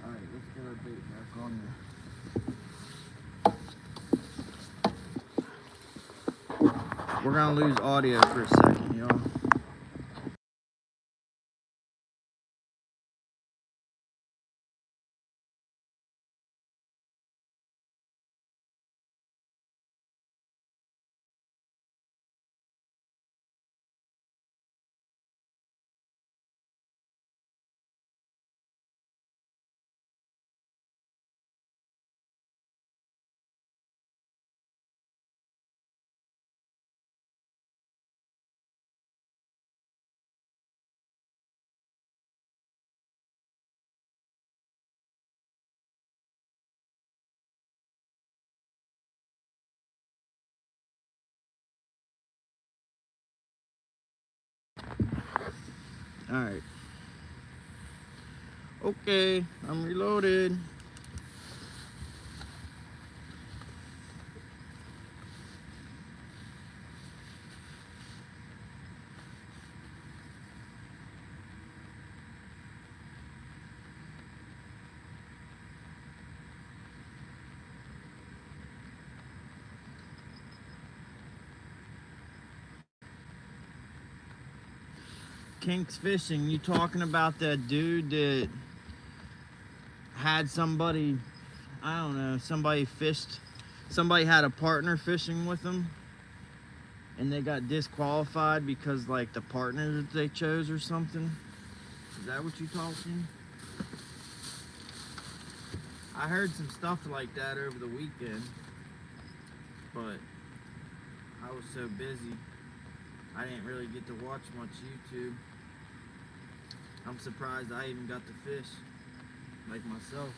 Alright, let's get our bait back on there. We're gonna lose audio for a second, y'all. Alright. Okay, I'm reloaded. Kinks Fishing, you talking about that dude that had somebody, I don't know, somebody had a partner fishing with them and they got disqualified because like the partner that they chose or something? Is that what you talking? I heard some stuff like that over the weekend, but I was so busy I didn't really get to watch much YouTube. I'm surprised I even got to fish like myself.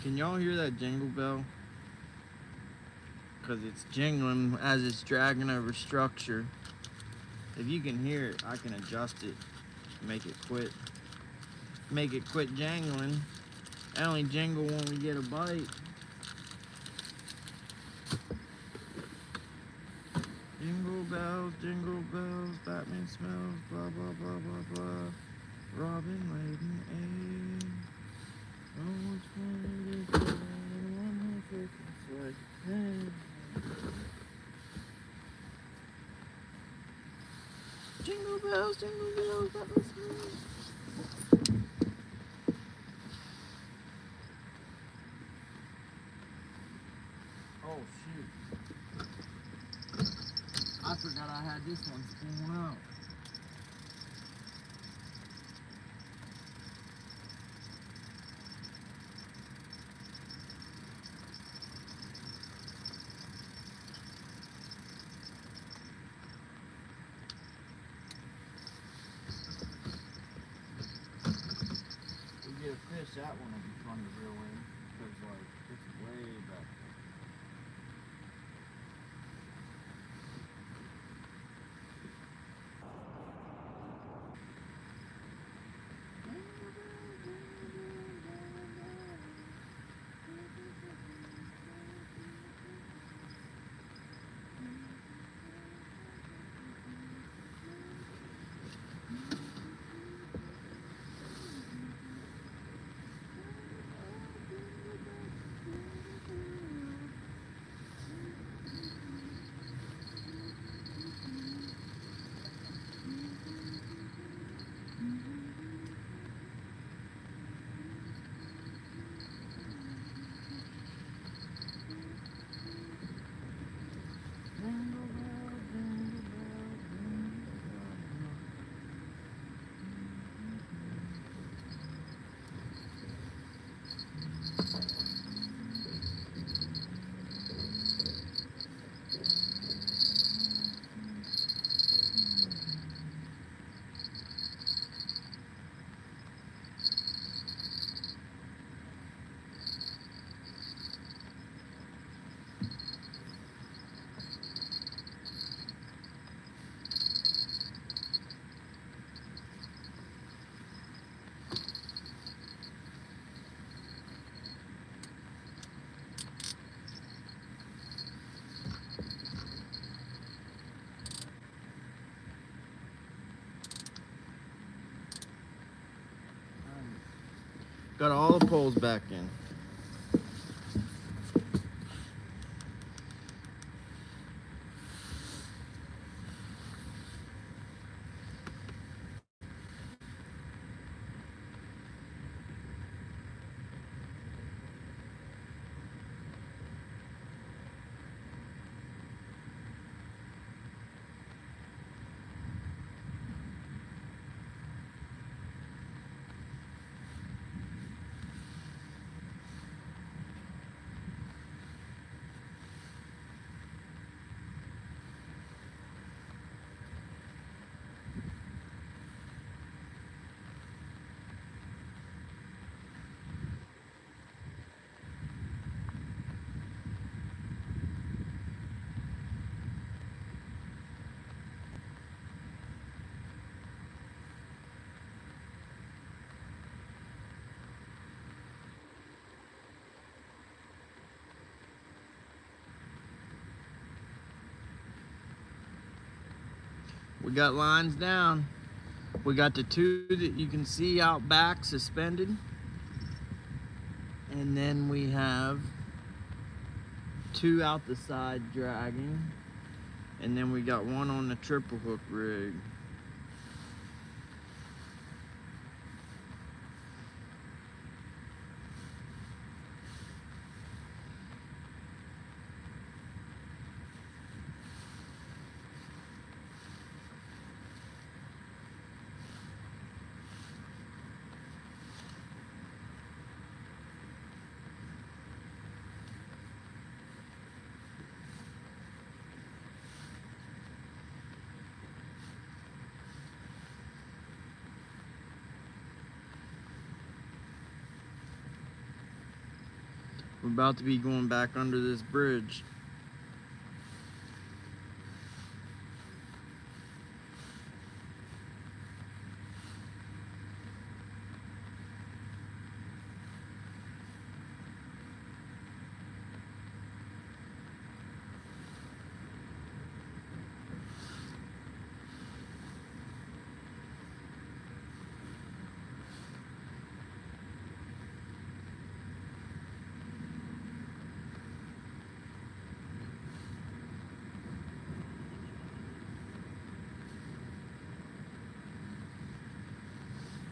Can y'all hear that jingle bell? Because it's jingling as it's dragging over structure. If you can hear it, I can adjust it, make it quit jangling. I only jingle when we get a bite. Jingle bells, Batman smells, blah, blah, blah, blah, blah. Robin laden egg. Oh, which one it is? One more freaking swag. Jingle bells, Batman smells. Oh, shoot. I forgot I had this one spoon out. We get a fish, that one will be fun to reel in. Because, like, it's way back there. Got all the poles back in. We got lines down. We got the two that you can see out back suspended. And then we have two out the side dragging. And then we got one on the triple hook rig. We're about to be going back under this bridge.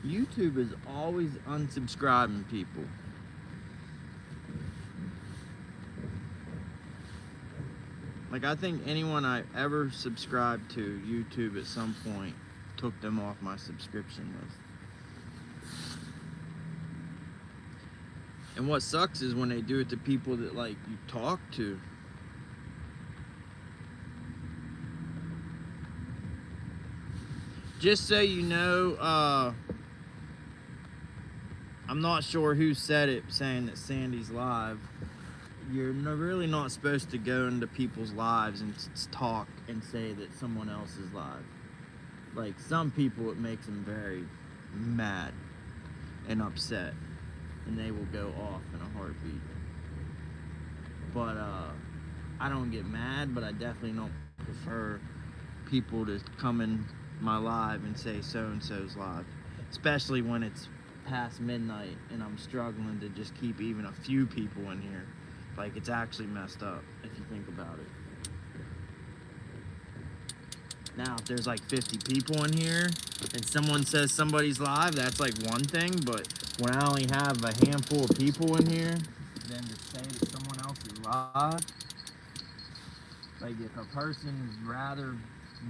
YouTube is always unsubscribing people. Like, I think anyone I ever subscribed to, YouTube at some point took them off my subscription list. And what sucks is when they do it to people that, like, you talk to. Just so you know, I'm not sure who said it, saying that Sandy's live. You're really not supposed to go into people's lives and talk and say that someone else is live. Like, some people, it makes them very mad and upset, and they will go off in a heartbeat. But I don't get mad, but I definitely don't prefer people to come in my live and say so-and-so's live, especially when it's past midnight and I'm struggling to just keep even a few people in here. Like, it's actually messed up if you think about it. Now, if there's like 50 people in here and someone says somebody's live, that's like one thing, but when I only have a handful of people in here, then to say that someone else is live, like, if a person would rather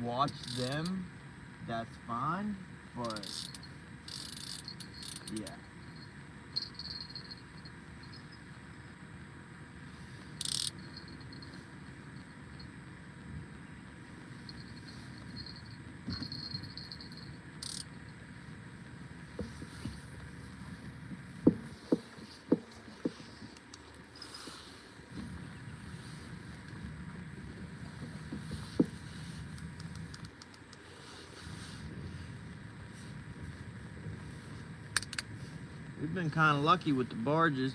watch them, that's fine, but yeah. We've been kind of lucky with the barges.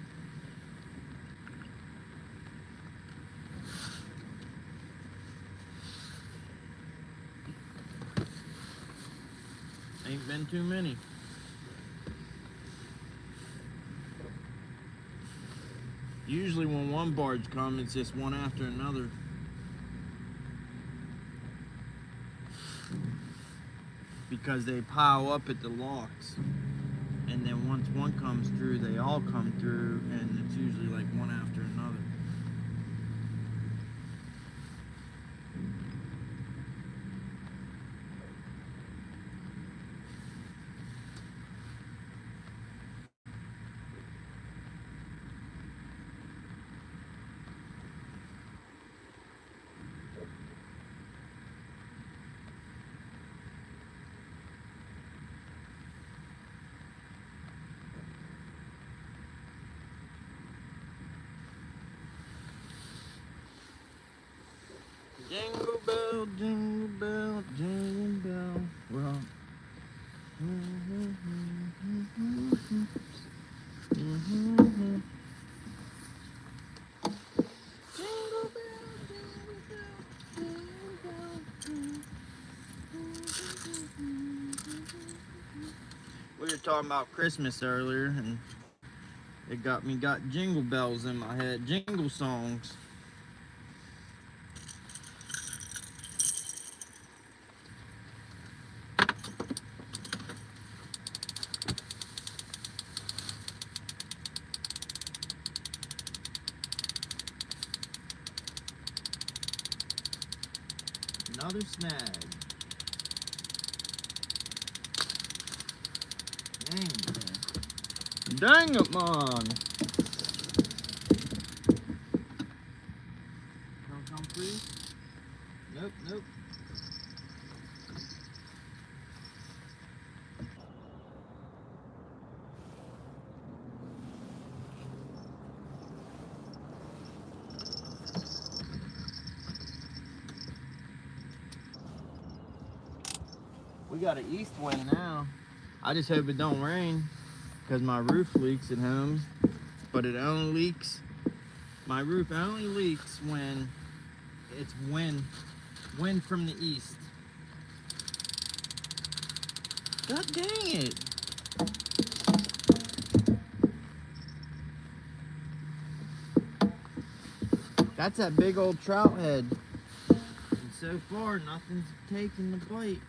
Ain't been too many. Usually when one barge comes, it's just one after another. Because they pile up at the locks. And then once one comes through, they all come through, and it's usually like one after another. Jingle bell, jingle bell, jingle bell rock. Jingle bell, jingle bell, jingle bell. We were talking about Christmas earlier, and it got jingle bells in my head, jingle songs. Another snag. Dang it, man. Don't come free? Nope, nope. We got an east wind now. I just hope it don't rain, because my roof leaks at home. But it only leaks, my roof only leaks when it's wind from the east. God dang it. That's that big old trout head. And so far, nothing's taking the bite.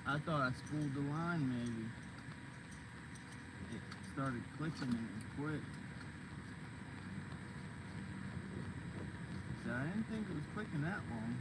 I thought I spooled the line maybe. It started clicking and it quit. So I didn't think it was clicking that long.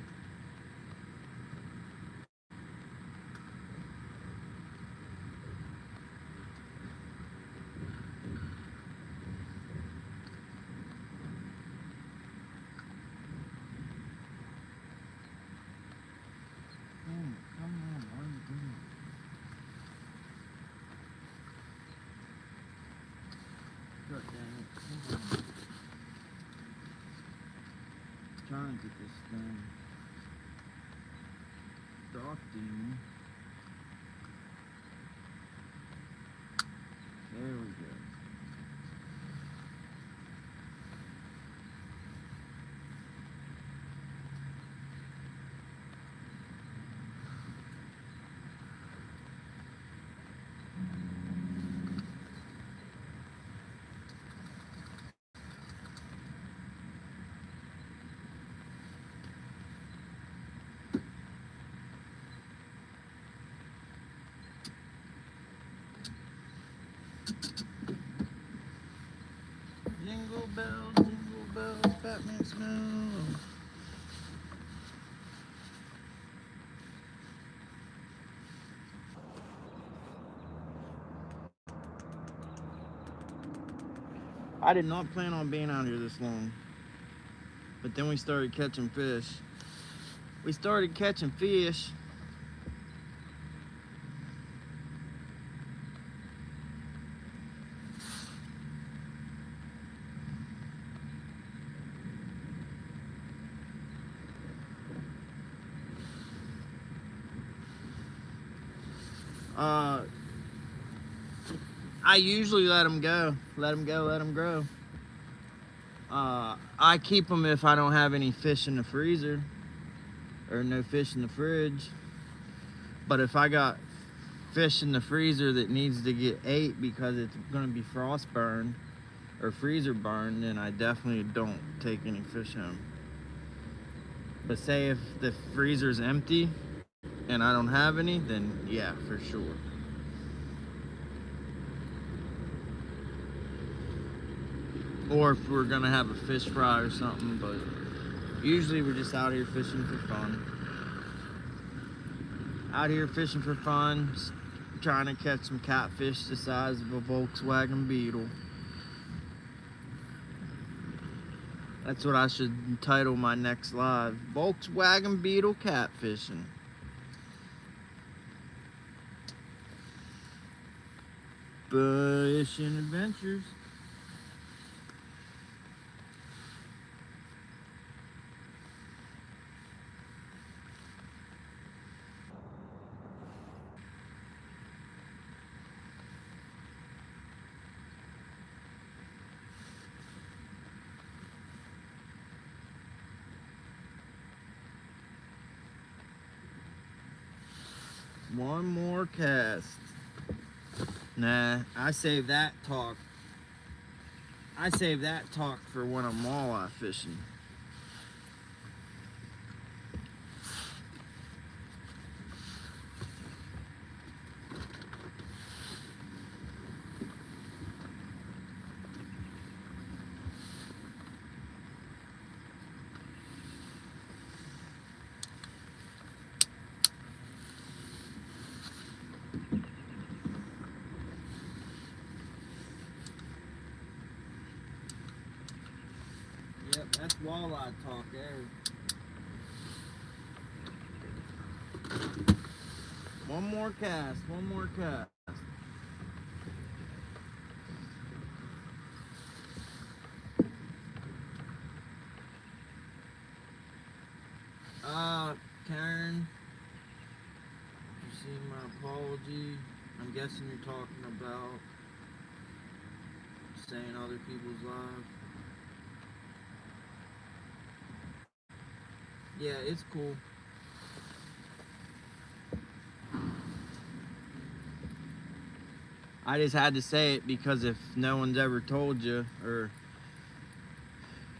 trying to get this thing docking. There we go. Jingle bells, Batman snow. I did not plan on being out here this long, but then we started catching fish. I usually let them go, let them grow. I keep them if I don't have any fish in the freezer or no fish in the fridge. But if I got fish in the freezer that needs to get ate because it's gonna be frost burned or freezer burned, then I definitely don't take any fish home. But say if the freezer's empty and I don't have any, then yeah, for sure. Or if we're gonna have a fish fry or something, but usually we're just out here fishing for fun. Trying to catch some catfish the size of a Volkswagen Beetle. That's what I should title my next live. Volkswagen Beetle catfishing. Fishing adventures. One more cast. Nah, I save that talk for when I'm walleye fishing. Yep, that's walleye talk there. One more cast. Karen, you see my apology? I'm guessing you're talking about saying other people's lives. Yeah, it's cool. I just had to say it because if no one's ever told you or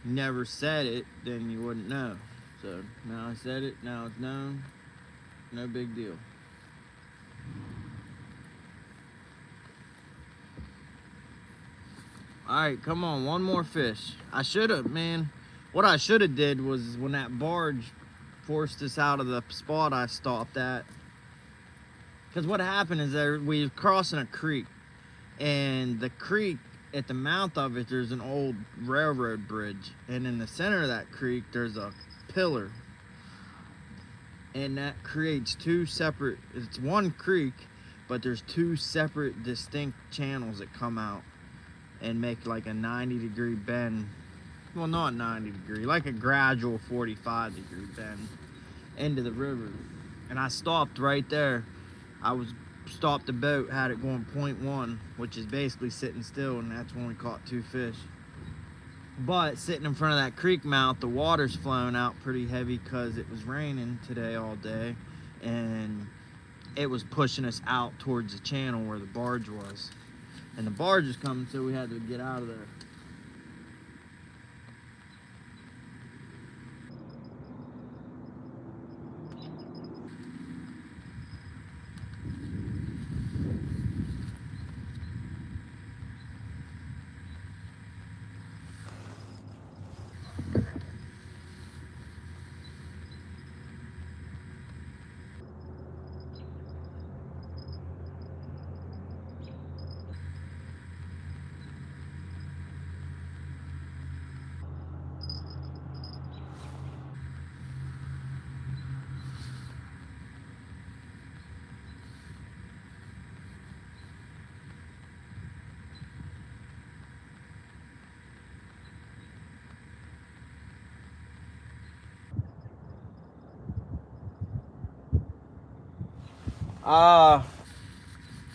never said it, then you wouldn't know. So now I said it, now it's known. No big deal. Alright, come on, one more fish. I should have, man. What I should have did was when that barge forced us out of the spot I stopped at. Because what happened is that we were crossing a creek. And the creek, at the mouth of it, there's an old railroad bridge. And in the center of that creek, there's a pillar. And that creates two separate, it's one creek, but there's two separate distinct channels that come out and make like a 90-degree bend well, not 90 degree, like a gradual 45-degree bend into the river. And I stopped right there. I was stopped the boat, had it going 0.1, which is basically sitting still, and that's when we caught 2 fish. But sitting in front of that creek mouth, the water's flowing out pretty heavy because it was raining today all day, and it was pushing us out towards the channel where the barge was. And the barge is coming, so we had to get out of there.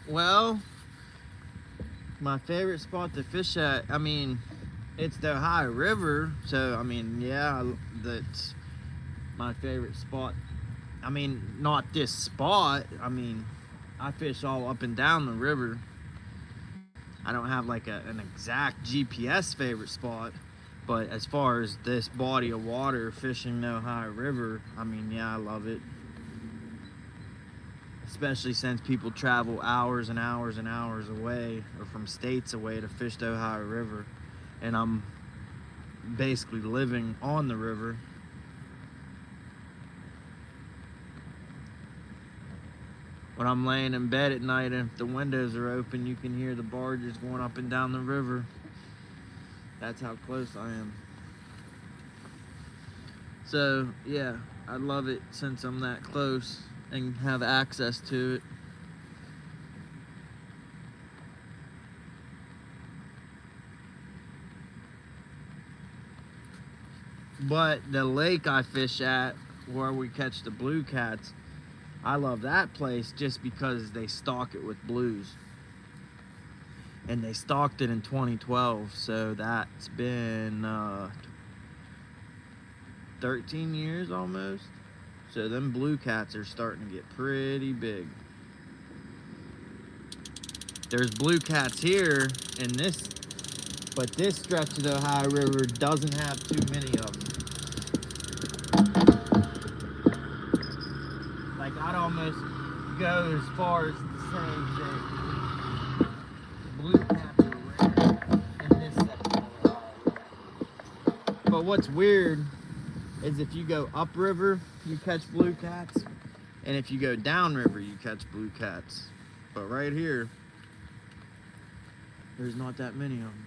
Well, my favorite spot to fish at, I mean, it's the Ohio River, so I mean, yeah, that's my favorite spot. I mean, not this spot. I mean, I fish all up and down the river. I don't have like an exact GPS favorite spot, but as far as this body of water, fishing the Ohio River, I mean, yeah, I love it. Especially since people travel hours and hours and hours away, or from states away, to fish the Ohio River, and I'm basically living on the river. When I'm laying in bed at night and if the windows are open, you can hear the barges going up and down the river. That's how close I am. So yeah, I love it since I'm that close and have access to it. But the lake I fish at, where we catch the blue cats, I love that place just because they stock it with blues. And they stocked it in 2012, so that's been 13 years almost. So them blue cats are starting to get pretty big. There's blue cats here in this, but this stretch of the Ohio River doesn't have too many of them. Like, I'd almost go as far as to say that blue cats are rare in this section of the Ohio River. But what's weird is if you go upriver, you catch blue cats, and if you go downriver, you catch blue cats. But right here, there's not that many of them.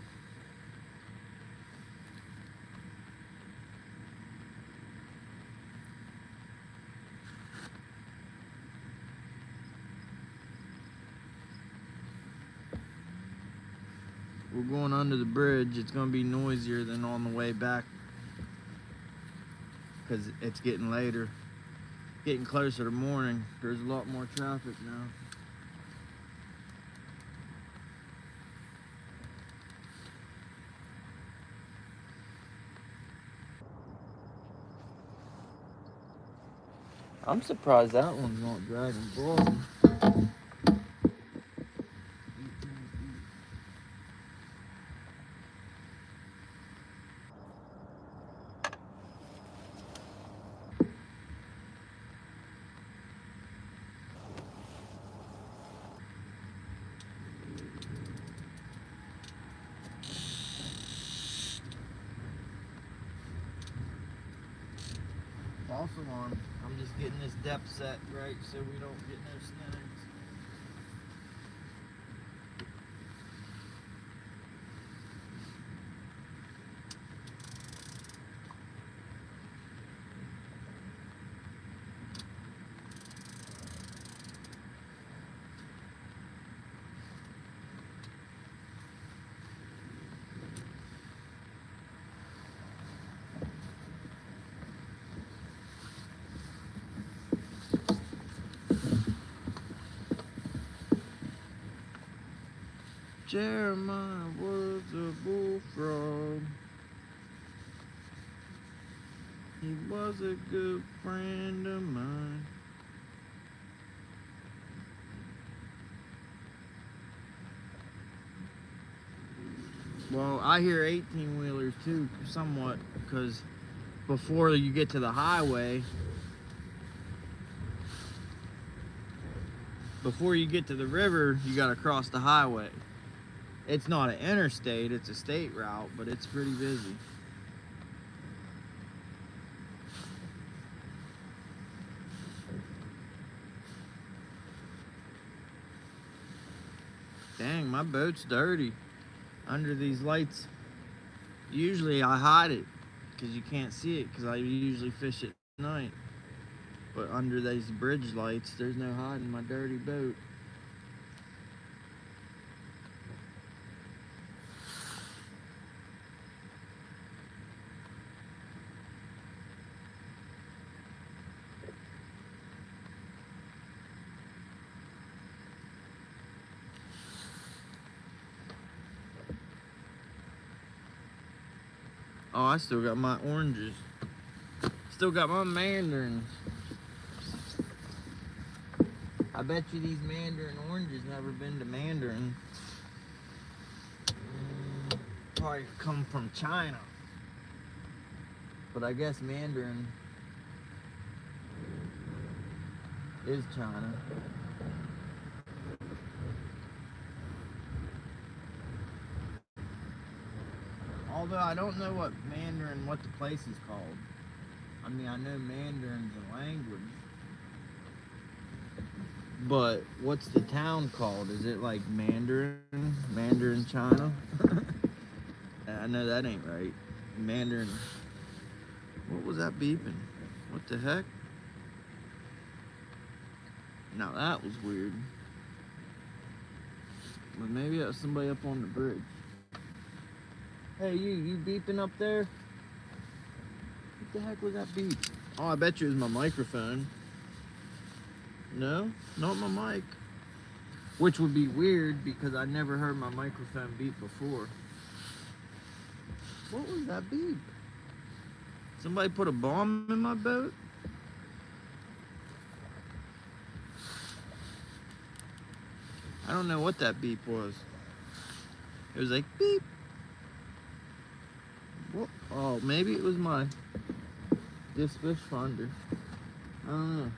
We're going under the bridge. It's going to be noisier than on the way back because it's getting later. Getting closer to morning. There's a lot more traffic now. I'm surprised that one's not dragging ball. False alarm. I'm just getting this depth set right so we don't get no snags. Jeremiah was a bullfrog. He was a good friend of mine. Well, I hear 18-wheelers too, somewhat, because before you get to the highway, before you get to the river, you gotta cross the highway. It's not an interstate, it's a state route, but it's pretty busy. Dang, my boat's dirty under these lights. Usually I hide it because you can't see it because I usually fish at night. But under these bridge lights, there's no hiding my dirty boat. Oh, I still got my oranges. Still got my mandarins. I bet you these mandarin oranges never been to Mandarin. Probably come from China. But I guess Mandarin is China. Although I don't know what the place is called. I mean, I know Mandarin's a language. But what's the town called? Is it like Mandarin? Mandarin, China? I know that ain't right. Mandarin. What was that beeping? What the heck? Now that was weird. But maybe that was somebody up on the bridge. Hey, you beeping up there? What the heck was that beep? Oh, I bet you it was my microphone. No, not my mic. Which would be weird because I never heard my microphone beep before. What was that beep? Somebody put a bomb in my boat? I don't know what that beep was. It was like beep. What? Oh, maybe it was this fish finder. I don't know.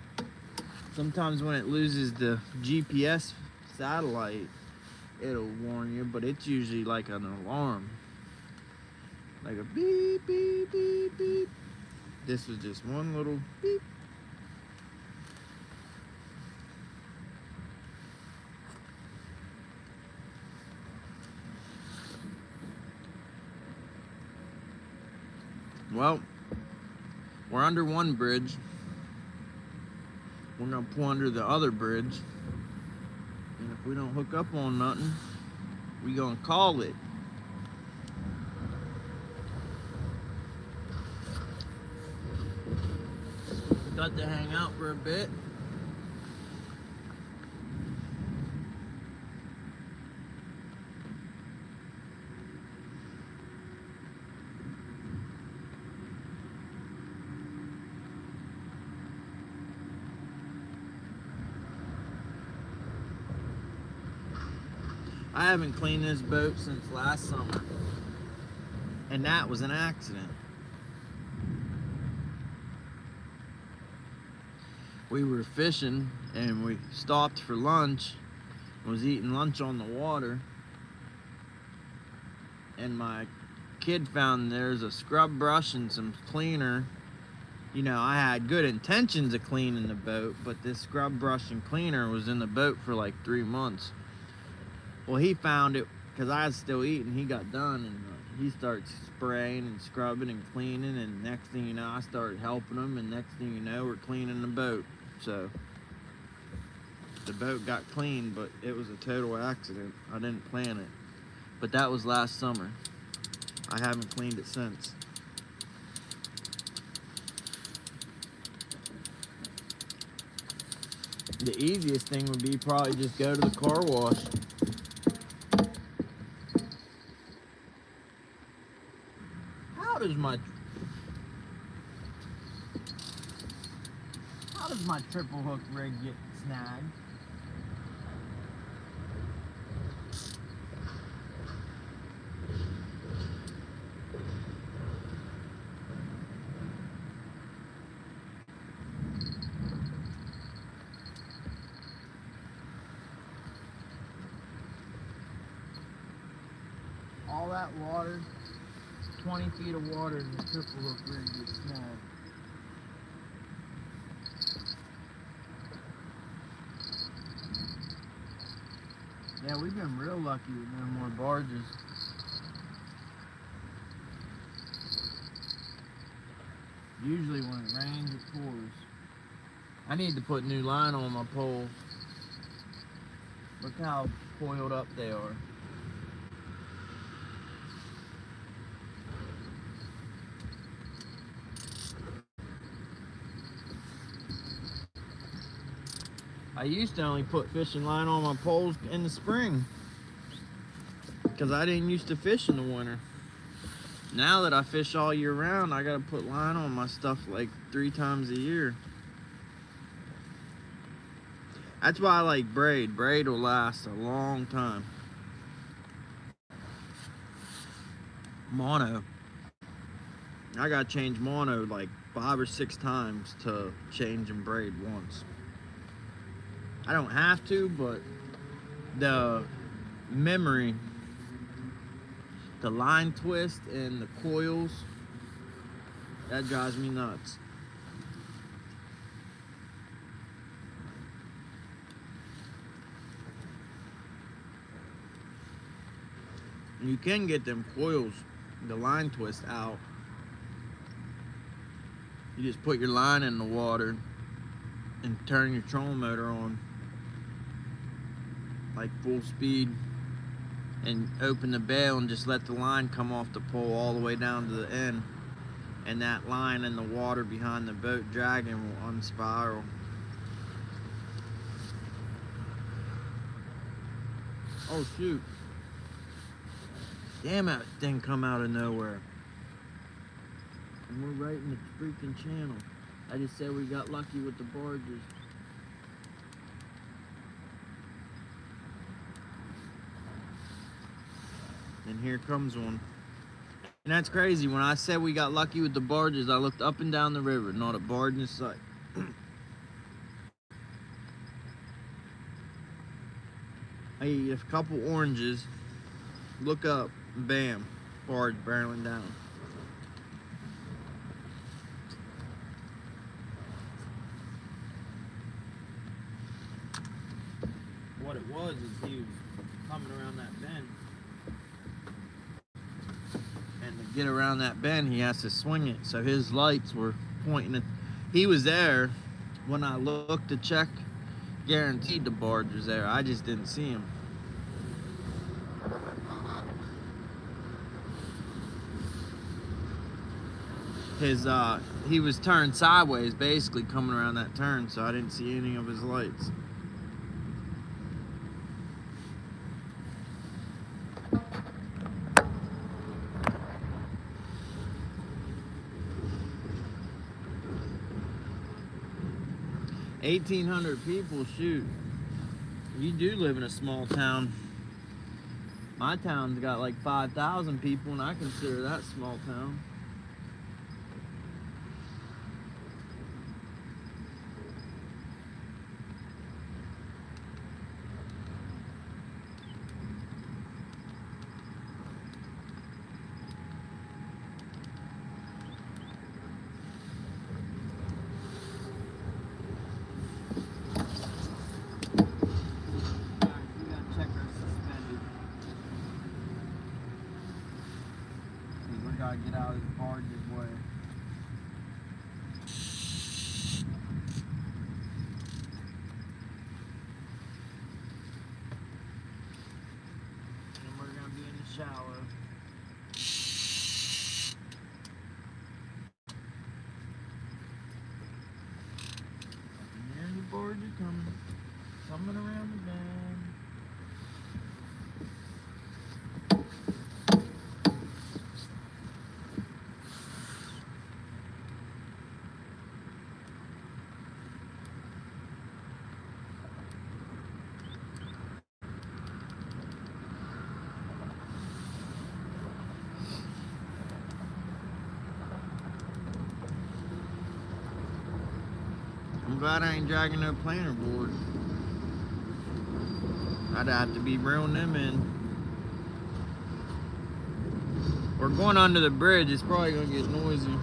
Sometimes when it loses the GPS satellite, it'll warn you, but it's usually like an alarm. Like a beep, beep, beep, beep. This was just one little beep. Well, we're under one bridge. We're gonna pull under the other bridge. And if we don't hook up on nothing, we gonna call it. Got to hang out for a bit. I haven't cleaned this boat since last summer, and that was an accident. We were fishing and we stopped for lunch, was eating lunch on the water, and my kid found there's a scrub brush and some cleaner. You know, I had good intentions of cleaning the boat, but this scrub brush and cleaner was in the boat for like 3 months. Well, he found it because I was still eating. He got done and he starts spraying and scrubbing and cleaning, and next thing you know, I started helping him, and next thing you know, we're cleaning the boat. So the boat got cleaned, but it was a total accident. I didn't plan it. But that was last summer. I haven't cleaned it since. The easiest thing would be probably just go to the car wash. How does my triple hook rig get snagged? All that water, 20 feet of water, and the triple hook rig gets snagged. Yeah, we've been real lucky with no more barges. Usually when it rains, it pours. I need to put new line on my pole. Look how coiled up they are. I used to only put fishing line on my poles in the spring because I didn't used to fish in the winter. Now that I fish all year round, I gotta put line on my stuff like 3 times a year. That's why I like braid. Braid will last a long time. Mono. I gotta change mono like 5 or 6 times to change and braid once. I don't have to, but the memory, the line twist and the coils, that drives me nuts. You can get them coils, the line twist out. You just put your line in the water and turn your trolling motor on like full speed and open the bail and just let the line come off the pole all the way down to the end, and that line in the water behind the boat dragging will unspiral. Oh shoot. Damn, that thing come out of nowhere. And we're right in the freaking channel. I just said we got lucky with the barges. And here comes one. And that's crazy. When I said we got lucky with the barges, I looked up and down the river, not a barge in sight. I eat a couple oranges, look up, bam, barge barreling down. What it was is he was coming around that bend. And to get around that bend, he has to swing it. So his lights were pointing at, he was there when I looked to check, guaranteed the barge was there. I just didn't see him. He was turned sideways, basically coming around that turn, so I didn't see any of his lights. $1,800 people, shoot. You do live in a small town. My town's got like 5,000 people, and I consider that small town. Gotta get out of his barge's way. And we're gonna be in the shallow. And there's the barge coming around the bend. glad I ain't dragging no planer board. I'd have to be reeling them in. We're going under the bridge. It's probably gonna get noisy.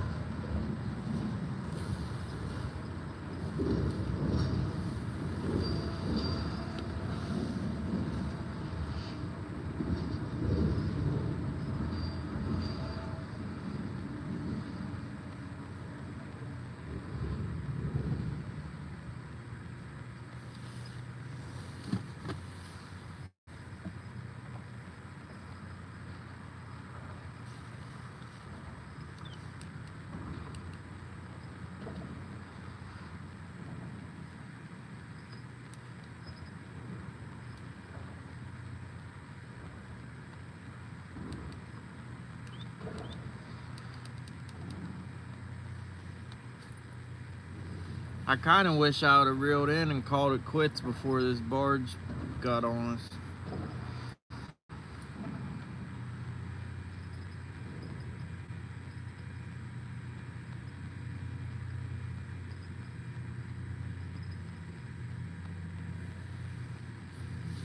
I kind of wish I would have reeled in and called it quits before this barge got on us.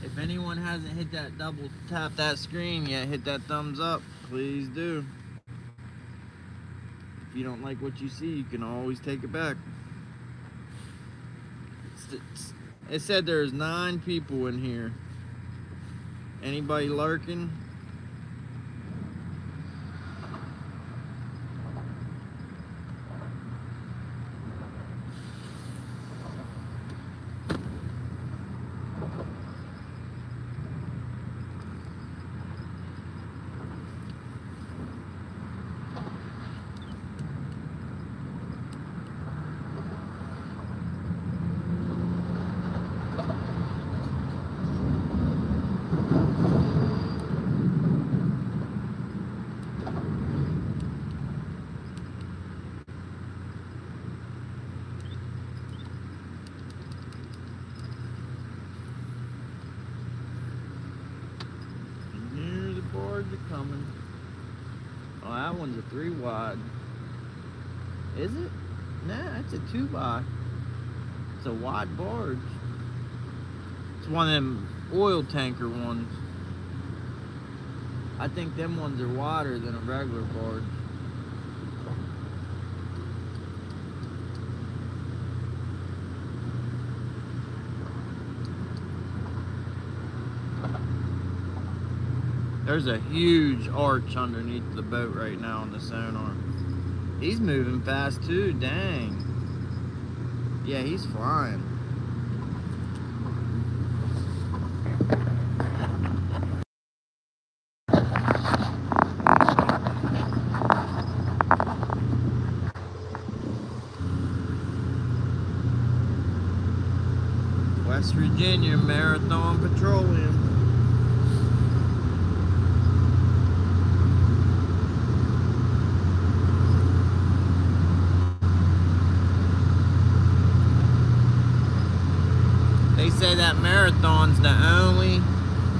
If anyone hasn't hit that double tap that screen yet, hit that thumbs up. Please do. If you don't like what you see, you can always take it back. It said there's 9 people in here. Anybody lurking? Coming. Oh, that one's a 3 wide. Is it? Nah, it's a 2 by. It's a wide barge. It's one of them oil tanker ones. I think them ones are wider than a regular barge. There's a huge arch underneath the boat right now on the sonar. He's moving fast too, dang. Yeah, he's flying. West Virginia Marathon Petroleum. They say that Marathon's the only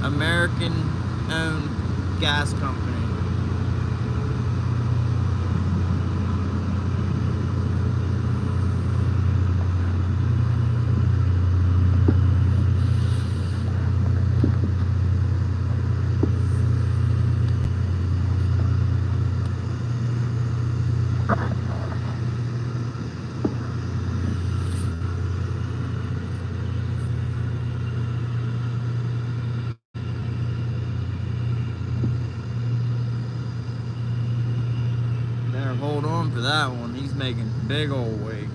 American-owned gas company. Hold on for that one. He's making big old weight.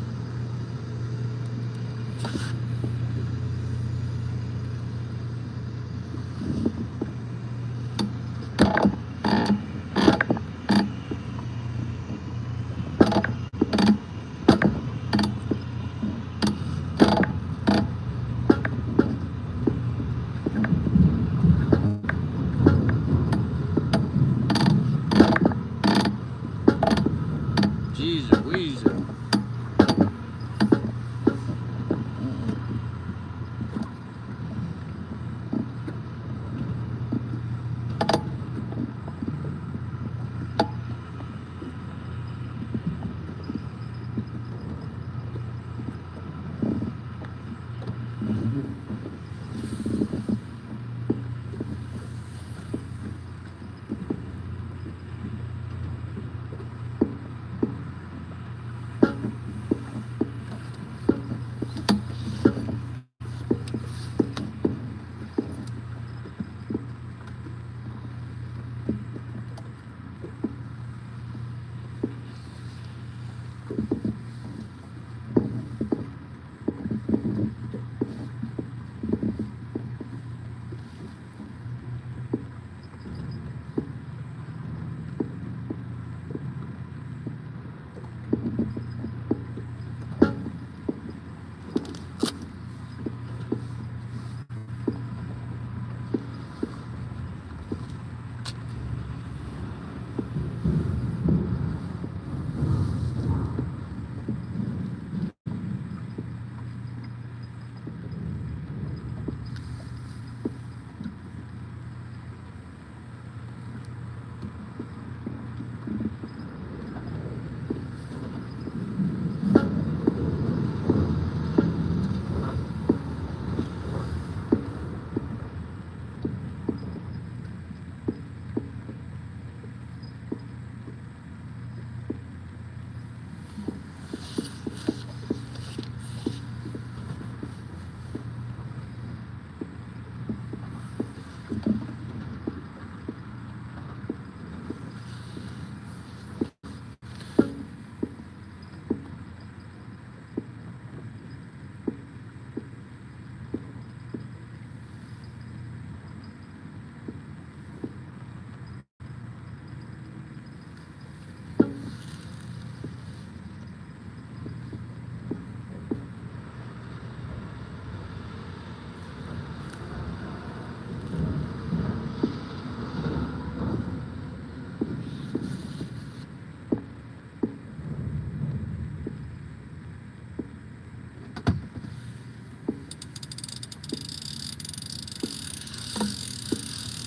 Jeez Louise.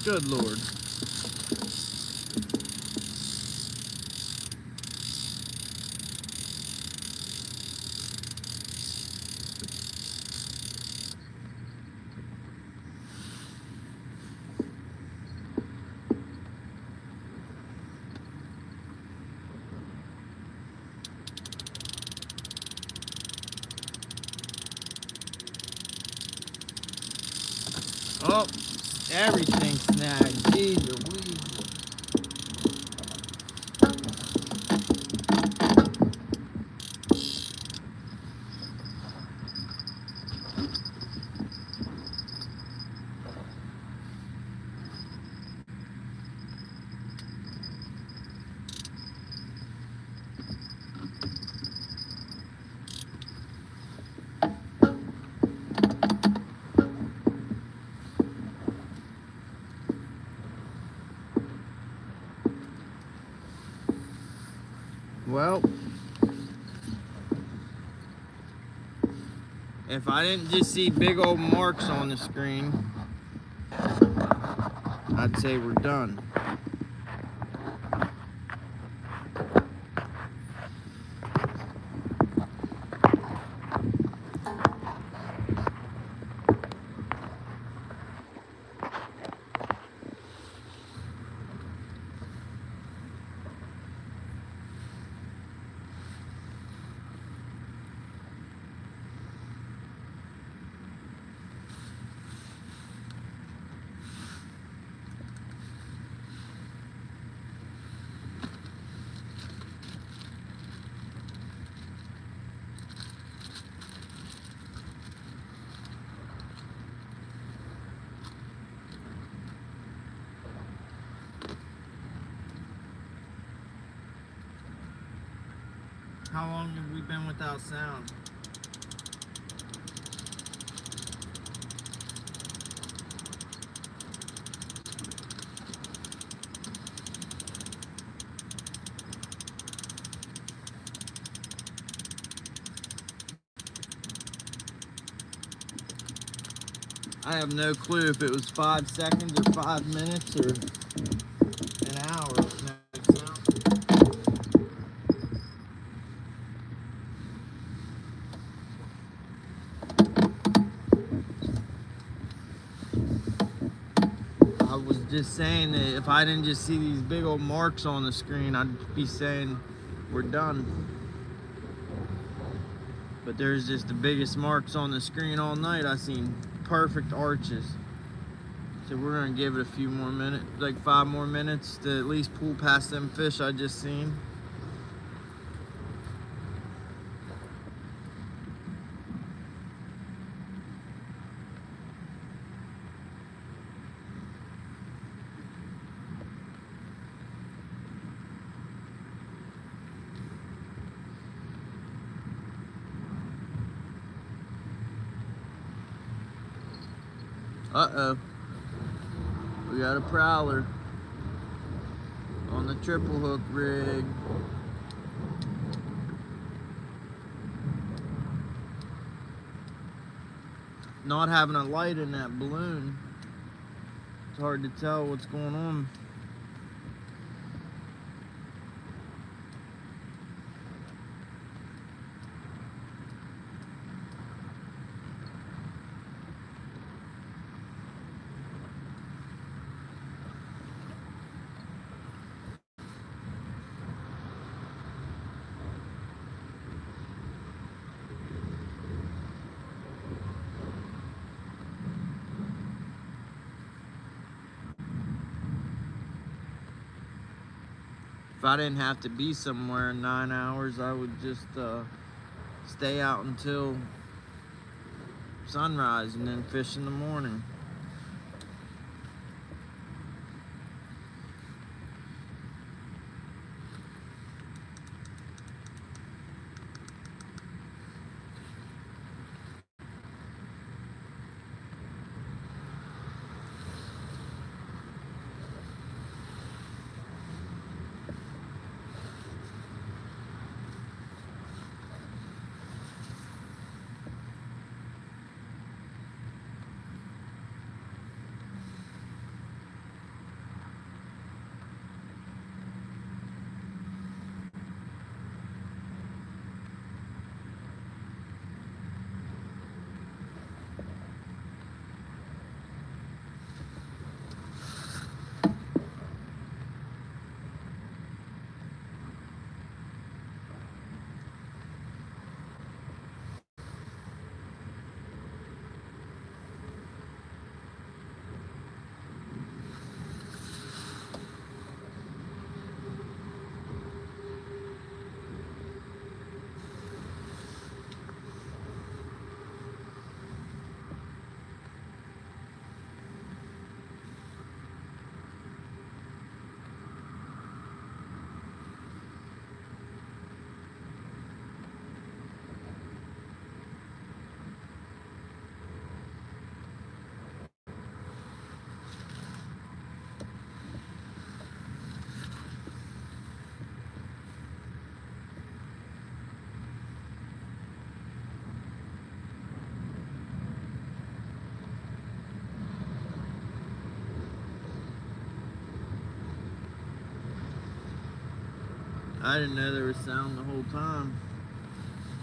Good Lord. Oh, everything snagged. Jeez Louise. Well, if I didn't just see big old marks on the screen, I'd say we're done. How long have we been without sound? I have no clue if it was 5 seconds or 5 minutes or an hour with no sound. I was just saying that if I didn't just see these big old marks on the screen, I'd be saying we're done. But there's just the biggest marks on the screen all night. I seen perfect arches. So we're gonna give it a few more minutes, like 5 more minutes to at least pull past them fish I just seen. Uh-oh. We got a prowler on the triple hook rig. Not having a light in that balloon, it's hard to tell what's going on. If I didn't have to be somewhere in 9 hours, I would just stay out until sunrise and then fish in the morning. I didn't know there was sound the whole time.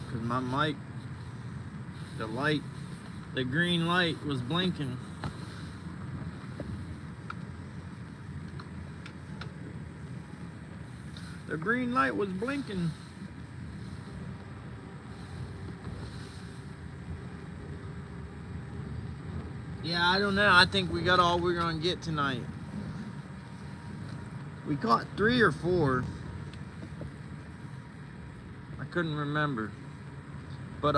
Because my mic, the green light was blinking. The green light was blinking. Yeah, I don't know. I think we got all we're gonna get tonight. We caught 3 or 4. I couldn't remember. But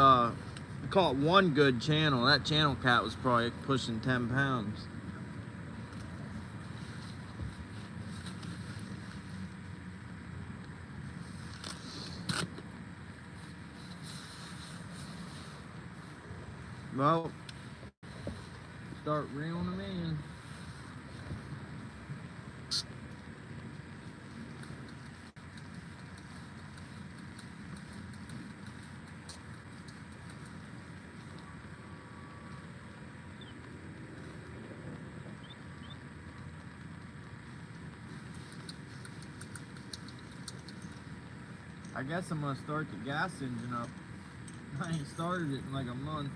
we caught one good channel. That channel cat was probably pushing 10 pounds. Well, start reeling them in. I guess I'm gonna start the gas engine up. I ain't started it in like a month.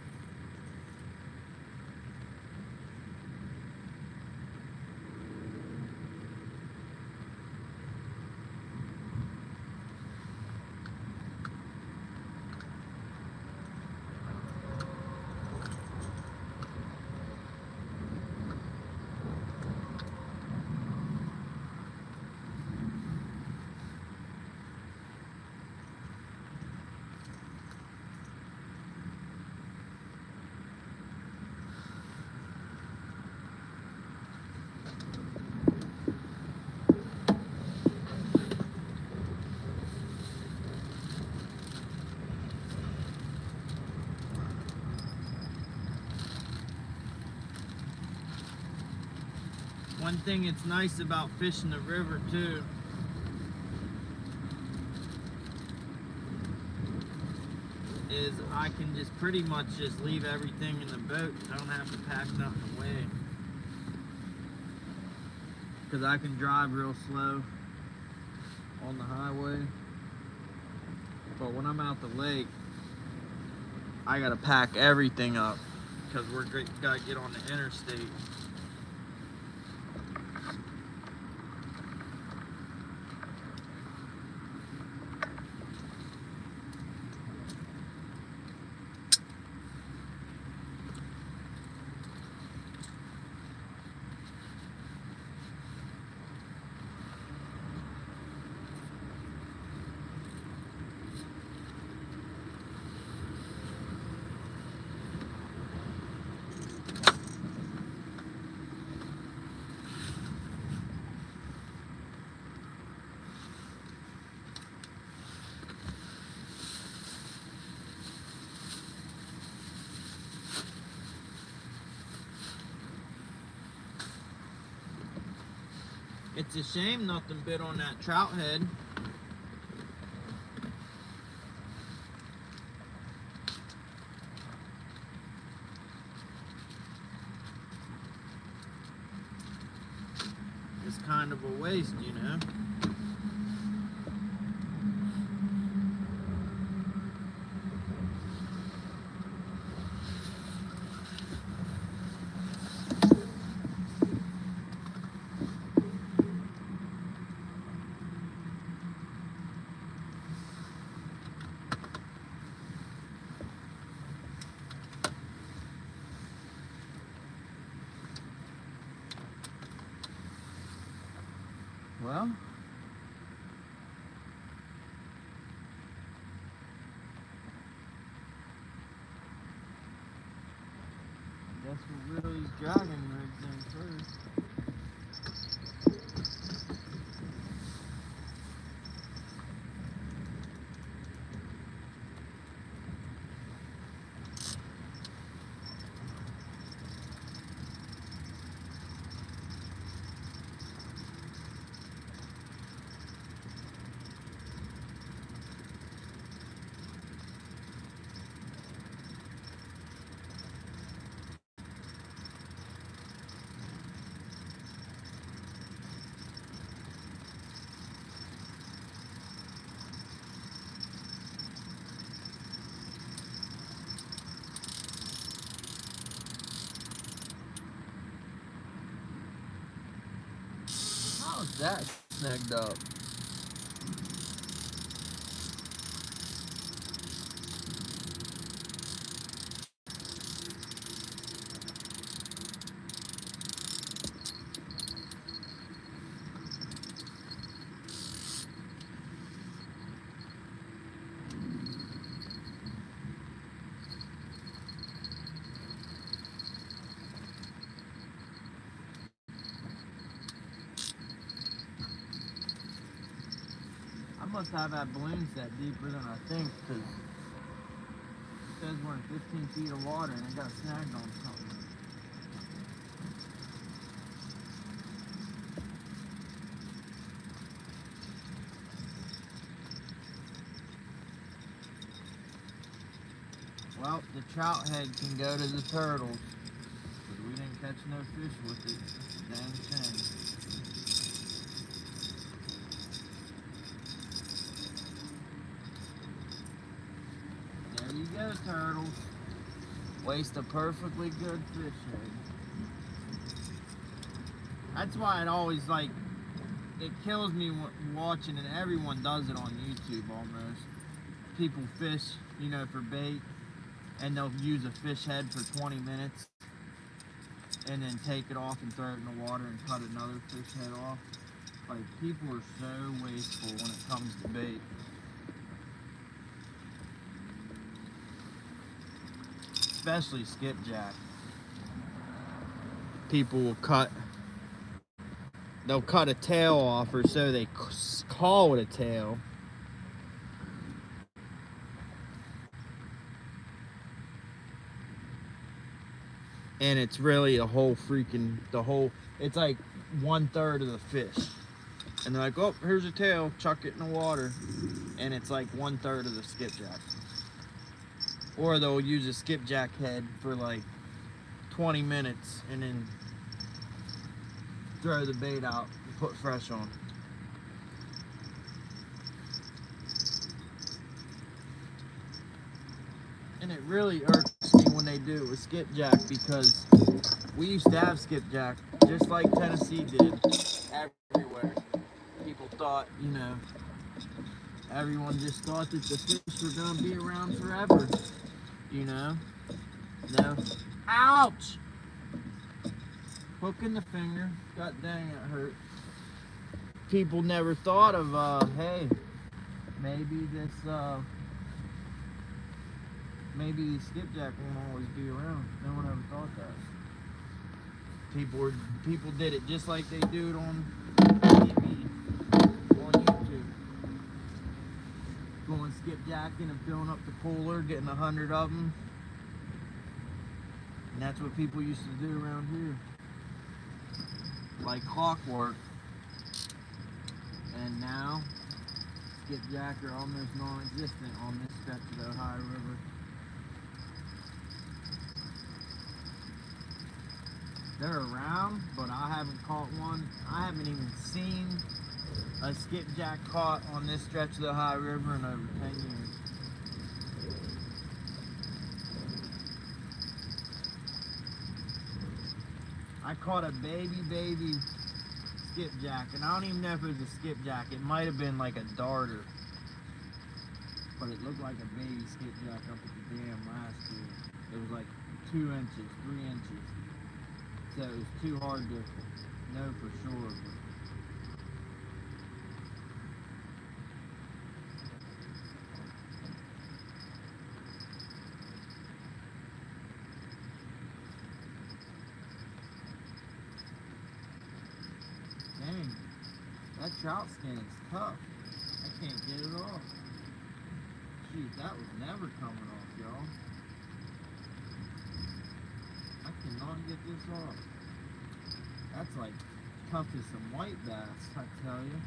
One thing that's nice about fishing the river too is I can just pretty much just leave everything in the boat. I don't have to pack nothing away. Because I can drive real slow on the highway. But when I'm out the lake, I gotta pack everything up because we're gotta get on the interstate. It's a shame nothing bit on that trout head. It's kind of a waste, you know. Well, I guess we'll reel these dragon rigs in first. How's that snagged up? I must have that balloon set deeper than I think, because it says we're in 15 feet of water and it got snagged on something. Well, the trout head can go to the turtles, because we didn't catch no fish with it. Dang shame. There you go, turtles. Waste a perfectly good fish head. That's why it always, like, it kills me watching, and everyone does it on YouTube almost. People fish, you know, for bait, and they'll use a fish head for 20 minutes and then take it off and throw it in the water and cut another fish head off. Like, people are so wasteful when it comes to bait. Especially skipjack. People will they'll cut a tail off, or so they call it a tail. And it's really it's like 1/3 of the fish. And they're like, oh, here's a tail, chuck it in the water. And it's like 1/3 of the skipjack. Or they'll use a skipjack head for like 20 minutes and then throw the bait out and put fresh on. And it really irks me when they do it with skipjack, because we used to have skipjack just like Tennessee did everywhere. People thought, you know, everyone just thought that the fish were going to be around forever, you know? No. Ouch! Hook in the finger. God dang, it hurt. People never thought of, hey, maybe maybe the skipjack won't always be around. No one ever thought that. People did it just like they do it on TV, on YouTube. Going skipjacking and filling up the cooler, getting 100 of them. And that's what people used to do around here. Like clockwork. And now, skipjack are almost non-existent on this stretch of the Ohio River. They're around, but I haven't caught one. I haven't even seen a skipjack caught on this stretch of the Ohio River in over 10 years. I caught a baby skipjack, and I don't even know if it was a skipjack. It might have been like a darter, but it looked like a baby skipjack up at the dam last year. It was like 2 inches, 3 inches. So it was too hard to know for sure. Dang, that trout skin is tough. I can't get it off. Shoot, that was never coming off, y'all. I cannot get this off. That's like tough as some white bass, I tell you.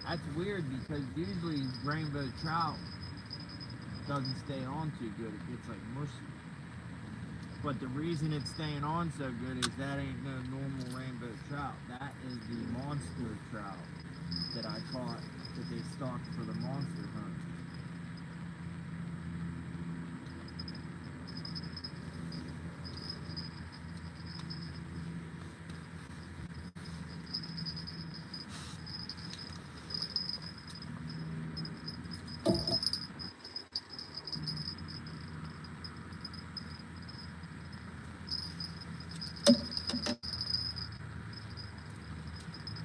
That's weird, because usually rainbow trout doesn't stay on too good. It gets like mushy. But the reason it's staying on so good is that ain't no normal rainbow trout. That is the monster trout that I caught, that they stocked for the monster hunt.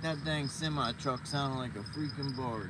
That dang semi truck sounded like a freaking barge.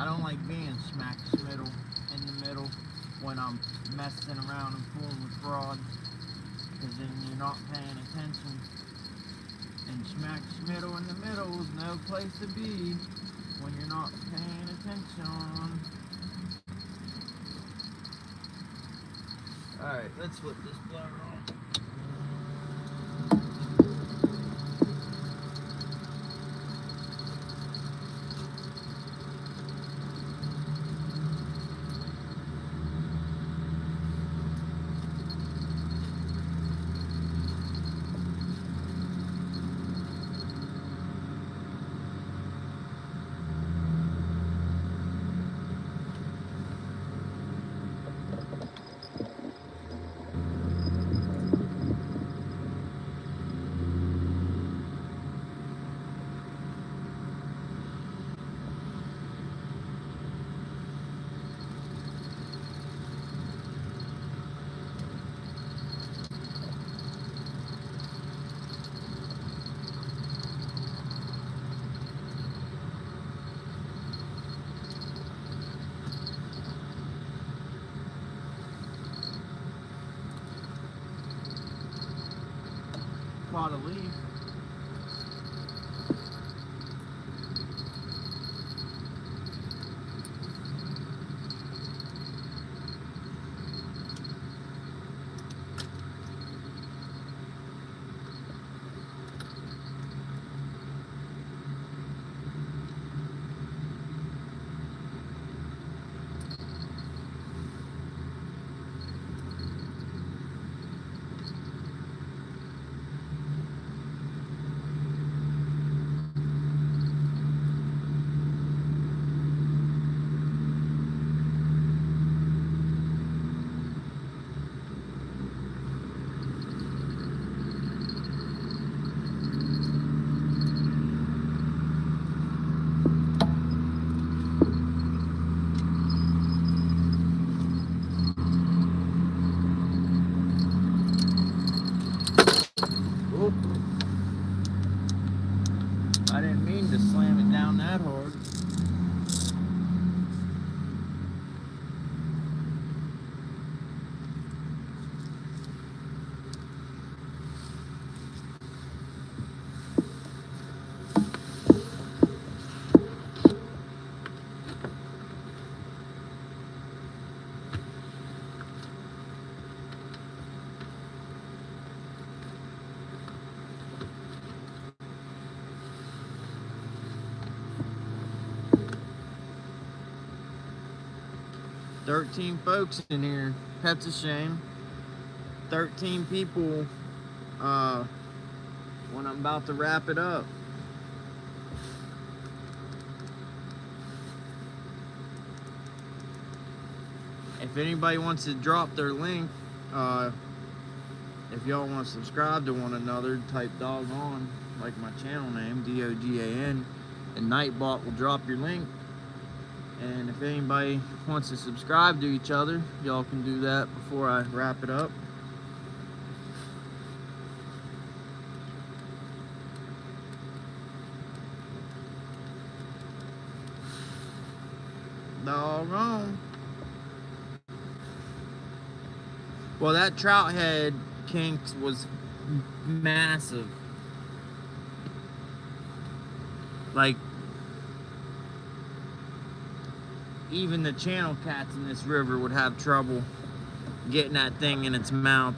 I don't like being smack middle in the middle when I'm messing around and fooling with frauds, because then you're not paying attention. And smack middle in the middle is no place to be when you're not paying attention. Alright, let's flip this blower on. 'Caught a leaf. I didn't mean to slam it down that hard. "13 folks in here. That's a shame. 13 people when I'm about to wrap it up. If anybody wants to drop their link, if y'all want to subscribe to one another, type doggone, like my channel name, DOGAN, and Nightbot will drop your link. And if anybody wants to subscribe to each other, y'all can do that before I wrap it up. Doggone. Well, that trout head kink was massive. Like, even the channel cats in this river would have trouble getting that thing in its mouth.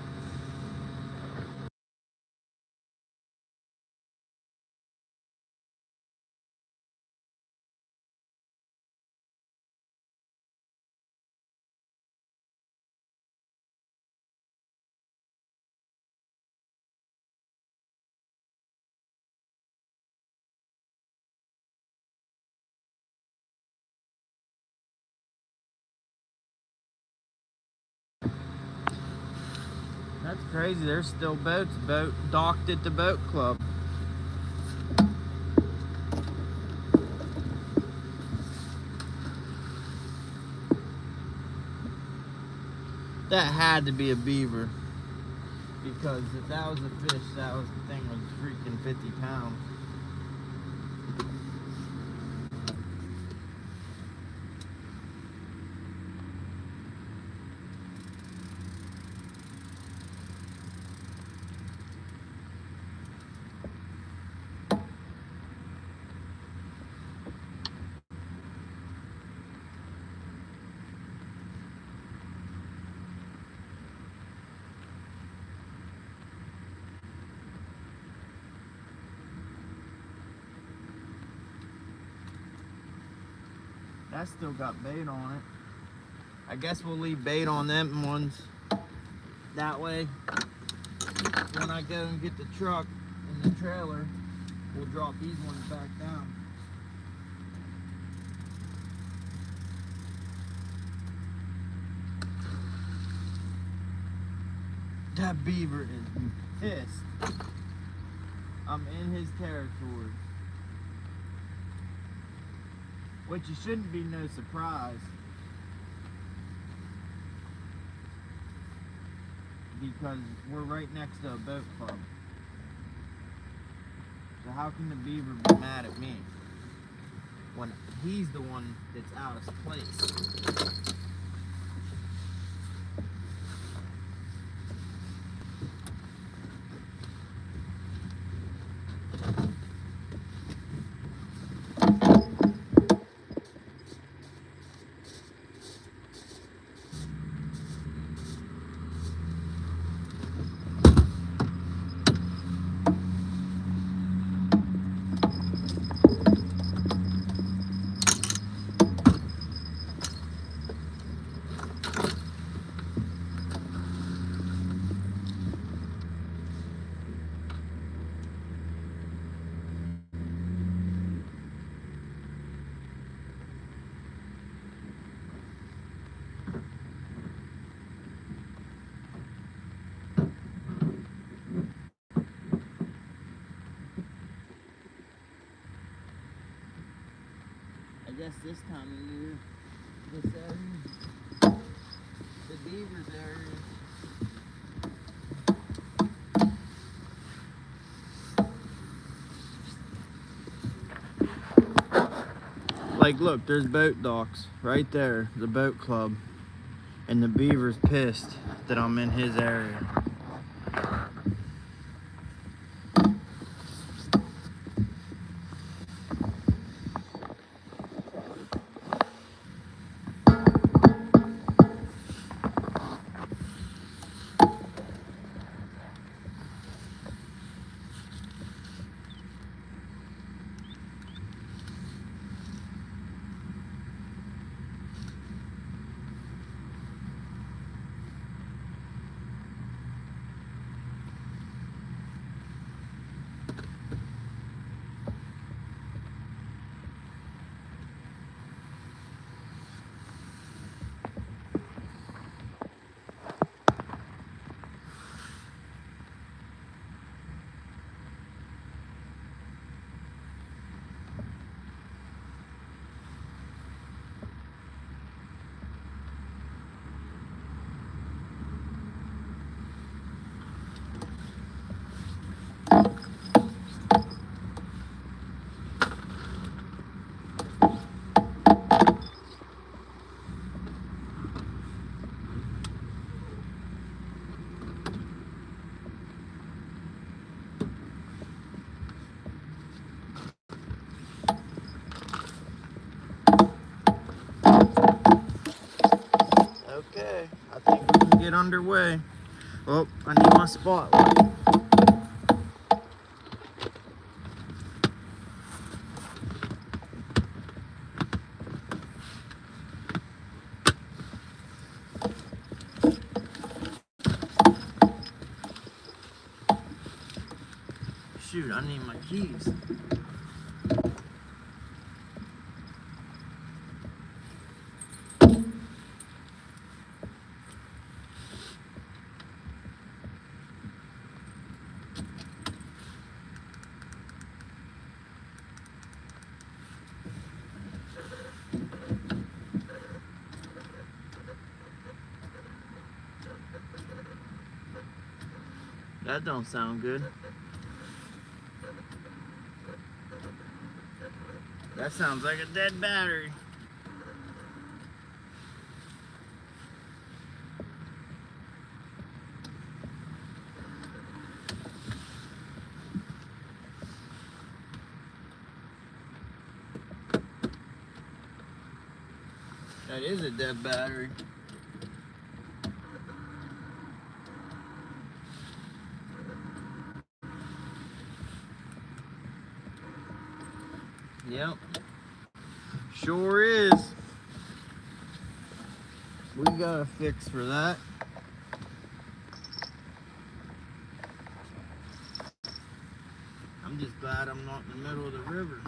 That's crazy. There's still boats docked at the boat club. That had to be a beaver, because if that was a fish, the thing was freaking 50 pounds. That still got bait on it. I guess we'll leave bait on them ones. That way, when I go and get the truck and the trailer, we'll drop these ones back down. That beaver is pissed. I'm in his territory. Which it shouldn't be no surprise, because we're right next to a boat club. So how can the beaver be mad at me when he's the one that's out of place? I guess this time of year, this area, the beavers area, like look, there's boat docks right there, the boat club, and the beaver's pissed that I'm in his area. get underway. Oh, I need my spotlight. Shoot, I need my keys. That don't sound good. That sounds like a dead battery. That is a dead battery. Yep. Sure is. We got a fix for that. I'm just glad I'm not in the middle of the river.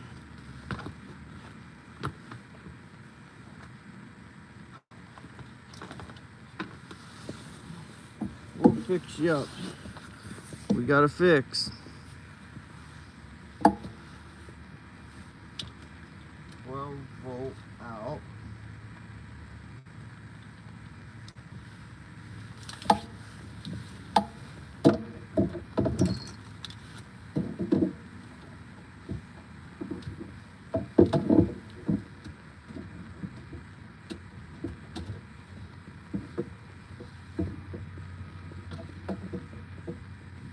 We'll fix you up. We got a fix. 12-volt out.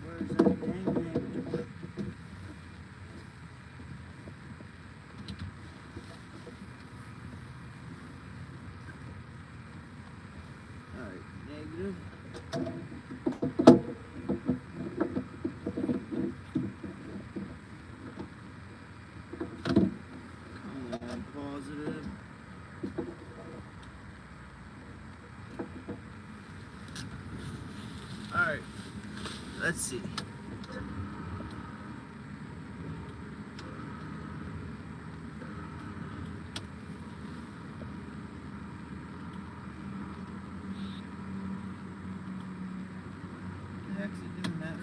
Where's that dang? Alright, negative. Come on, positive. Alright, let's see. What the heck's it doing that?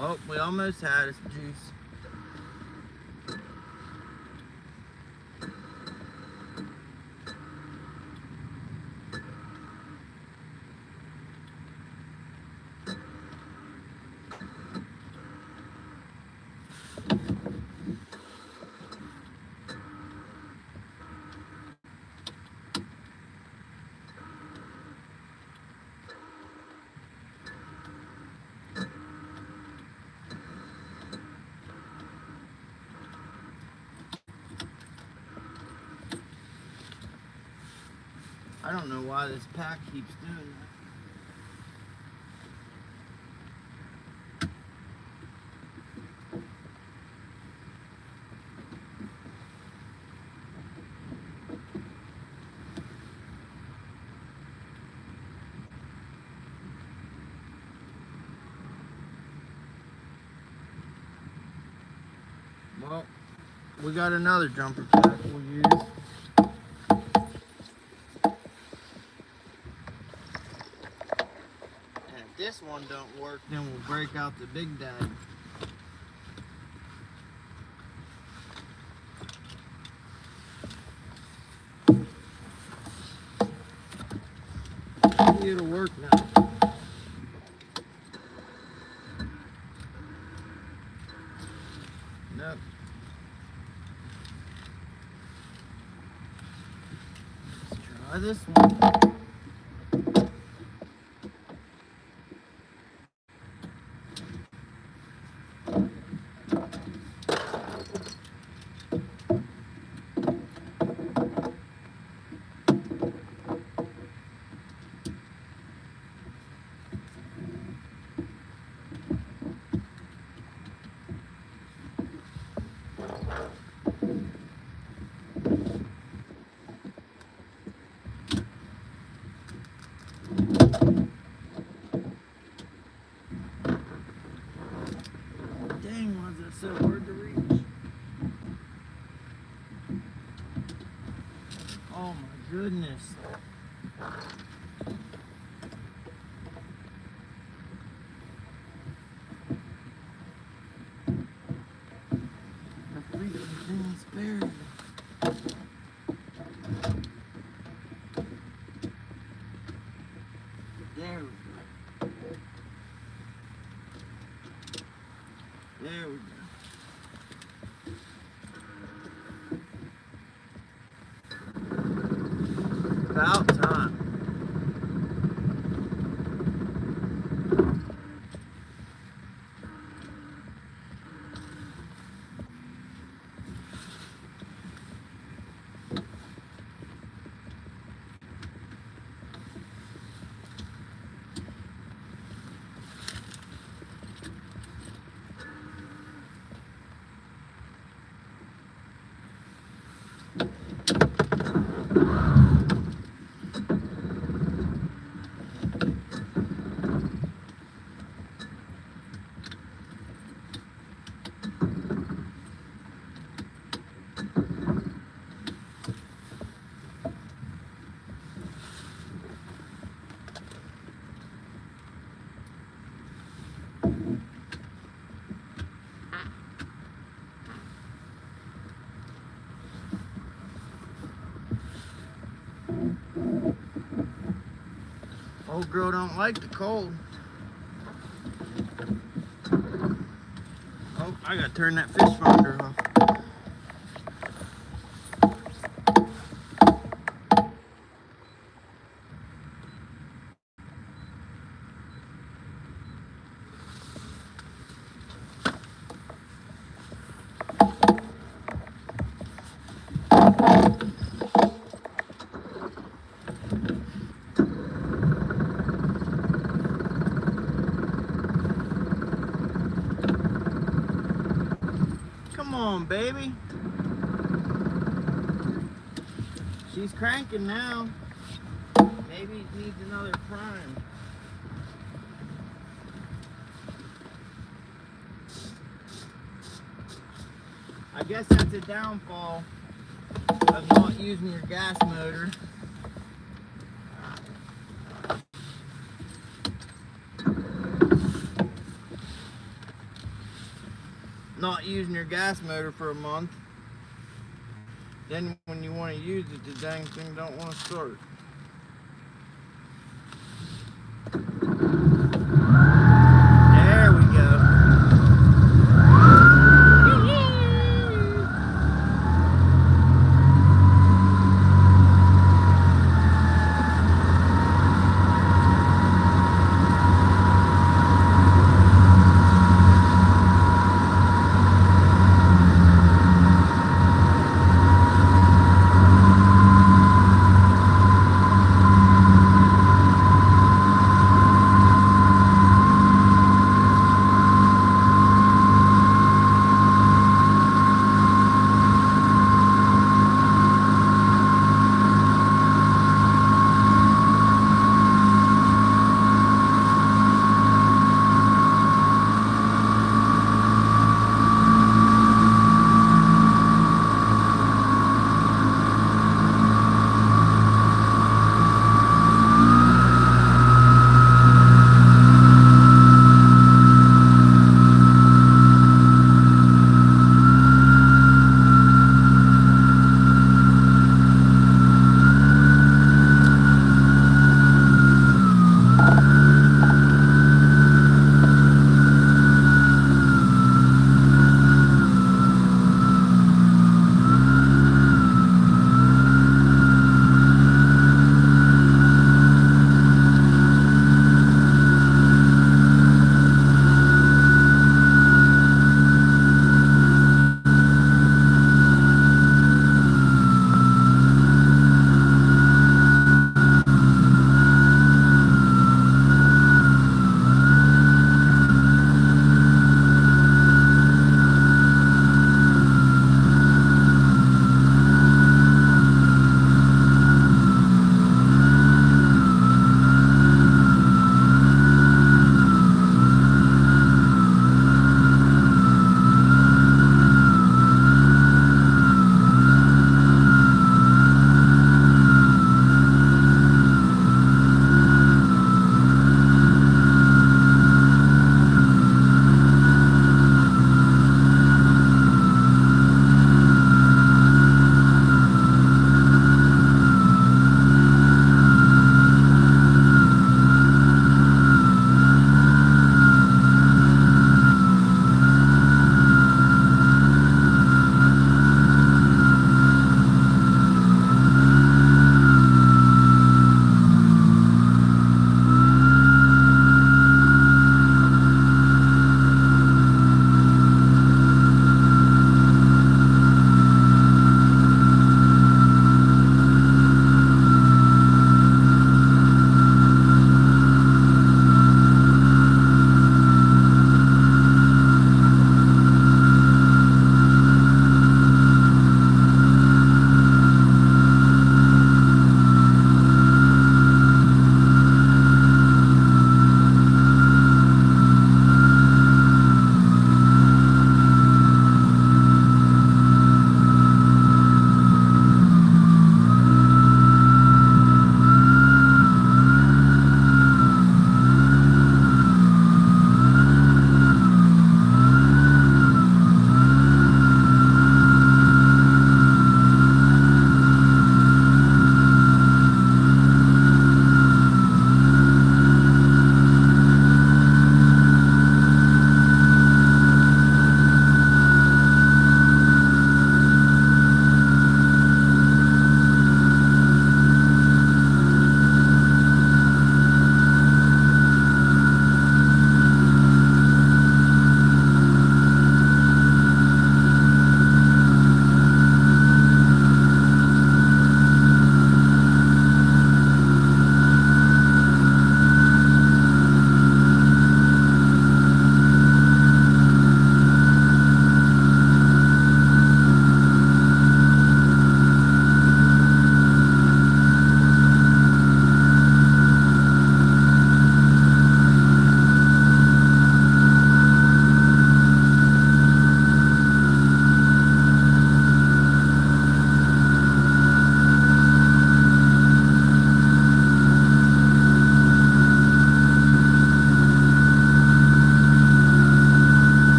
Oh, we almost had some juice. I don't know why this pack keeps doing that. Well, we got another jumper pack we'll use. And if this one don't work, then we'll break out the Big Daddy. Maybe it'll work now. Try this one. Dang, why is that so hard to reach? Oh my goodness. The freaking thing's buried. There we go. There we go. About time. Old girl don't like the cold. Oh, I gotta turn that fish finder off. Come on, baby. She's cranking now. Maybe it needs another prime. I guess that's a downfall of not using your gas motor. Not using your gas motor for a month. Then when you want to use it, the dang thing don't want to start. There we go.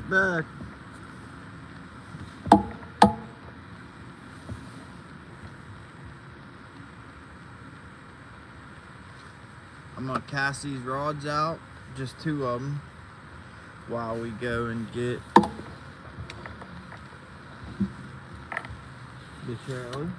Get back. I'm gonna cast these rods out, just 2 of them, while we go and get the trailer.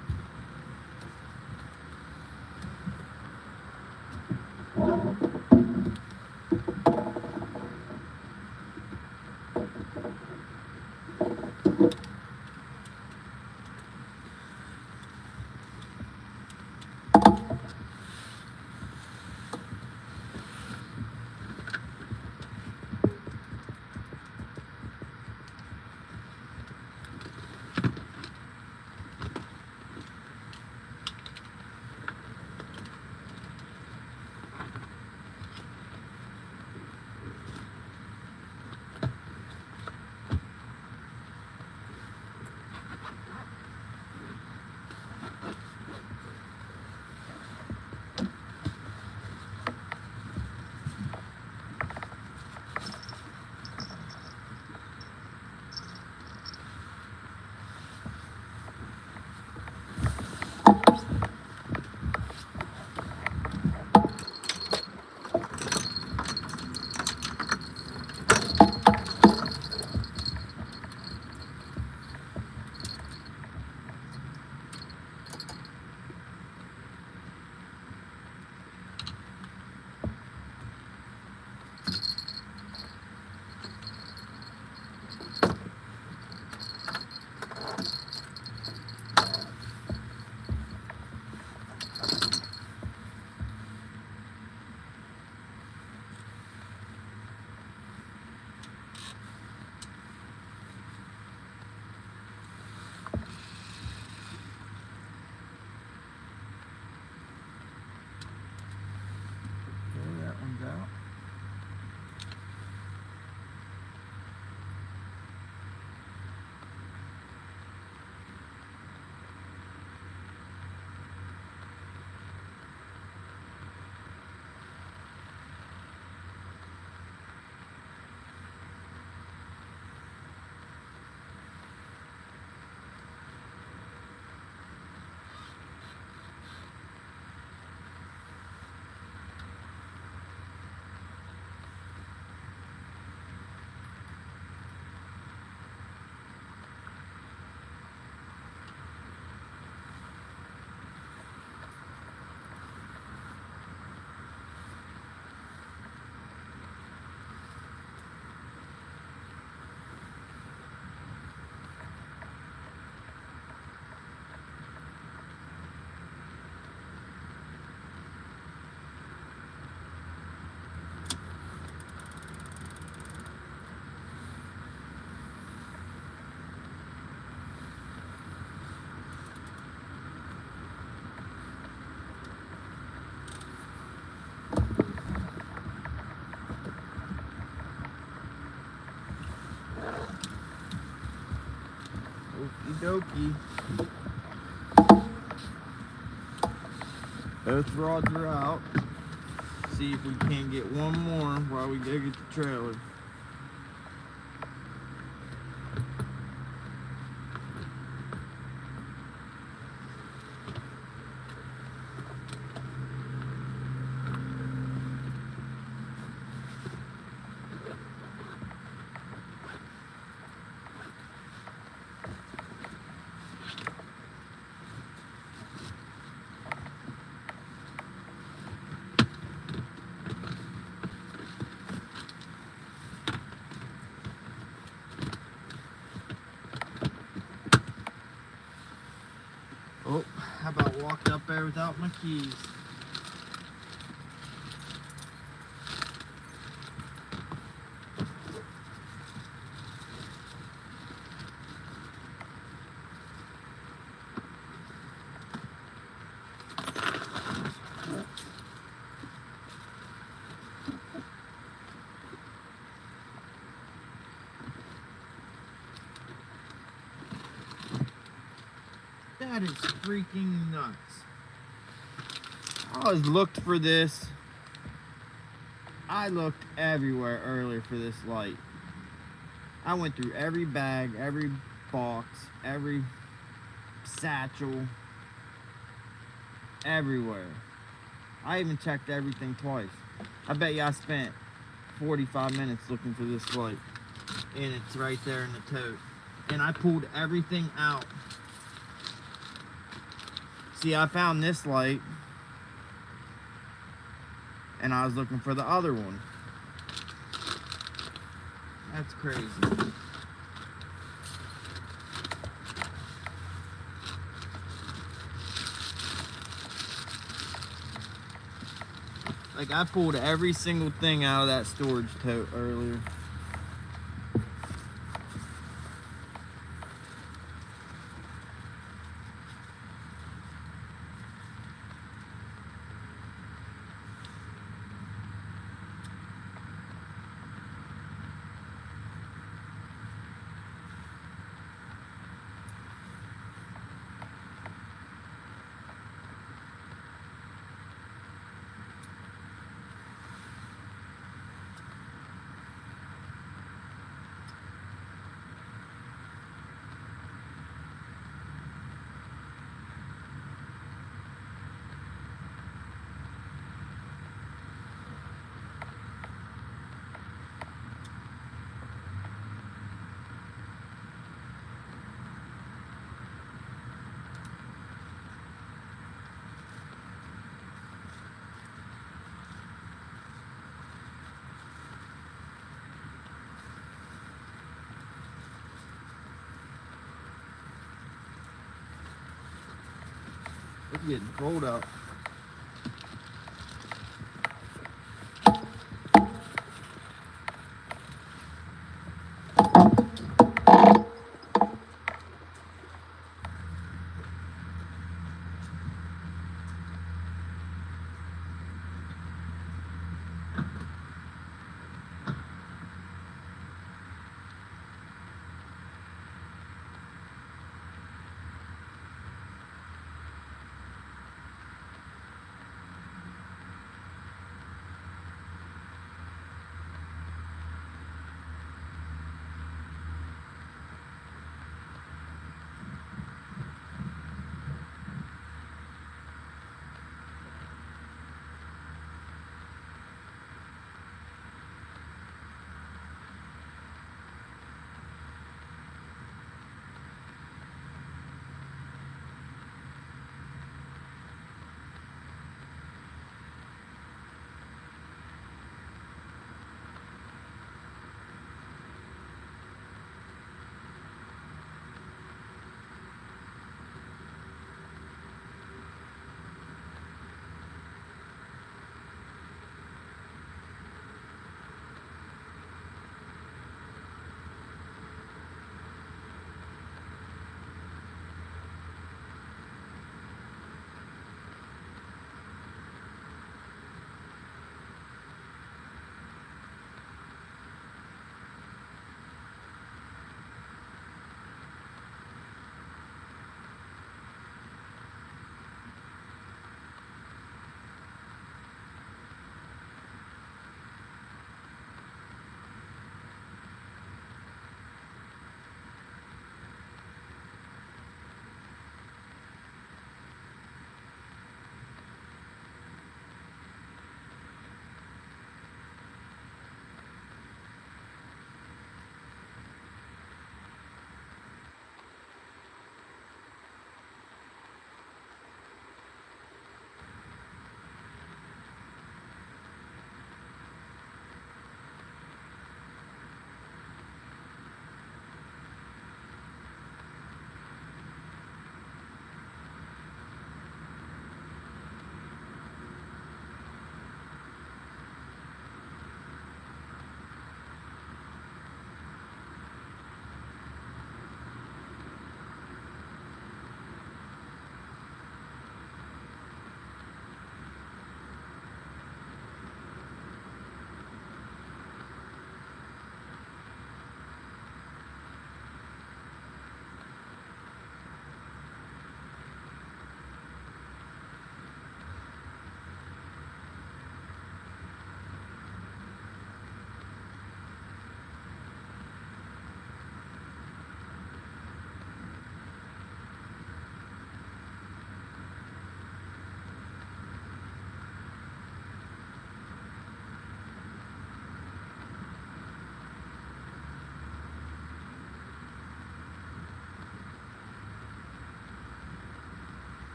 Okay, that one's out. Okie dokie. Both rods are out. See if we can't get one more while we go get the trailer. Oh, how about walking up there without my keys? That is freaking nuts. I always looked for this. I looked everywhere earlier for this light. I went through every bag, every box, every satchel, everywhere. I even checked everything twice. I bet you I spent 45 minutes looking for this light. And it's right there in the tote. And I pulled everything out. See, I found this light. And I was looking for the other one. That's crazy. Like, I pulled every single thing out of that storage tote earlier. It's getting cold out.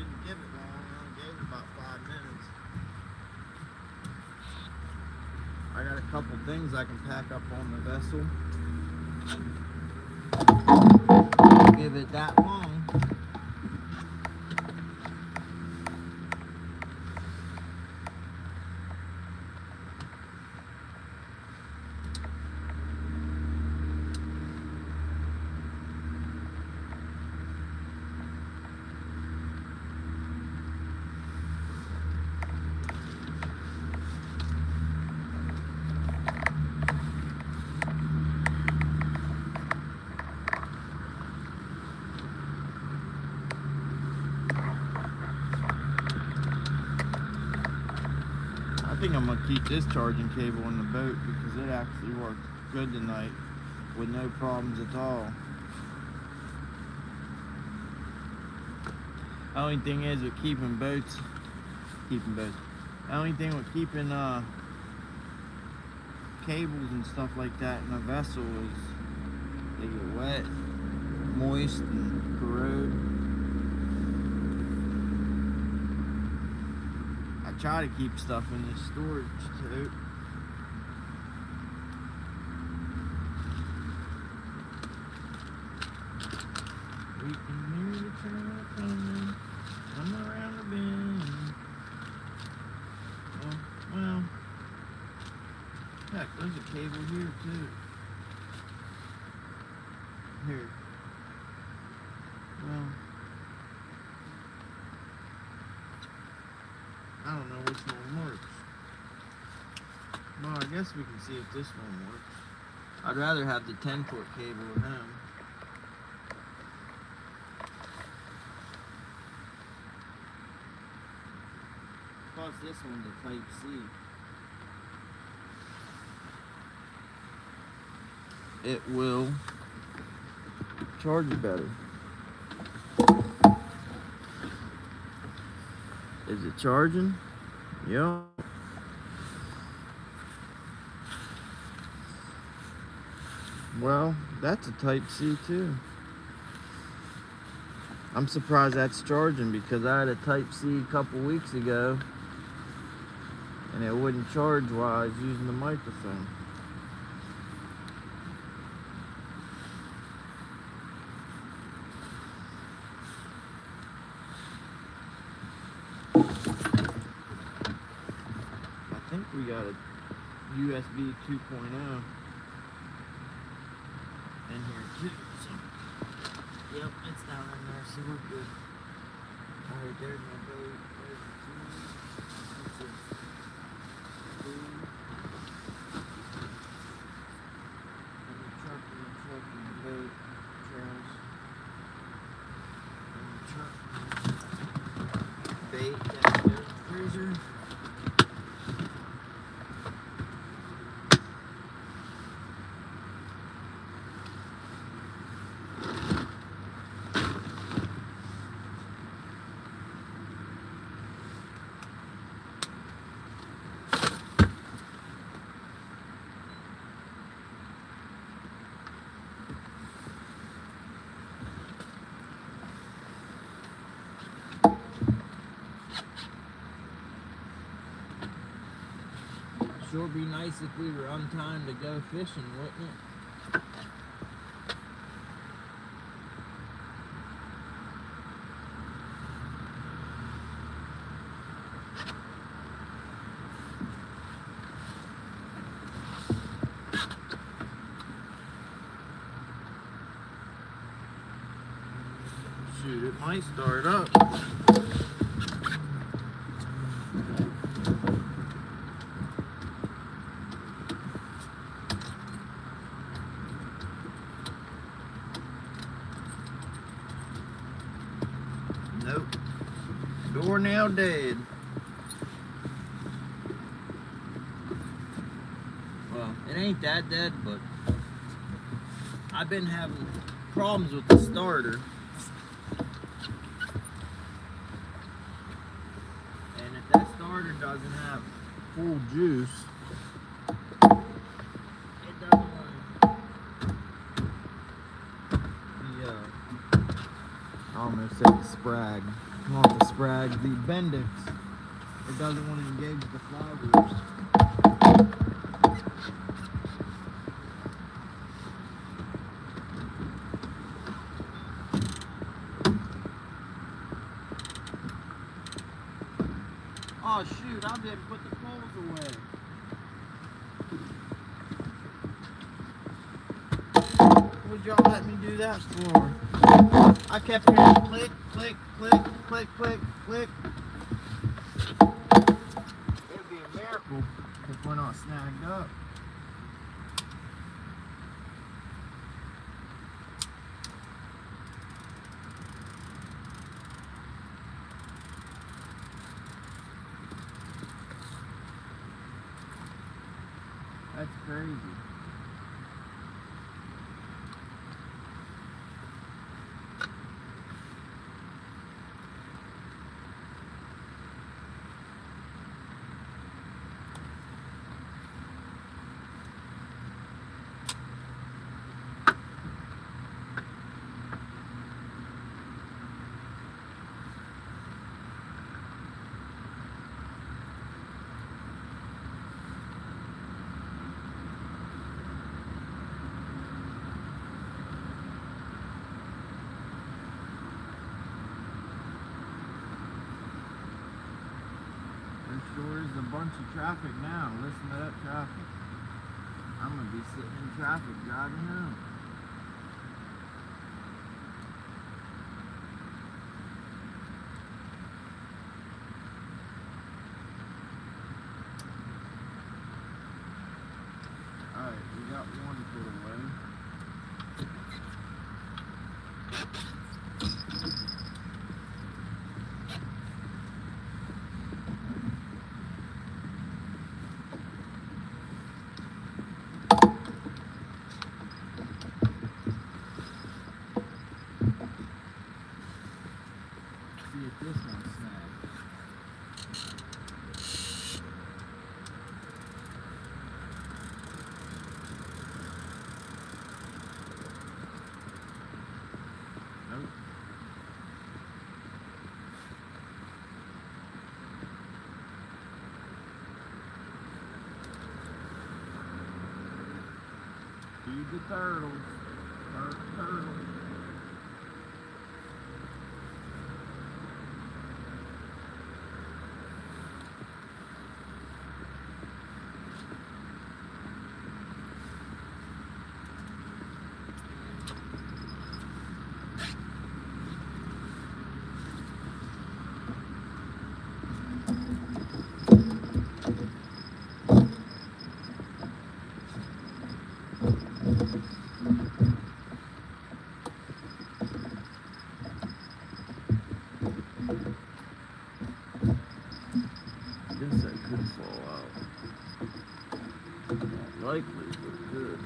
didn't give it long. I only gave it about 5 minutes. I got a couple things I can pack up on the vessel. Give it that long. I think I'm gonna keep this charging cable in the boat because it actually worked good tonight with no problems at all. The only thing is with keeping boats, the only thing with keeping cables and stuff like that in a vessel is they get wet, moist, and corrode. I try to keep stuff in this storage tote. We can hear the train coming. I'm around the bend. Well, heck, there's a cable here too. Here. Well, I don't know which one works. Well, I guess we can see if this one works. I'd rather have the 10-foot cable with him. Plus this one's a type C. It will charge better. Is it charging? Yeah. Well, that's a type C too. I'm surprised that's charging because I had a type C a couple weeks ago and it wouldn't charge while I was using the microphone. I think we got a USB 2.0 in here too. So, yep, it's down in there, so we're good. Alright, there's my boat. There's the tube. What's this? Food. And the truck and the boat. Trails. And the truck. Bait down there. Freezer. Sure be nice if we were on time to go fishing, wouldn't it? Shoot, it might start up. Nope. Door now dead. Well, it ain't that dead, but I've been having problems with the starter. And if that starter doesn't have full juice, it doesn't run. I almost said the sprag. Not the sprags, the bendix. It doesn't want to engage the fly roots. Oh shoot, I didn't put the poles away. Would y'all let me do that for? I kept hearing click, click, click, click, click, click. It'd be a miracle if we're not snagged up. That's crazy. There sure is a bunch of traffic now. Listen to that traffic. I'm gonna be sitting in traffic driving home. Alright, we got one put away. See if this one's snagged. Nope. Feed the turtles. Turtle. I guess that could fall out. Likely, but it could.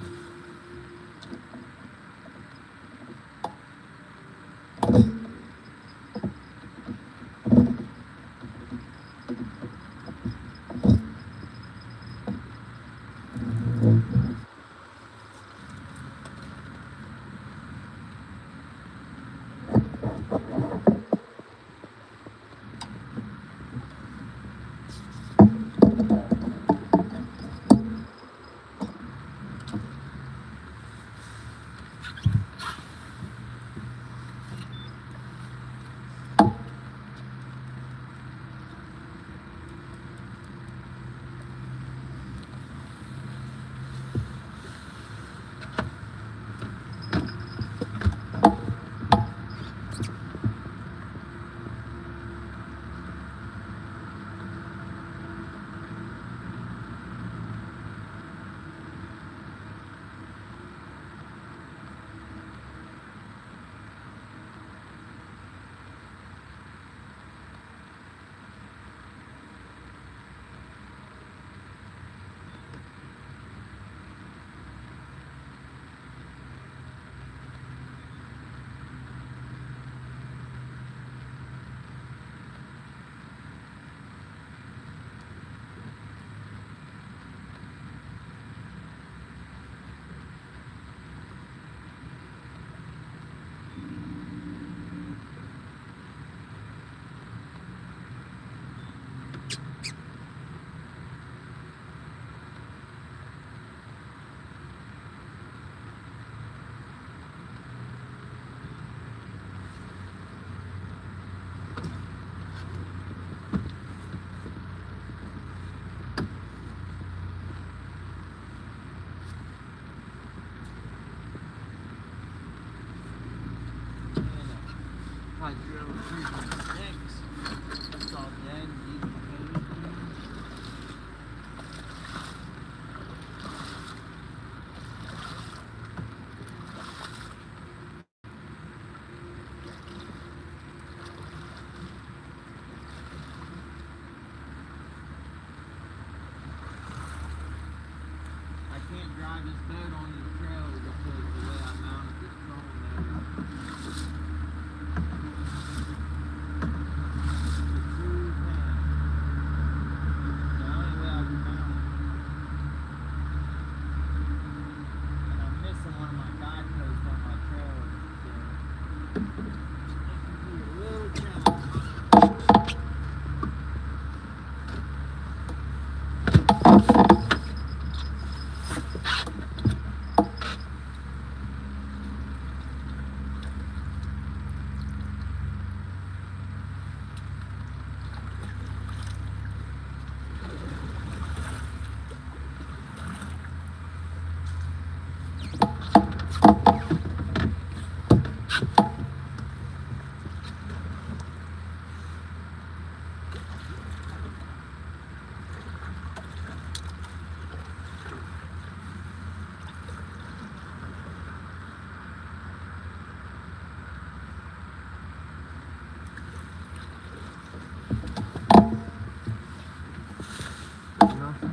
It's all dead and eating the hay. I can't drive this boat on this trailer because the way I mounted this trolling motor. It's too thin. The only way I can mount it. And I'm missing one of my guideposts on my trailer. So it can be a little challenging. Enough for me.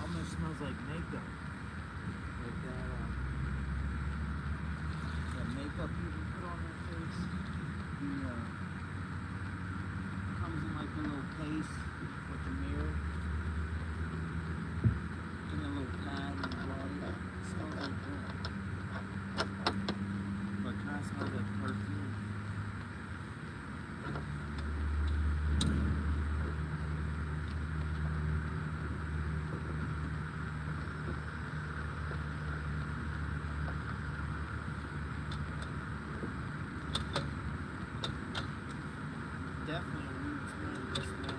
Almost smells like makeup. Like that makeup you can put on your face. Comes in like a little case with a mirror. And a little pad and a body. It smells like that. But it kind of smells like perfume. Definitely a weird smell this way.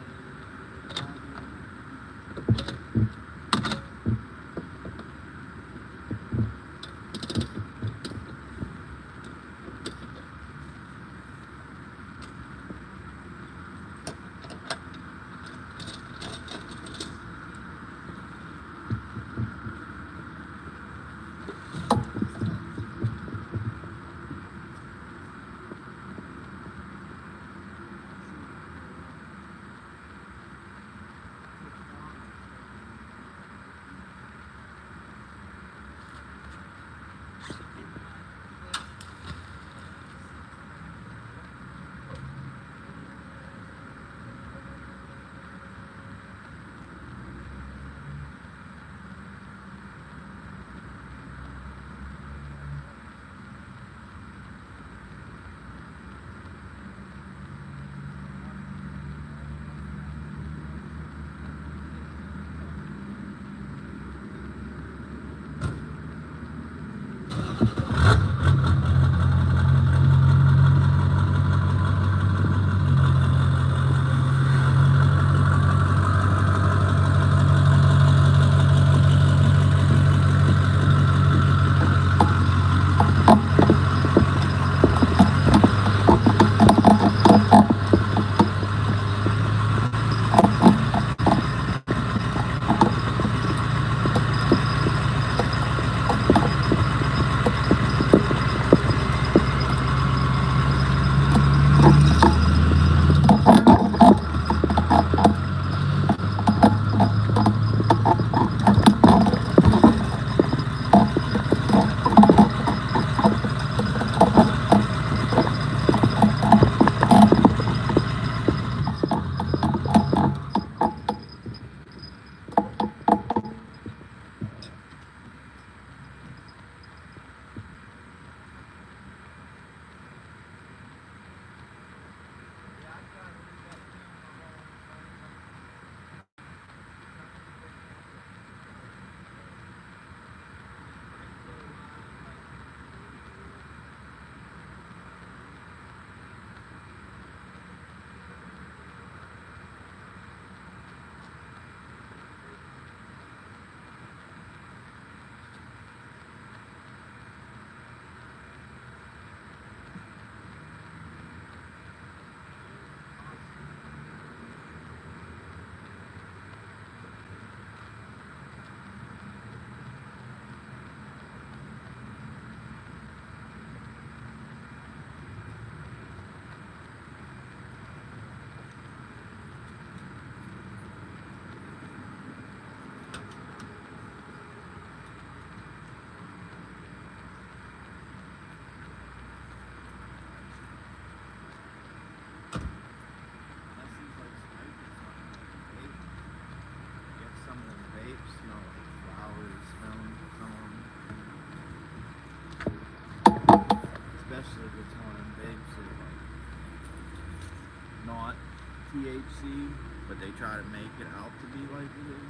THC, but they try to make it out to be like it is.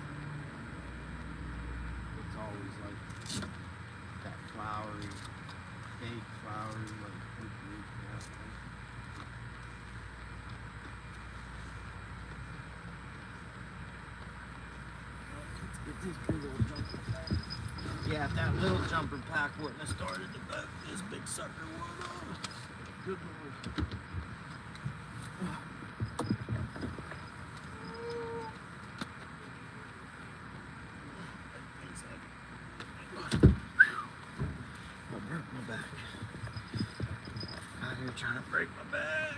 It's always like that flowery, fake flowery, like cookie stuff. Let's get this big old jumper pack. Yeah, if that little jumper pack wouldn't have started the boat, this big sucker would have. Good lord. Trying to break my back.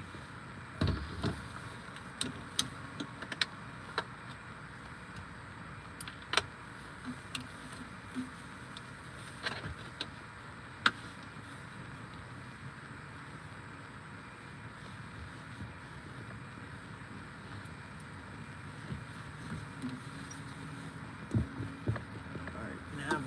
All right, now.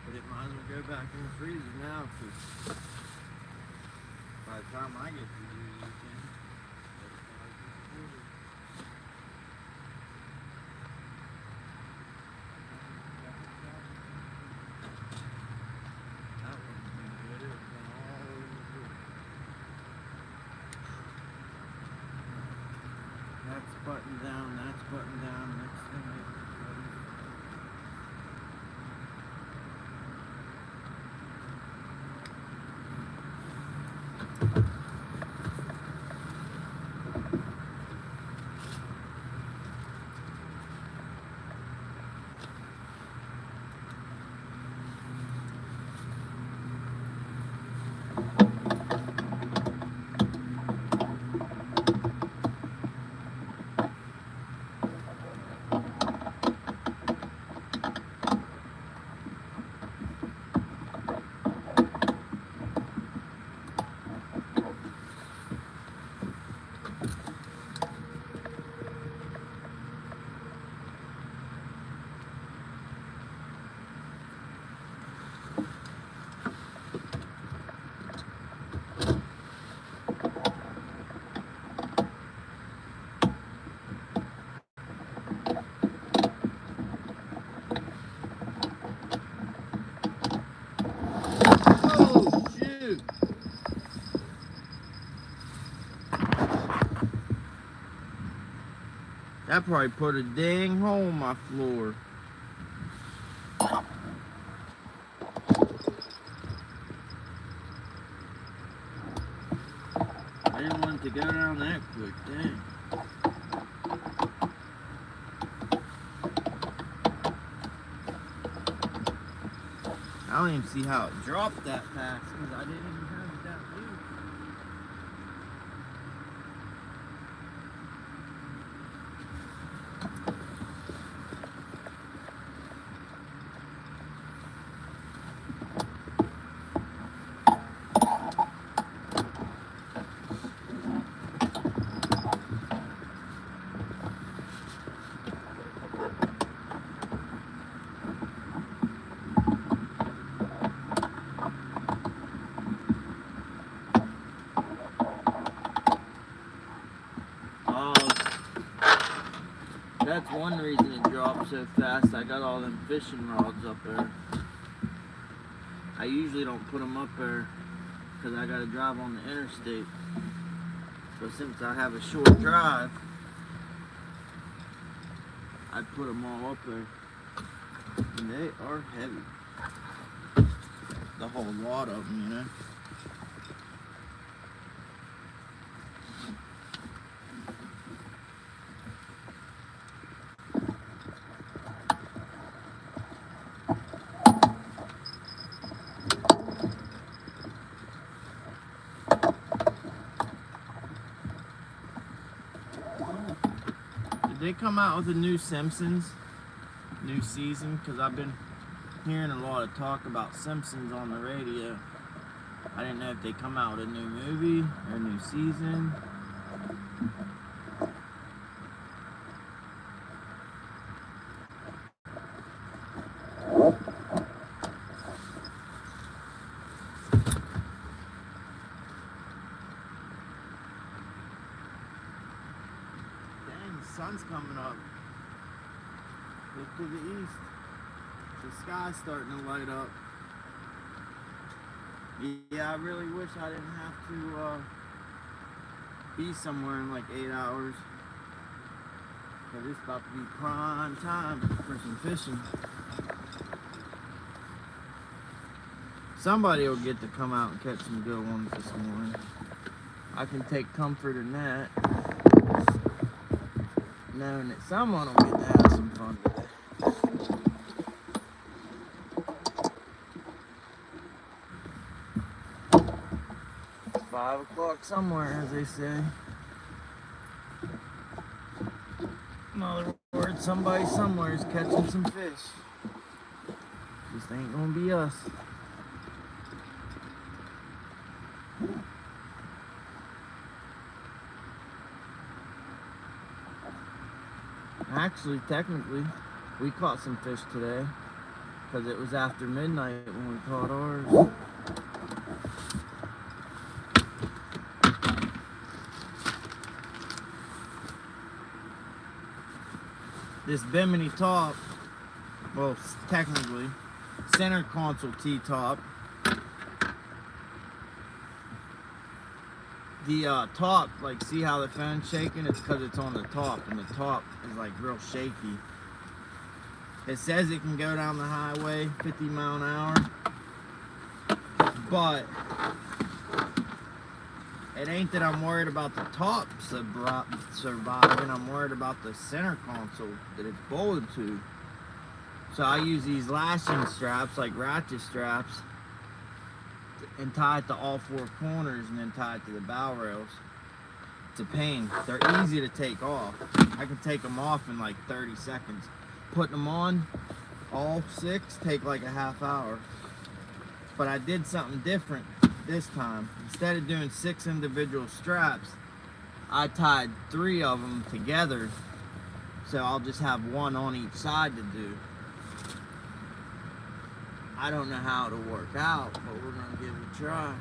It might as well go back in the freezer now, because by the time I get to use it, that one's been good. It's been all over the floor. That's buttoned down, that's buttoned down, next thing is buttoned. That probably put a dang hole in my floor. I didn't want it to go down that quick, dang. I don't even see how it dropped that fast because I didn't even have it that deep. That's one reason it dropped so fast. I got all them fishing rods up there. I usually don't put them up there because I got to drive on the interstate. So since I have a short drive, I put them all up there. And they are heavy. The whole lot of them, you know. Did they come out with a new Simpsons, new season? Because I've been hearing a lot of talk about Simpsons on the radio. I didn't know if they come out with a new movie or a new season. Sun's coming up. Look to the east. The sky's starting to light up. Yeah, I really wish I didn't have to be somewhere in like 8 hours. But it's about to be prime time for some fishing. Somebody will get to come out and catch some good ones this morning. I can take comfort in that, knowing that someone will get to have some fun today. 5 o'clock somewhere, as they say. In other words, somebody somewhere is catching some fish. Just ain't gonna be us. Actually, technically, we caught some fish today because it was after midnight when we caught ours. This bimini top, well, technically, center console T-top. The top, like, see how the phone's shaking? It's because it's on the top, and the top is like real shaky. It says it can go down the highway 50 mile an hour, but it ain't that I'm worried about the top surviving. I'm worried about the center console that it's bolted to. So I use these lashing straps, like ratchet straps, and tie it to all 4 corners and then tie it to the bow rails. It's a pain. They're easy to take off. I can take them off in like 30 seconds. Putting them on, all 6, take like a half hour. But I did something different this time. Instead of doing 6 individual straps, I tied 3 of them together. So I'll just have 1 on each side to do. I don't know how it'll work out, but we're gonna give it a try.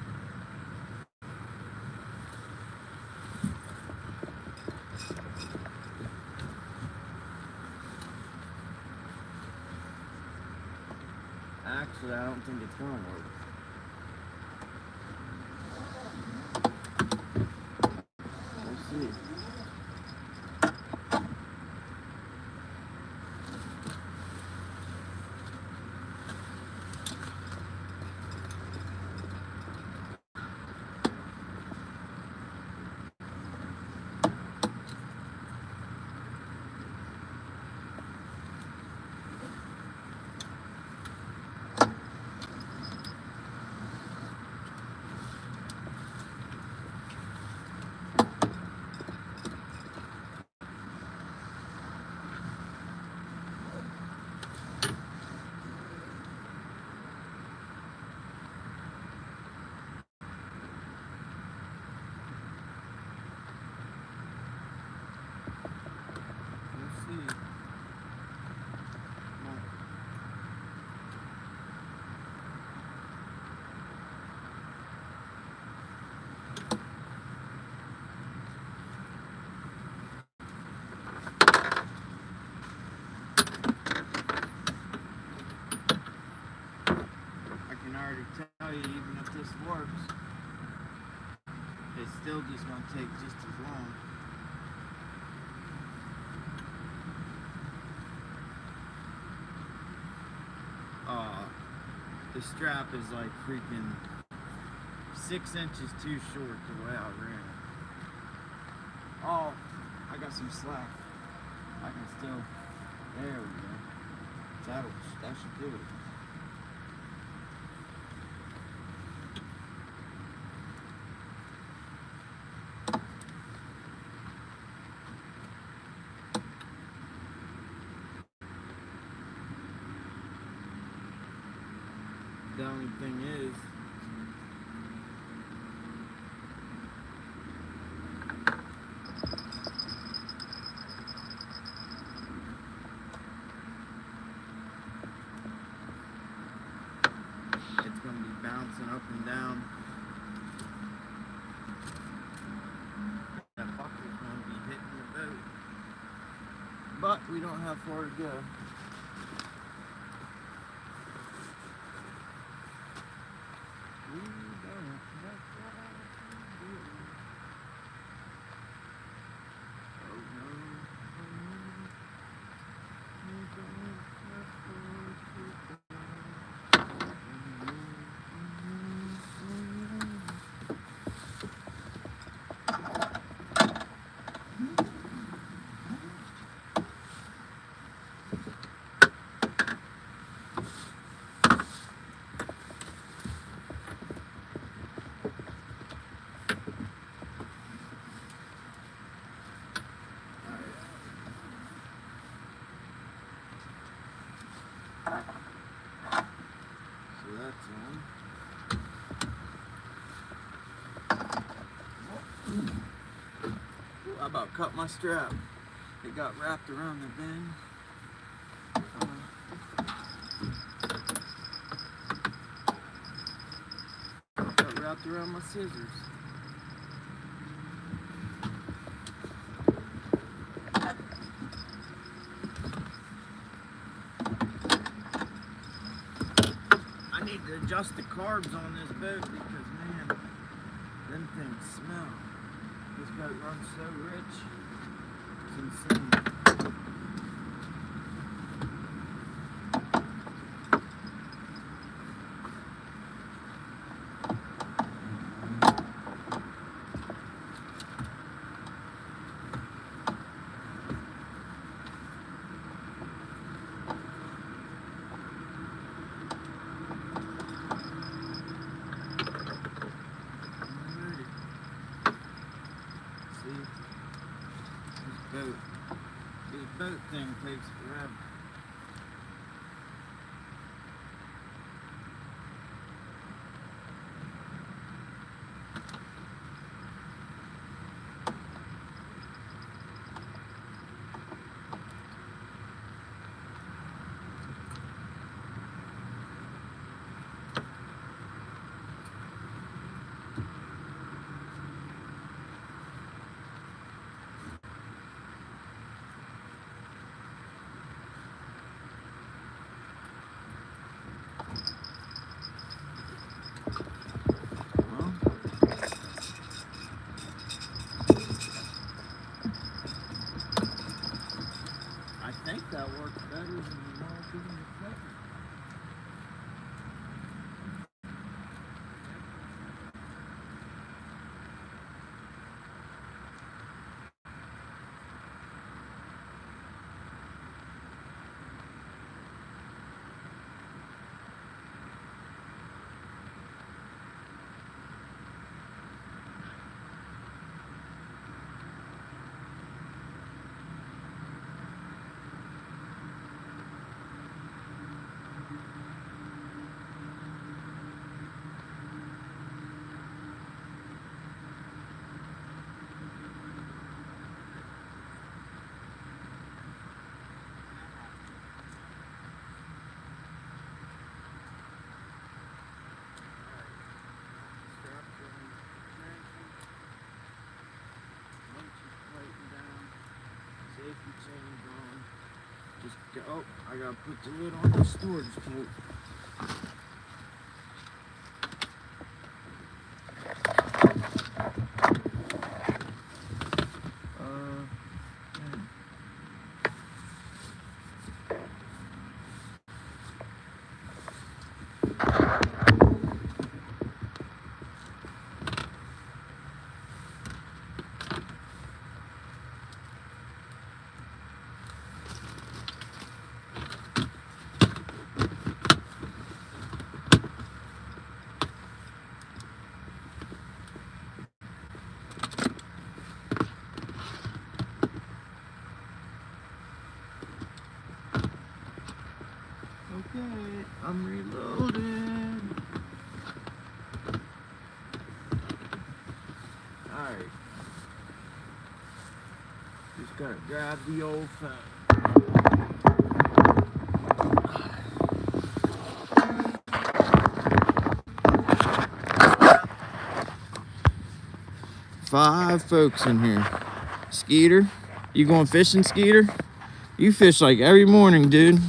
Actually, I don't think it's gonna work. We'll see. still just gonna take just as long. The strap is like freaking 6 inches too short the way I ran it. Oh, I got some slack. I can still, there we go. That should do it. The only thing is, it's going to be bouncing up and down. That buckle's going to be hitting the boat. But we don't have far to go. So that's on. Ooh, I about cut my strap. It got wrapped around the bend. Got wrapped around my scissors. I need to adjust the carbs on this boat because, man, them things smell. This boat runs so rich, it's insane. This boat thing takes forever. I think that works better than the marking in the second. Safety chains on. Just go. Oh, I gotta put the lid on the storage tank. Okay, I'm reloading. Alright. Just gotta grab the old phone. 5 folks in here. Skeeter, you going fishing, Skeeter? You fish like every morning, dude.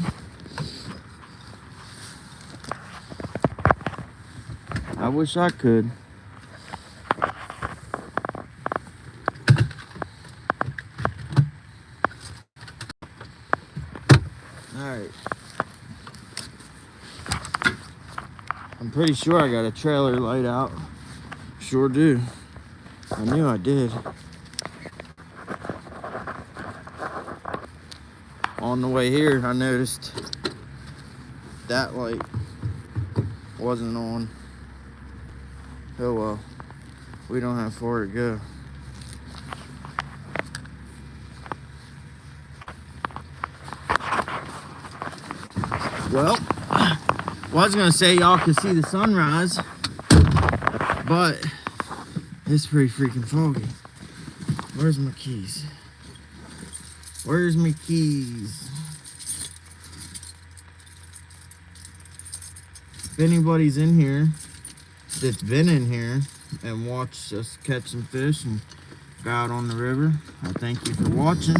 I wish I could. Alright. I'm pretty sure I got a trailer light out. Sure do. I knew I did. On the way here, I noticed that light wasn't on. Oh well, we don't have far to go. Well, I was gonna say y'all could see the sunrise, but it's pretty freaking foggy. Where's my keys? Where's my keys? If anybody's in here that's been in here and watched us catch some fish and go out on the river, I thank you for watching.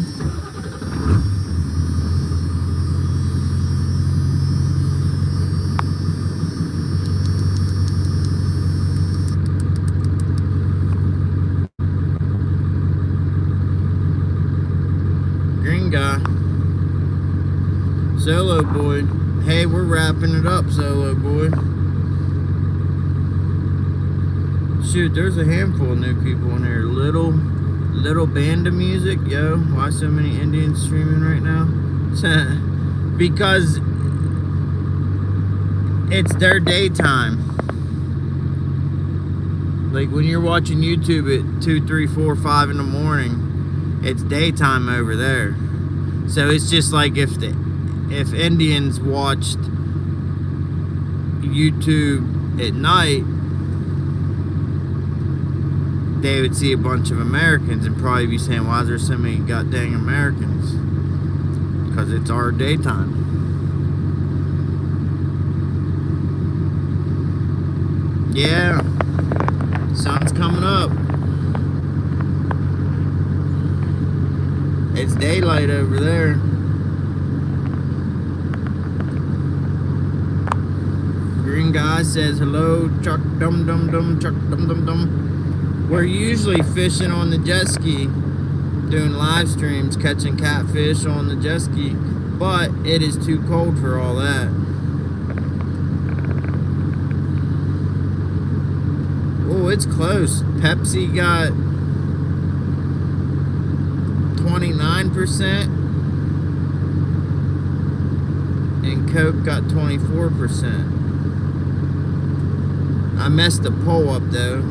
Green guy. Solo boy. Hey, we're wrapping it up, Solo boy. Shoot, there's a handful of new people in here. Little band of music. Yo, why so many Indians streaming right now? Because it's their daytime. Like when you're watching YouTube at 2, 3, 4, 5 in the morning, it's daytime over there. So it's just like if Indians watched YouTube at night, they would see a bunch of Americans and probably be saying, why is there so many goddamn Americans? Because it's our daytime. Yeah, sun's coming up. It's daylight over there. Green guy says hello, Chuck dum dum dum, Chuck dum dum dum. We're usually fishing on the jet ski, doing live streams, catching catfish on the jet ski, but it is too cold for all that. Oh, it's close. Pepsi got 29% and Coke got 24%. I messed the poll up though,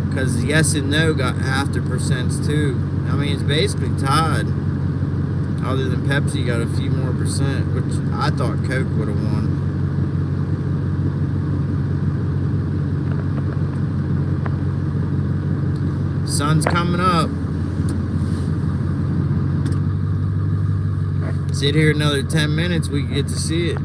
because yes and no got half the percents too. I mean, it's basically tied, other than Pepsi got a few more percent, which I thought Coke would have won. Sun's coming up. Sit here another 10 minutes, we can get to see it.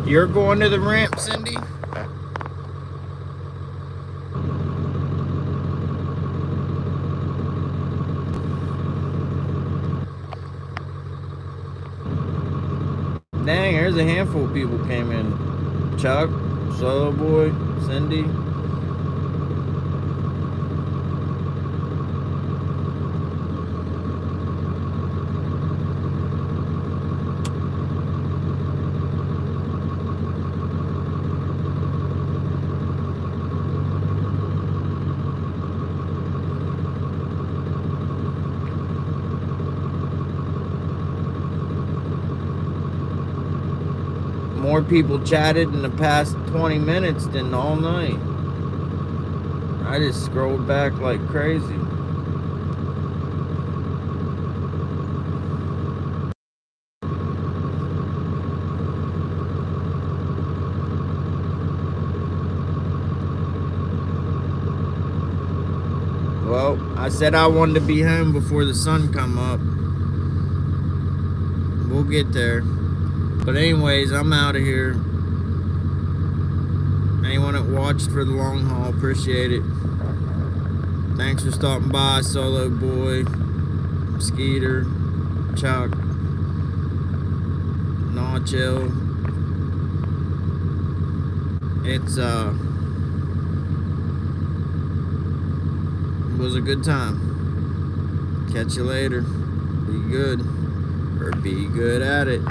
You're going to the ramp, Cindy? There's a handful of people came in. Chuck, Solo Boy, Cindy. More people chatted in the past 20 minutes than all night. I just scrolled back like crazy. Well, I said I wanted to be home before the sun come up. We'll get there. But anyways, I'm out of here. Anyone that watched for the long haul, appreciate it. Thanks for stopping by, Solo Boy, Skeeter, Chuck, Nacho. It was a good time. Catch you later. Be good, or be good at it.